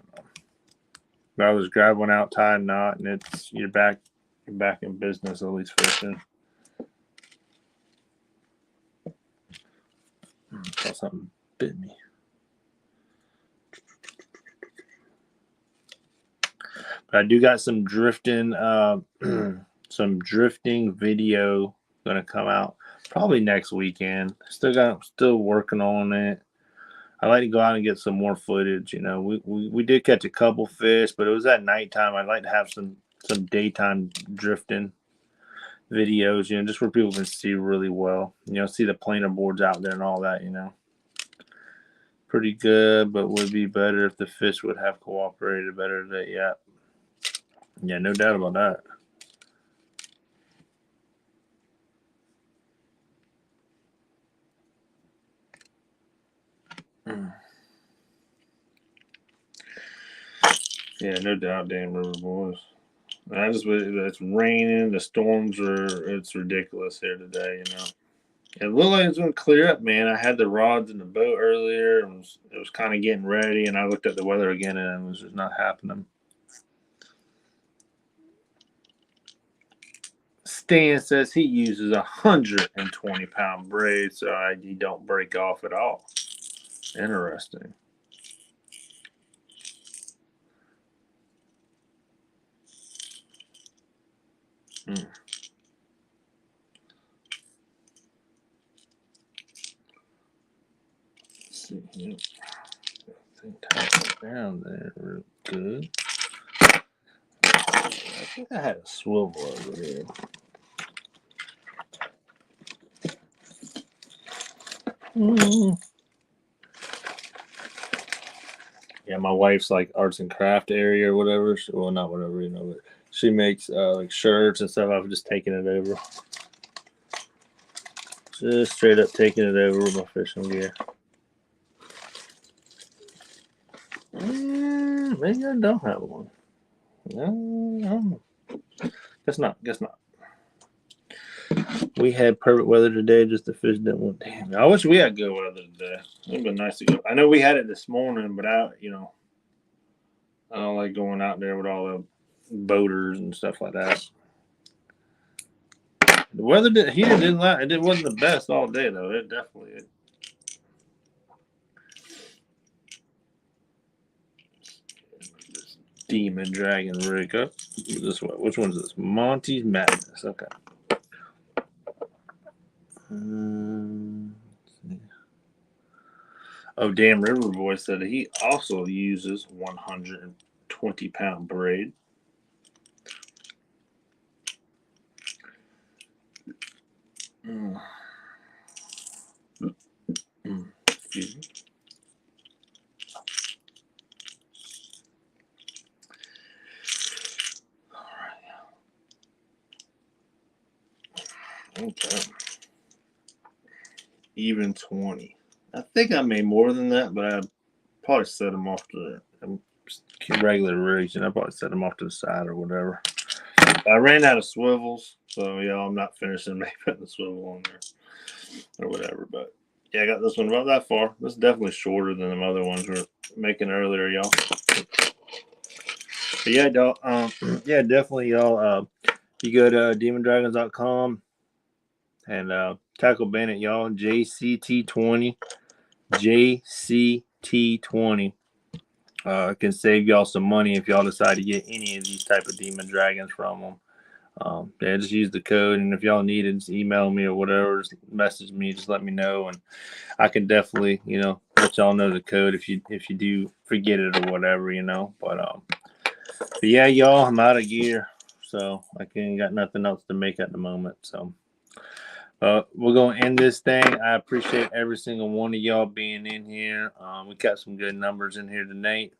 [SPEAKER 1] But I was grab one out, tie a knot, and you're back in business, at least fishing. Thought something bit me. But I do got some drifting, some drifting video gonna come out probably next weekend. Still working on it. I like to go out and get some more footage. You know, we did catch a couple fish, but it was at nighttime. I'd like to have some daytime drifting videos, you know, just where people can see really well. You know, see the planer boards out there and all that, you know. Pretty good, but would be better if the fish would have cooperated better today. Yeah, no doubt about that. Yeah, no doubt, damn River Boys. It's raining. The storms it's ridiculous here today, you know. It looked like it was going to clear up, man. I had the rods in the boat earlier, and it was kind of getting ready, and I looked at the weather again, and it was just not happening. Stan says he uses 120-pound braid, so he don't break off at all. Interesting. Let's see here. Tie it down there real good. I think I had a swivel over here. Yeah, my wife's like arts and craft area or whatever. Well, not whatever, you know, but she makes like shirts and stuff. I've just taken it over. Just straight up taking it over with my fishing gear. Maybe I don't have one. No, guess not. We had perfect weather today, just the fish didn't want. Damn, I wish we had good weather today. It'd been nice to go. I know we had it this morning, but I don't like going out there with all the boaters and stuff like that. The weather it wasn't the best all day though. It definitely. Demon Dragon rig up. This one. Which one's this? Monty's Madness. Okay. Oh, damn River Boy said he also uses 120-pound braid. Excuse me. All right. Okay. Even 20. I think I made more than that, but I probably set them off to regular rigs, and I probably set them off to the side or whatever. I ran out of swivels, so yeah, I'm not finishing putting the swivel on there or whatever. But Yeah, I got this one about that far. This is definitely shorter than the other ones we were making earlier, y'all. But yeah, y'all, yeah, definitely, y'all. You go to demondragons.com and Tackle Bandit, y'all. JCT20. JCT20. Can save y'all some money if y'all decide to get any of these type of demon dragons from them. Yeah, just use the code, and if y'all need it, just email me or whatever, just message me, just let me know, and I can definitely, let y'all know the code if you do forget it or whatever, But yeah, y'all, I'm out of gear, so I ain't got nothing else to make at the moment. So we're gonna end this thing. I appreciate every single one of y'all being in here. We got some good numbers in here tonight.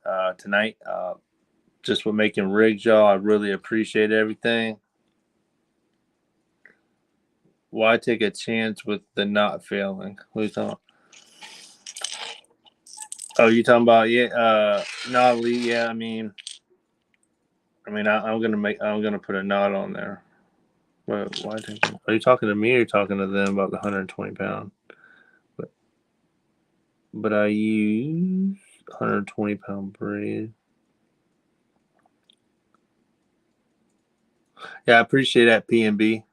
[SPEAKER 1] Just for making rigs, y'all. I really appreciate everything. Why take a chance with the not failing? What are you talking about? Oh, you talking about no, Lee. Yeah, I'm gonna put a knot on there. But why? Are you talking to me or are you talking to them about the 120 pound? But I use 120-pound braid. Yeah, I appreciate that, PNB.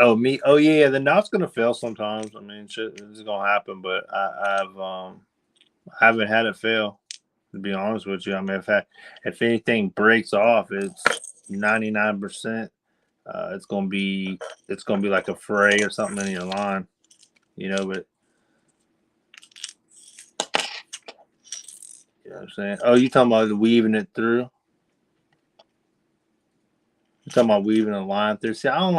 [SPEAKER 1] Oh, me? Oh, yeah. The knot's gonna fail sometimes. I mean, shit, this is gonna happen. But I haven't had it fail. To be honest with you, I mean, if anything breaks off, it's 99%. It's gonna be like a fray or something in your line, But you know what I'm saying? Oh, you talking about weaving it through? You talking about weaving a line through? See, I don't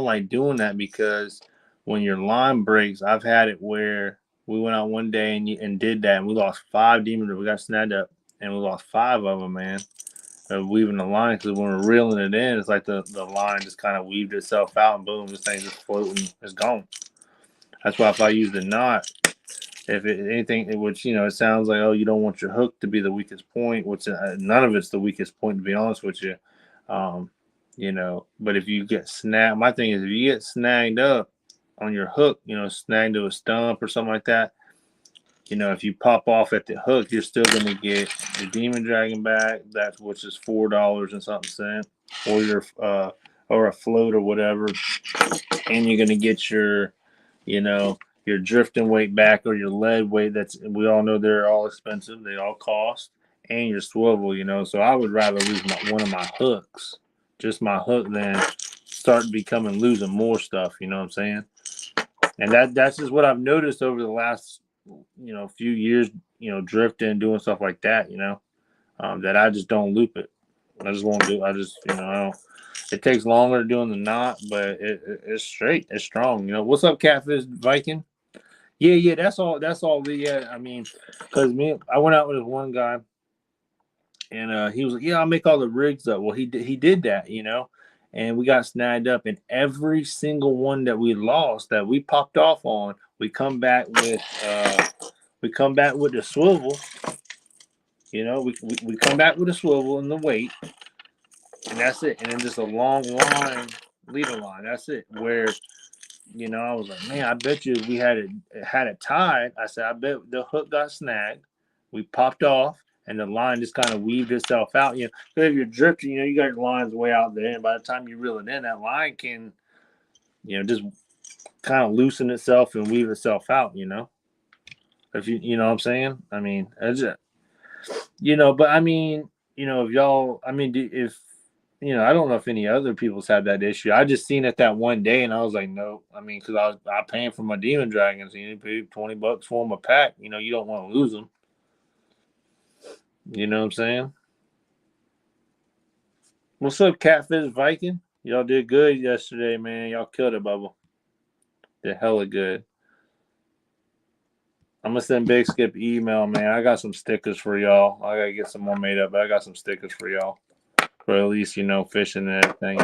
[SPEAKER 1] like doing that because when your line breaks, I've had it where we went out one day and did that, and we lost 5 demons. We got snagged up, and we lost 5 of them, man. Weaving the line because when we're reeling it in, it's like the line just kind of weaved itself out, and boom, this thing just floating, it's gone. That's why if I use the knot, if anything, which it sounds like, oh, you don't want your hook to be the weakest point, which none of it's the weakest point, to be honest with you. But if you get snagged, my thing is if you get snagged up on your hook, snagged to a stump or something like that, if you pop off at the hook, you're still going to get the demon dragon back, which is $4 and something cent, or your or a float or whatever, and you're going to get your drifting weight back or your lead weight. We all know they're all expensive, they all cost, and your swivel. So I would rather lose one of my hooks, just my hook, than start losing more stuff. You know what I'm saying? And that's just what I've noticed over the last few years, drifting, doing stuff like that, that I just don't loop it. I just won't do. I just, I don't. It takes longer doing the knot, but it's straight. It's strong. What's up, Catfish Viking? Yeah. That's all. Yeah, I mean, because I went out with one guy, and he was like, "Yeah, I'll make all the rigs up." Well, he did that, and we got snagged up, and every single one that we lost, that we popped off on, we come back with the swivel. We come back with a swivel and the weight, and that's it. And then just a long line, leader line. That's it. Where I was like, man, I bet you we had it tied. I said, I bet the hook got snagged. We popped off, and the line just kind of weaved itself out. Because if you're drifting, you got your lines way out there, and by the time you reel it in, that line can, just kind of loosen itself and weave itself out. If you know what I'm saying. I mean, it's just, but I mean, if y'all, I mean, if I don't know if any other people's had that issue. I just seen it that one day, and I was like, no. I mean, because I paying for my demon dragons. You pay $20 for them a pack. You don't want to lose them. You know what I'm saying? What's up, Catfish Viking? Y'all did good yesterday, man. Y'all killed it, Bubble. Did hella good. I'm gonna send Big Skip email, man. I got some stickers for y'all. I gotta get some more made up, but I got some stickers for y'all. For at least fishing and everything,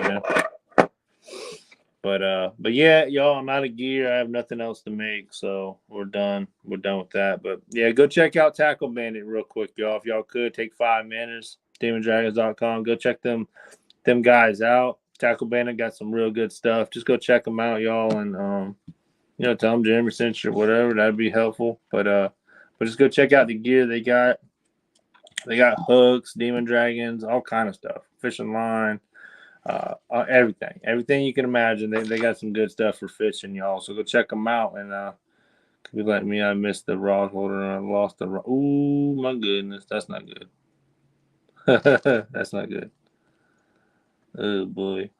[SPEAKER 1] But yeah, y'all, I'm out of gear. I have nothing else to make, so we're done. We're done with that. But yeah, go check out Tackle Bandit real quick, y'all. If y'all could take 5 minutes, demondragons.com. Go check them guys out. Tackle Bandit got some real good stuff. Just go check them out, y'all, and tell them Jeremy sent you or whatever. That'd be helpful. But just go check out the gear they got. They got hooks, demon dragons, all kind of stuff, fishing line, everything you can imagine. They got some good stuff for fishing, y'all. So go check them out. And you let me, I missed the rod holder and I lost the rod. Ooh, my goodness, that's not good. That's not good. Oh boy.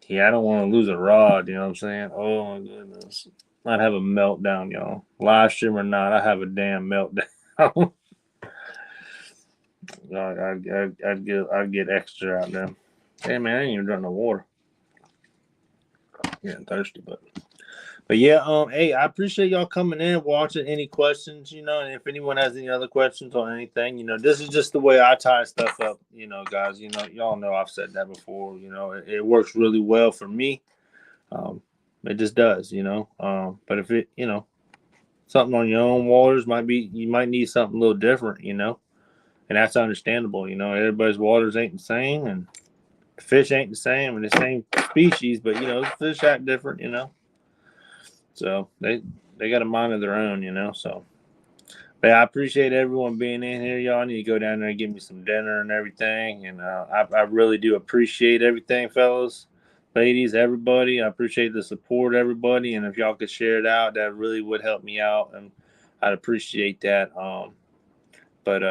[SPEAKER 1] Yeah, I don't want to lose a rod. You know what I'm saying? Oh my goodness, I'd have a meltdown, y'all. Live stream or not, I have a damn meltdown. I'd get extra out there. Hey man, I ain't even drunk no water. Getting thirsty, but yeah, hey, I appreciate y'all coming in, watching. Any questions, and if anyone has any other questions on anything, this is just the way I tie stuff up, guys. Y'all know I've said that before. It works really well for me. It just does, But if it, something on your own waters you might need something a little different, and that's understandable. Everybody's waters ain't the same, and fish ain't the same, and the same species, but fish act different, So they got a mind of their own, So, but I appreciate everyone being in here, y'all. I need to go down there and get me some dinner and everything, and I really do appreciate everything, fellas, ladies, everybody. I appreciate the support, everybody, and if y'all could share it out, that really would help me out, and I'd appreciate that. But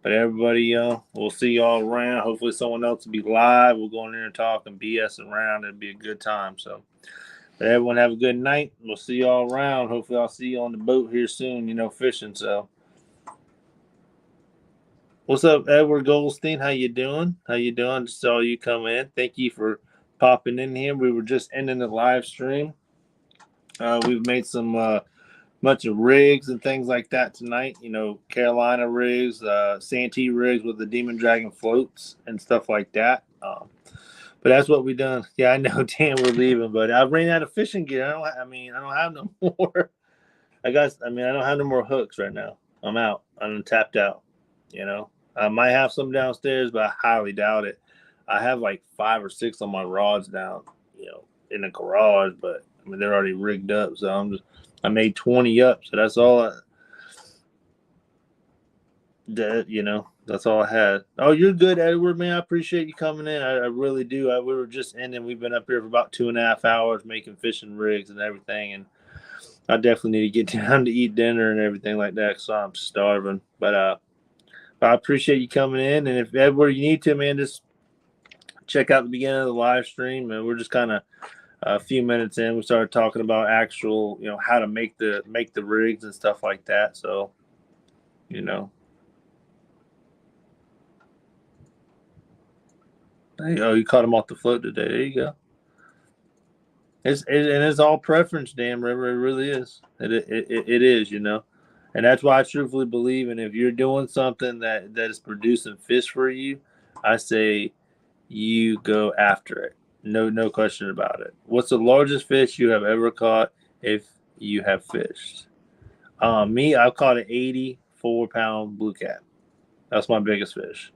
[SPEAKER 1] everybody, we'll see y'all around. Hopefully, someone else will be live. We'll go in there and talk and BS around. It'll be a good time. So, but everyone have a good night. We'll see y'all around. Hopefully, I'll see you on the boat here soon. Fishing. So, what's up, Edward Goldstein? How you doing? Just saw you come in. Thank you for popping in here. We were just ending the live stream. We've made some. Bunch of rigs and things like that tonight. Carolina rigs, Santee rigs with the Demon Dragon floats and stuff like that. But that's what we done. Yeah, I know. Dan, we're leaving, but I ran out of fishing gear. I don't have no more. I don't have no more hooks right now. I'm out. I'm tapped out. I might have some downstairs, but I highly doubt it. I have like 5 or 6 on my rods down, in the garage, but they're already rigged up. So I made 20 up. So that's all that's all I had. Oh, you're good, Edward, man. I appreciate you coming in. I really do. We were just ending. We've been up here for about 2.5 hours making fishing rigs and everything. And I definitely need to get down to eat dinner and everything like that because I'm starving. But I appreciate you coming in. And if Edward, you need to, man, just check out the beginning of the live stream. And we're just kind of a few minutes in. We started talking about actual, how to make the rigs and stuff like that. So, Oh, you caught him off the float today. There you go. It's all preference, damn River. It really is. It is, and that's why I truthfully believe. And if you're doing something that is producing fish for you, I say you go after it. No question about it. What's the largest fish you have ever caught if you have fished? Me, I've caught an 84-pound blue cat. That's my biggest fish.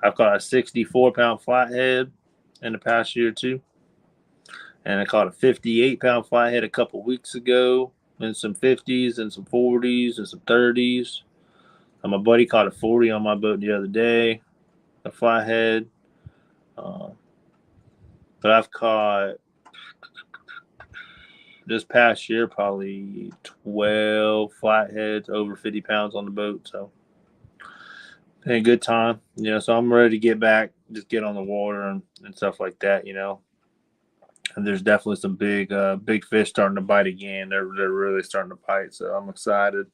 [SPEAKER 1] I've caught a 64-pound flathead in the past year or two. And I caught a 58-pound flathead a couple weeks ago, and some 50s and some 40s and some 30s. My buddy caught a 40 on my boat the other day, a flathead. But I've caught this past year probably 12 flatheads over 50 pounds on the boat. So, a good time, So I'm ready to get back, just get on the water and stuff like that, And there's definitely some big fish starting to bite again. They're really starting to bite, so I'm excited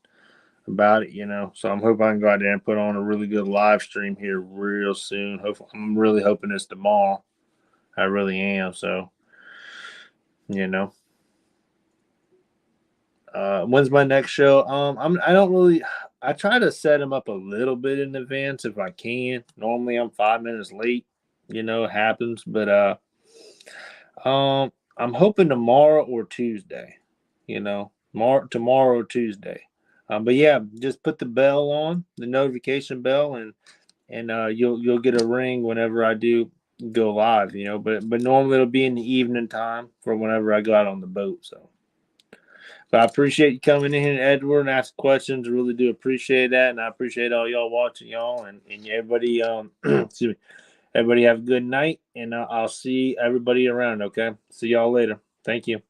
[SPEAKER 1] about it, So I'm hoping I can go out there and put on a really good live stream here real soon. I'm really hoping it's tomorrow. I really am. So, when's my next show? I try to set them up a little bit in advance if I can. Normally I'm 5 minutes late, it happens, but I'm hoping tomorrow or Tuesday, tomorrow or Tuesday. But yeah, just put the bell on, the notification bell, and you'll get a ring whenever I do go live, But normally it'll be in the evening time for whenever I go out on the boat. So So I appreciate you coming in, Edward, and asking questions. Really do appreciate that, and I appreciate all y'all watching, y'all, and everybody. Excuse me. Everybody have a good night, and I'll see everybody around. Okay, see y'all later. Thank you.